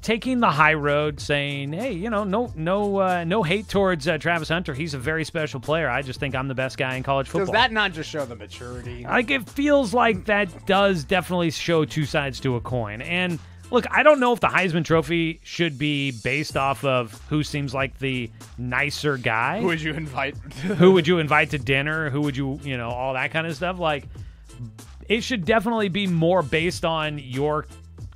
Speaker 4: taking the high road, saying, hey, no hate towards Travis Hunter. He's a very special player. I just think I'm the best guy in college football.
Speaker 15: Does that not just show the maturity?
Speaker 4: It feels like that does definitely show two sides to a coin. And look, I don't know if the Heisman Trophy should be based off of who seems like the nicer guy.
Speaker 15: Who would you invite?
Speaker 4: Who would you invite to dinner? Who would you, all that kind of stuff. It should definitely be more based on your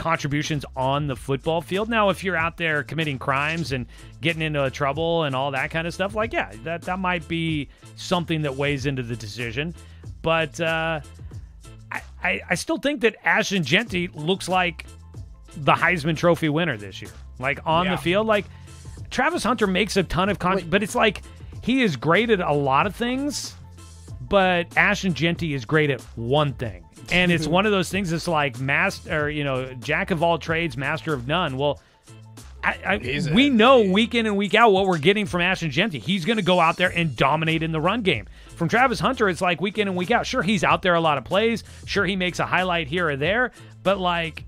Speaker 4: contributions on the football field. Now, if you're out there committing crimes and getting into trouble and all that kind of stuff, like, yeah, that might be something that weighs into the decision. But I still think that Ashton Jeanty looks like the Heisman Trophy winner this year. Like, on the field, like, Travis Hunter makes a ton of but it's like he is great at a lot of things, but Ashton Jeanty is great at one thing. And it's one of those things that's like jack of all trades, master of none. Well, we know week in and week out what we're getting from Ashton Jeanty. He's going to go out there and dominate in the run game. From Travis Hunter, it's like week in and week out. Sure, he's out there a lot of plays. Sure, he makes a highlight here or there. But, like,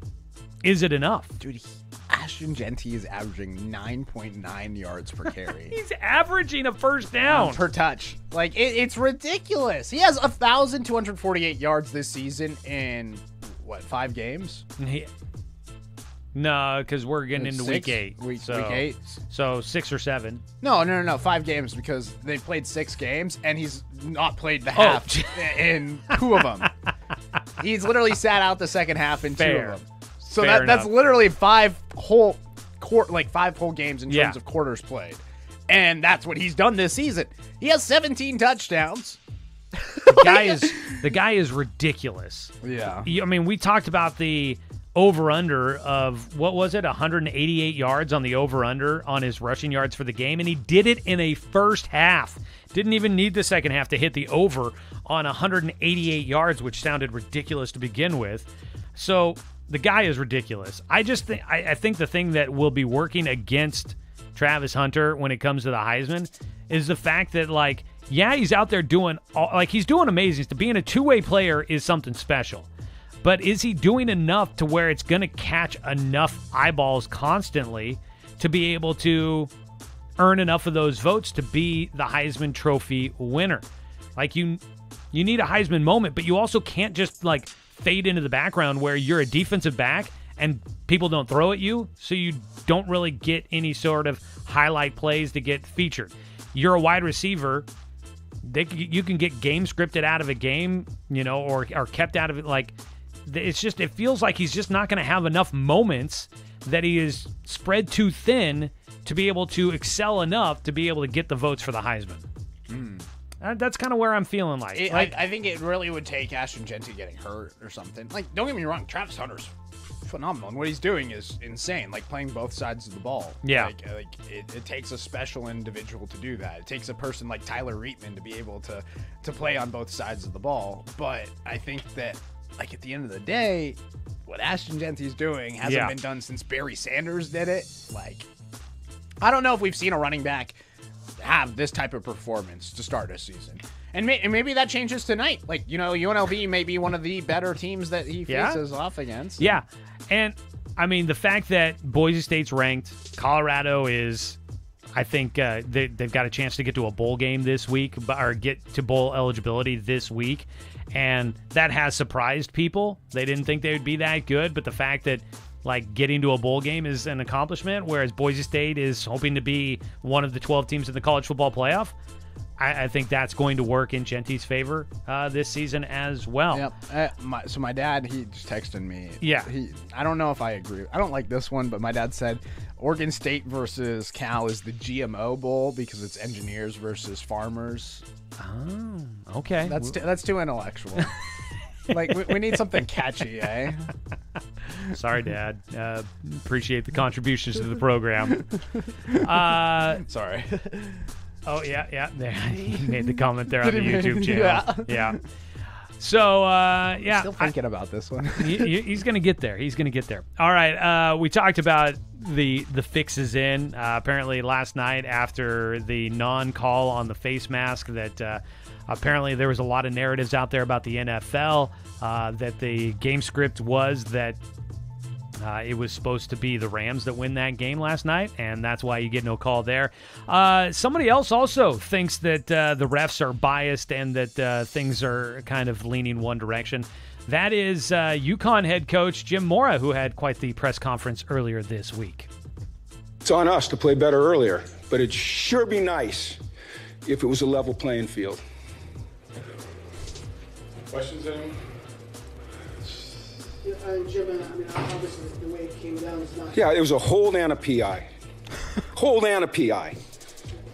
Speaker 4: is it enough?
Speaker 15: Dude, Ashton Jeanty is averaging 9.9 yards per carry.
Speaker 4: He's averaging a first down
Speaker 15: per touch. Like, it's ridiculous. He has 1,248 yards this season in, 5 games?
Speaker 4: No, because we're getting into
Speaker 15: six?
Speaker 4: week 8.
Speaker 15: Week 8?
Speaker 4: So 6 or 7.
Speaker 15: No. 5 games because they played 6 games, and he's not played the half in 2 of them. He's literally sat out the second half in 2 of them. So that's literally 5 whole games in terms of quarters played. And that's what he's done this season. He has 17 touchdowns.
Speaker 4: The guy is ridiculous.
Speaker 15: Yeah.
Speaker 4: I mean, we talked about the over-under of, 188 yards on the over-under on his rushing yards for the game, and he did it in a first half. Didn't even need the second half to hit the over on 188 yards, which sounded ridiculous to begin with. So the guy is ridiculous. I think the thing that will be working against Travis Hunter when it comes to the Heisman is the fact that, like, he's out there he's doing amazing. Being a two-way player is something special. But is he doing enough to where it's going to catch enough eyeballs constantly to be able to earn enough of those votes to be the Heisman Trophy winner? Like, you need a Heisman moment, but you also can't just, like, fade into the background where you're a defensive back and people don't throw at you, so you don't really get any sort of highlight plays to get featured. You're a wide receiver. You can get game scripted out of a game, or kept out of it. Like, it feels like he's just not going to have enough moments, that he is spread too thin to be able to excel enough to be able to get the votes for the Heisman. That's kind of where I'm feeling like.
Speaker 15: I think it really would take Ashton Jeanty getting hurt or something. Like, don't get me wrong, Travis Hunter's phenomenal, and what he's doing is insane. Like, playing both sides of the ball.
Speaker 4: Yeah.
Speaker 15: Like it takes a special individual to do that. It takes a person like Tyler Reitman to be able to play on both sides of the ball. But I think that, like, at the end of the day, what Ashton Jeanty's doing hasn't been done since Barry Sanders did it. Like, I don't know if we've seen a running back have this type of performance to start a season. And maybe that changes tonight. Like, UNLV may be one of the better teams that he faces off against.
Speaker 4: Yeah. And, I mean, the fact that Boise State's ranked, Colorado is, I think they've got a chance to get to a bowl game this week, or get to bowl eligibility this week. And that has surprised people. They didn't think they would be that good, but the fact that, like, getting to a bowl game is an accomplishment, whereas Boise State is hoping to be one of the 12 teams in the college football playoff, I think that's going to work in Jeanty's favor this season as well.
Speaker 15: Yep. So my dad, he just texted me.
Speaker 4: Yeah.
Speaker 15: I don't know if I agree. I don't like this one, but my dad said Oregon State versus Cal is the GMO Bowl because it's engineers versus farmers.
Speaker 4: Oh, okay.
Speaker 15: That's too intellectual. Like, we need something catchy, eh?
Speaker 4: Sorry, Dad. Appreciate the contributions to the program.
Speaker 15: Sorry.
Speaker 4: Oh, yeah. He made the comment there on the YouTube channel. Yeah. So,
Speaker 15: Still thinking about this one.
Speaker 4: He's going to get there. All right. We talked about the fixes in. Apparently last night after the non-call on the face mask that apparently there was a lot of narratives out there about the NFL that the game script was that it was supposed to be the Rams that win that game last night, and that's why you get no call there. Somebody else also thinks that the refs are biased and that things are kind of leaning one direction. That is UConn head coach Jim Mora, who had quite the press conference earlier this week.
Speaker 5: It's on us to play better earlier, but it'd sure be nice if it was a level playing field.
Speaker 6: Questions, anyone?
Speaker 7: Jim, I mean, obviously the way it came down is not.
Speaker 5: Yeah, it was a hold and a PI. Hold and a PI.
Speaker 7: Did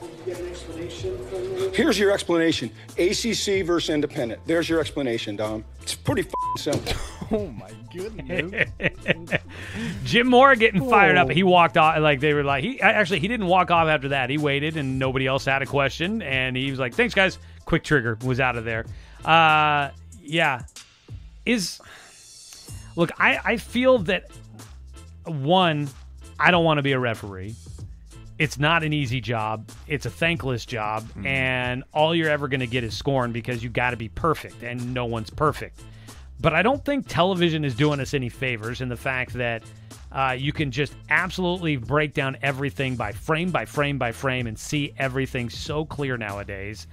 Speaker 7: you get an explanation from me?
Speaker 5: Here's your explanation. ACC versus independent. There's your explanation, Dom. It's pretty simple.
Speaker 15: Oh, my goodness.
Speaker 4: Jim Moore getting fired up. He walked off. Like, they were like, he didn't walk off after that. He waited, and nobody else had a question. And he was like, thanks, guys. Quick trigger. Was out of there. Yeah. Look, I feel that, one, I don't want to be a referee. It's not an easy job. It's a thankless job. And all you're ever going to get is scorn because you got to be perfect, and no one's perfect. But I don't think television is doing us any favors in the fact that you can just absolutely break down everything by frame by frame by frame and see everything so clear nowadays.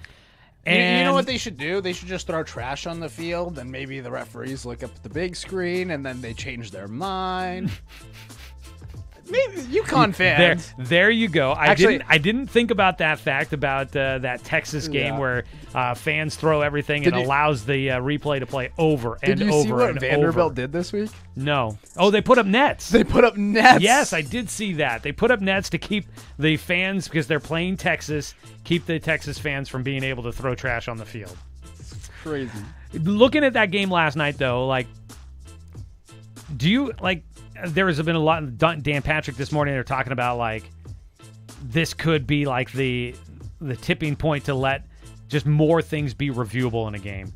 Speaker 4: And
Speaker 15: you know what they should do? They should just throw trash on the field, and maybe the referees look up at the big screen, and then they change their mind. Maybe UConn fans.
Speaker 4: There you go. I didn't think about that fact about that Texas game where fans throw everything and allows the replay to play over and over and over.
Speaker 15: Did you see what Vanderbilt did this week?
Speaker 4: No. Oh, they put up nets.
Speaker 15: They put up nets.
Speaker 4: Yes, I did see that. They put up nets to keep the fans, because they're playing Texas, keep the Texas fans from being able to throw trash on the field.
Speaker 15: It's crazy.
Speaker 4: Looking at that game last night, though, like, do you, like, there has been a lot. Dan Patrick this morning, they're talking about, like, this could be like the tipping point to let just more things be reviewable in a game.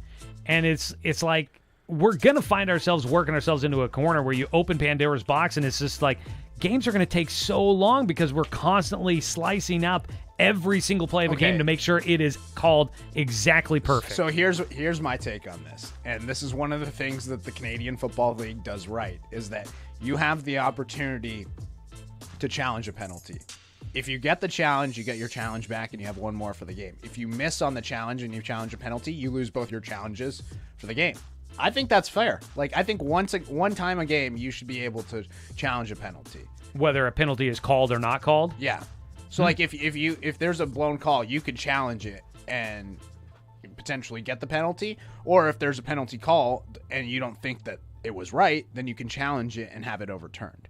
Speaker 4: And it's like we're going to find ourselves working ourselves into a corner where you open Pandora's box, and it's just like games are going to take so long because we're constantly slicing up every single play of a game to make sure it is called exactly perfect.
Speaker 15: So here's my take on this. And this is one of the things that the Canadian Football League does right, is that you have the opportunity to challenge a penalty. If you get the challenge, you get your challenge back, and you have one more for the game. If you miss on the challenge and you challenge a penalty, you lose both your challenges for the game. I think that's fair. Like, I think one time a game, you should be able to challenge a penalty,
Speaker 4: whether a penalty is called or not called.
Speaker 15: Yeah. So like if there's a blown call, you could challenge it and potentially get the penalty. Or if there's a penalty call and you don't think that it was right, then you can challenge it and have it overturned.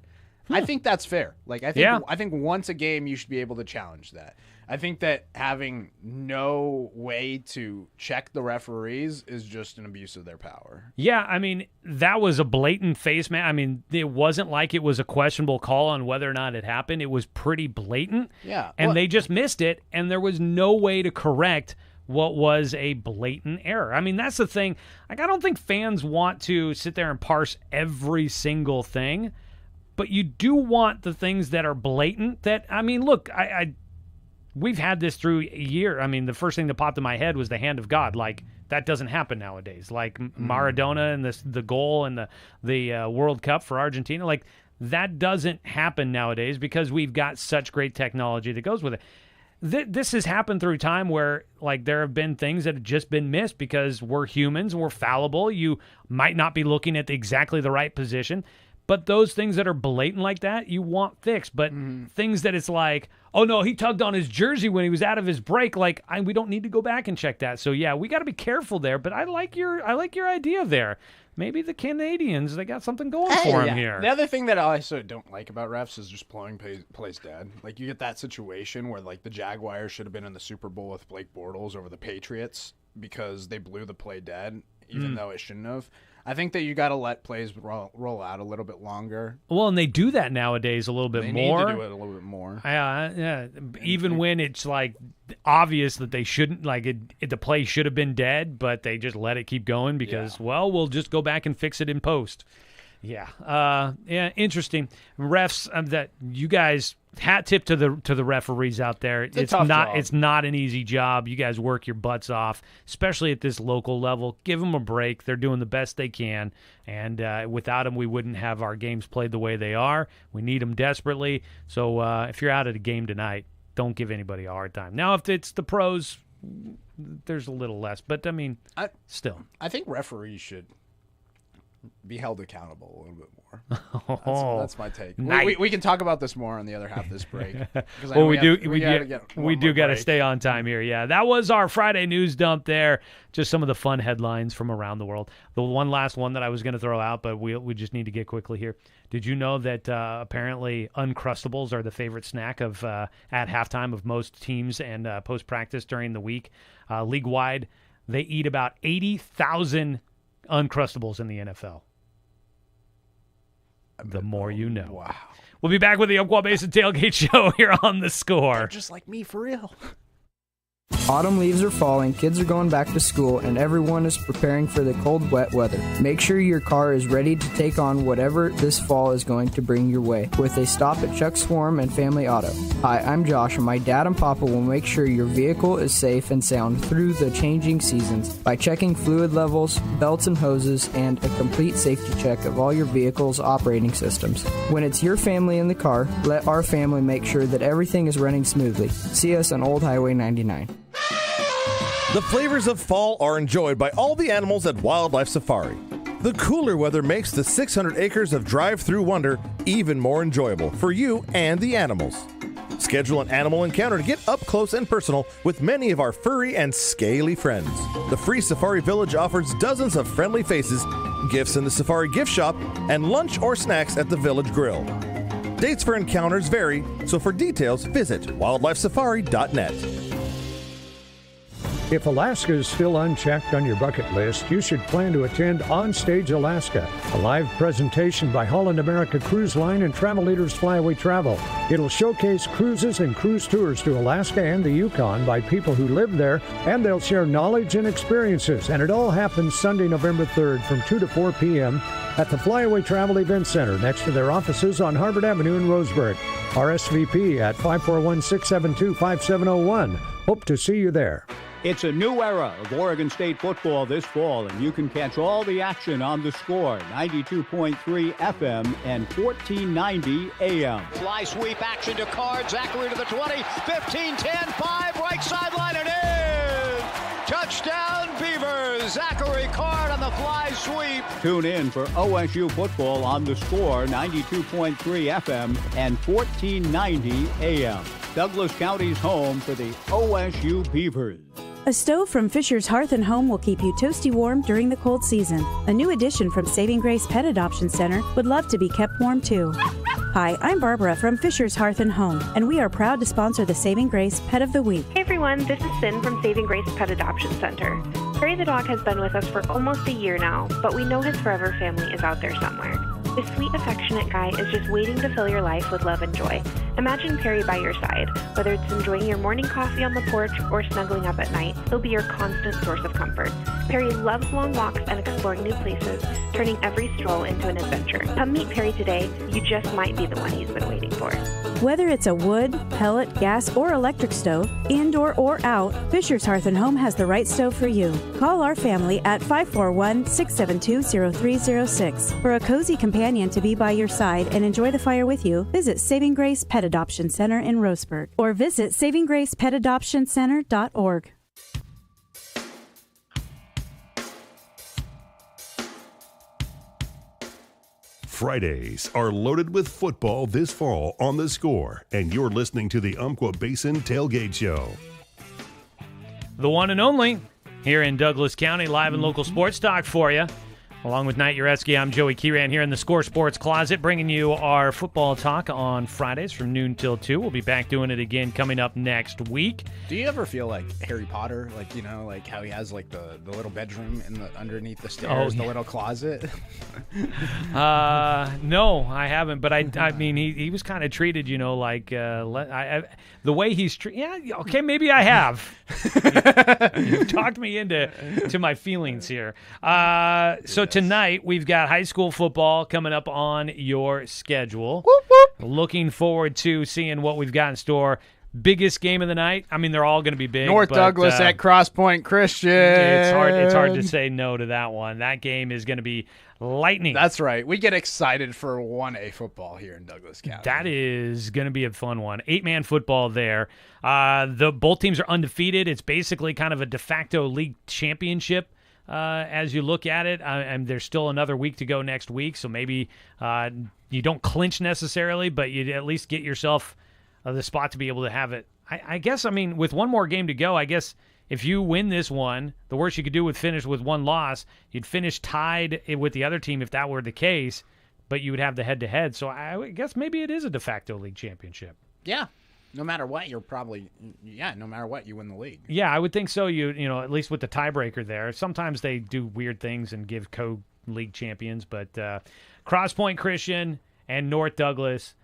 Speaker 15: I think that's fair. Like, I think once a game you should be able to challenge that. I think that having no way to check the referees is just an abuse of their power.
Speaker 4: Yeah, I mean, that was a blatant face man. I mean, it wasn't like it was a questionable call on whether or not it happened. It was pretty blatant.
Speaker 15: Yeah.
Speaker 4: And they just missed it, and there was no way to correct what was a blatant error. I mean, that's the thing. Like, I don't think fans want to sit there and parse every single thing, but you do want the things that are blatant that, I mean, look, we've had this through a year. I mean, the first thing that popped in my head was the hand of God. Like, that doesn't happen nowadays. Like Maradona and the goal and the World Cup for Argentina. Like, that doesn't happen nowadays because we've got such great technology that goes with it. This has happened through time where, like, there have been things that have just been missed because we're humans and we're fallible. You might not be looking at exactly the right position. But those things that are blatant like that, you want fixed. But things that it's like, oh, no, he tugged on his jersey when he was out of his break. Like, we don't need to go back and check that. So, yeah, we got to be careful there. But I like your idea there. Maybe the Canadians, they got something going for them here.
Speaker 15: The other thing that I also don't like about refs is just blowing plays dead. Like, you get that situation where, like, the Jaguars should have been in the Super Bowl with Blake Bortles over the Patriots because they blew the play dead, even though it shouldn't have. I think that you got to let plays roll out a little bit longer.
Speaker 4: Well, and they do that nowadays a little bit more.
Speaker 15: They need to do it a little bit more.
Speaker 4: Yeah. Even when it's like obvious that they shouldn't, like the play should have been dead, but they just let it keep going because, well, we'll just go back and fix it in post. Yeah. Interesting. Refs, that you guys, hat tip to the referees out there. It's not an easy job. You guys work your butts off, especially at this local level. Give them a break. They're doing the best they can, and without them, we wouldn't have our games played the way they are. We need them desperately. So if you're out at a game tonight, don't give anybody a hard time. Now, if it's the pros, there's a little less, but I mean, still,
Speaker 15: I think referees should be held accountable a little bit more. That's my take.
Speaker 4: Nice.
Speaker 15: We can talk about this more on the other half of this break.
Speaker 4: Well, we do got to stay on time here. Yeah, that was our Friday news dump there. Just some of the fun headlines from around the world. The one last one that I was going to throw out, but we just need to get quickly here. Did you know that apparently Uncrustables are the favorite snack of at halftime of most teams and post-practice during the week? League-wide, they eat about 80,000 Uncrustables in the NFL. The more you know.
Speaker 15: Wow.
Speaker 4: We'll be back with the Umpqua Basin Tailgate Show here on The Score.
Speaker 15: They're just like me, for real.
Speaker 8: Autumn leaves are falling, kids are going back to school, and everyone is preparing for the cold, wet weather. Make sure your car is ready to take on whatever this fall is going to bring your way with a stop at Chuck Swarm and Family Auto. Hi, I'm Josh, and my dad and Papa will make sure your vehicle is safe and sound through the changing seasons by checking fluid levels, belts and hoses, and a complete safety check of all your vehicle's operating systems. When it's your family in the car, let our family make sure that everything is running smoothly. See us on Old Highway 99.
Speaker 22: The flavors of fall are enjoyed by all the animals at Wildlife Safari. The cooler weather makes the 600 acres of drive-through wonder even more enjoyable for you and the animals. Schedule an animal encounter to get up close and personal with many of our furry and scaly friends. The free Safari Village offers dozens of friendly faces, gifts in the Safari gift shop, and lunch or snacks at the Village Grill. Dates for encounters vary, so for details, visit wildlifesafari.net.
Speaker 23: If Alaska is still unchecked on your bucket list, you should plan to attend On Stage Alaska, a live presentation by Holland America Cruise Line and Travel Leaders Flyaway Travel. It'll showcase cruises and cruise tours to Alaska and the Yukon by people who live there, and they'll share knowledge and experiences. And it all happens Sunday, November 3rd from 2 to 4 p.m. at the Flyaway Travel Event Center next to their offices on Harvard Avenue in Roseburg. RSVP at 541-672-5701. Hope to see you there.
Speaker 24: It's a new era of Oregon State football this fall, and you can catch all the action on The Score, 92.3 FM and 1490 AM.
Speaker 2: Fly sweep action to Card. Zachary to the 20, 15, 10, 5, right sideline and in! Touchdown Beavers! Zachary Card on the fly sweep.
Speaker 24: Tune in for OSU football on The Score, 92.3 FM and 1490 AM. Douglas County's home for the OSU Beavers.
Speaker 25: A stove from Fisher's Hearth & Home will keep you toasty warm during the cold season. A new addition from Saving Grace Pet Adoption Center would love to be kept warm too. Hi, I'm Barbara from Fisher's Hearth & Home, and we are proud to sponsor the Saving Grace Pet of the Week.
Speaker 26: Hey everyone, this is Sin from Saving Grace Pet Adoption Center. Harry the dog has been with us for almost a year now, but we know his forever family is out there somewhere. This sweet, affectionate guy is just waiting to fill your life with love and joy. Imagine Perry by your side. Whether it's enjoying your morning coffee on the porch or snuggling up at night, he'll be your constant source of comfort. Perry loves long walks and exploring new places, turning every stroll into an adventure. Come meet Perry today. You just might be the one he's been waiting for.
Speaker 25: Whether it's a wood, pellet, gas, or electric stove, indoor or out, Fisher's Hearth & Home has the right stove for you. Call our family at 541-672-0306. For a cozy companion to be by your side and enjoy the fire with you, visit Saving Grace Pet Adoption Center in Roseburg or visit savinggracepetadoptioncenter.org.
Speaker 1: Fridays are loaded with football this fall on The Score, and you're listening to the Umpqua Basin Tailgate Show.
Speaker 4: The one and only here in Douglas County, live and local sports talk for you. Along with Knight Jarecki, I'm Joey Keeran here in the Score Sports Closet, bringing you our football talk on Fridays from noon till 2. We'll be back doing it again coming up next week.
Speaker 15: Do you ever feel like Harry Potter, like, you know, like how he has like the little bedroom in the underneath the stairs, the little closet?
Speaker 4: No, I haven't. But I mean, he was kind of treated, you know, like the way he's treated. Yeah, okay, maybe I have. You've talked me into my feelings here. So tonight we've got high school football coming up on your schedule.
Speaker 15: Whoop, whoop.
Speaker 4: Looking forward to seeing what we've got in store. Biggest game of the night. I mean, they're all going to be big.
Speaker 15: North Douglas at Cross Point Christian.
Speaker 4: It's hard to say no to that one. That game is going to be lightning.
Speaker 15: That's right. We get excited for 1A football here in Douglas County.
Speaker 4: That is going to be a fun one. 8-man football there. Both teams are undefeated. It's basically kind of a de facto league championship as you look at it. And there's still another week to go next week, so maybe you don't clinch necessarily, but you at least get yourself the spot to be able to have it. I guess, with one more game to go, I guess if you win this one, the worst you could do would finish with one loss. You'd finish tied with the other team if that were the case, but you would have the head-to-head. So I guess maybe it is a de facto league championship.
Speaker 15: Yeah. No matter what, no matter what, you win the league.
Speaker 4: Yeah, I would think so. You know, at least with the tiebreaker there. Sometimes they do weird things and give co-league champions, but Cross Point Christian and North Douglas,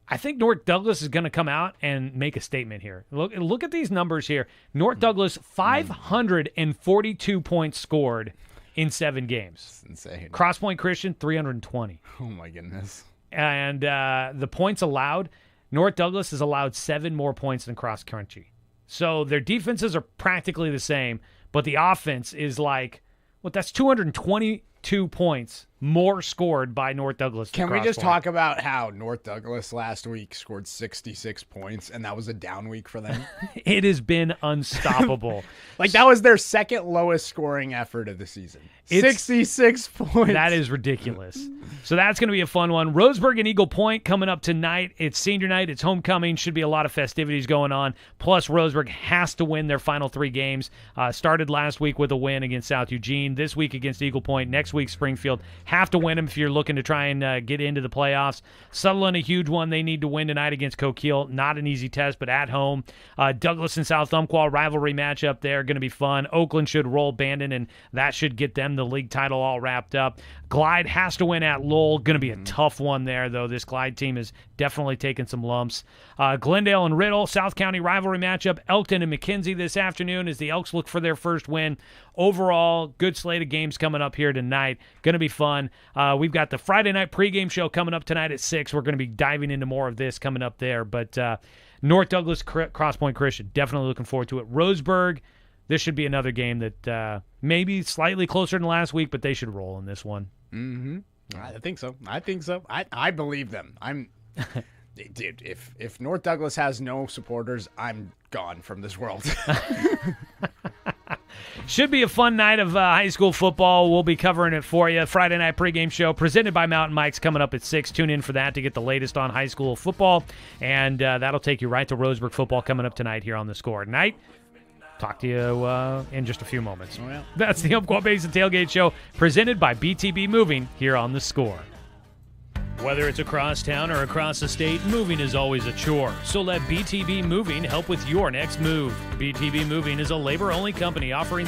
Speaker 4: I think North Douglas is going to come out and make a statement here. Look at these numbers here. North Douglas, 542 points scored in 7 games.
Speaker 15: That's insane.
Speaker 4: Cross Point Christian, 320.
Speaker 15: Oh, my goodness.
Speaker 4: And the points allowed, North Douglas has allowed 7 more points than Cross Country. So their defenses are practically the same, but the offense is that's 222 points more scored by North Douglas.
Speaker 15: Can we just talk about how North Douglas last week scored 66 points, and that was a down week for them?
Speaker 4: It has been unstoppable.
Speaker 15: That was their second lowest scoring effort of the season. 66 points.
Speaker 4: That is ridiculous. So that's going to be a fun one. Roseburg and Eagle Point coming up tonight. It's senior night. It's homecoming. Should be a lot of festivities going on. Plus, Roseburg has to win their final 3 games. Started last week with a win against South Eugene. This week against Eagle Point. Next week, Springfield. Have to win them if you're looking to try and get into the playoffs. Sutherland, a huge one. They need to win tonight against Coquille. Not an easy test, but at home. Douglas and South Umpqua, rivalry matchup there. Going to be fun. Oakland should roll Bandon, and that should get them the league title all wrapped up. Glide has to win at Lowell. Going to be a tough one there, though. This Glide team is definitely taking some lumps. Glendale and Riddle, South County rivalry matchup. Elkton and McKenzie this afternoon as the Elks look for their first win. Overall, good slate of games coming up here tonight. Going to be fun. We've got the Friday night pregame show coming up tonight at 6. We're going to be diving into more of this coming up there. But North Douglas, Cross Point Christian, definitely looking forward to it. Roseburg, this should be another game that maybe slightly closer than last week, but they should roll in this one.
Speaker 15: Mm-hmm. I think so. I believe them. Dude, if North Douglas has no supporters, I'm gone from this world.
Speaker 4: Should be a fun night of high school football. We'll be covering it for you. Friday night pregame show presented by Mountain Mike's coming up at 6. Tune in for that to get the latest on high school football, and that'll take you right to Roseburg football coming up tonight here on The Score. Tonight, talk to you in just a few moments.
Speaker 15: Oh, yeah.
Speaker 4: That's the Umpqua Basin Tailgate Show presented by BTB Moving here on The Score. Whether it's across town or across the state, moving is always a chore. So let BTB Moving help with your next move. BTB Moving is a labor-only company offering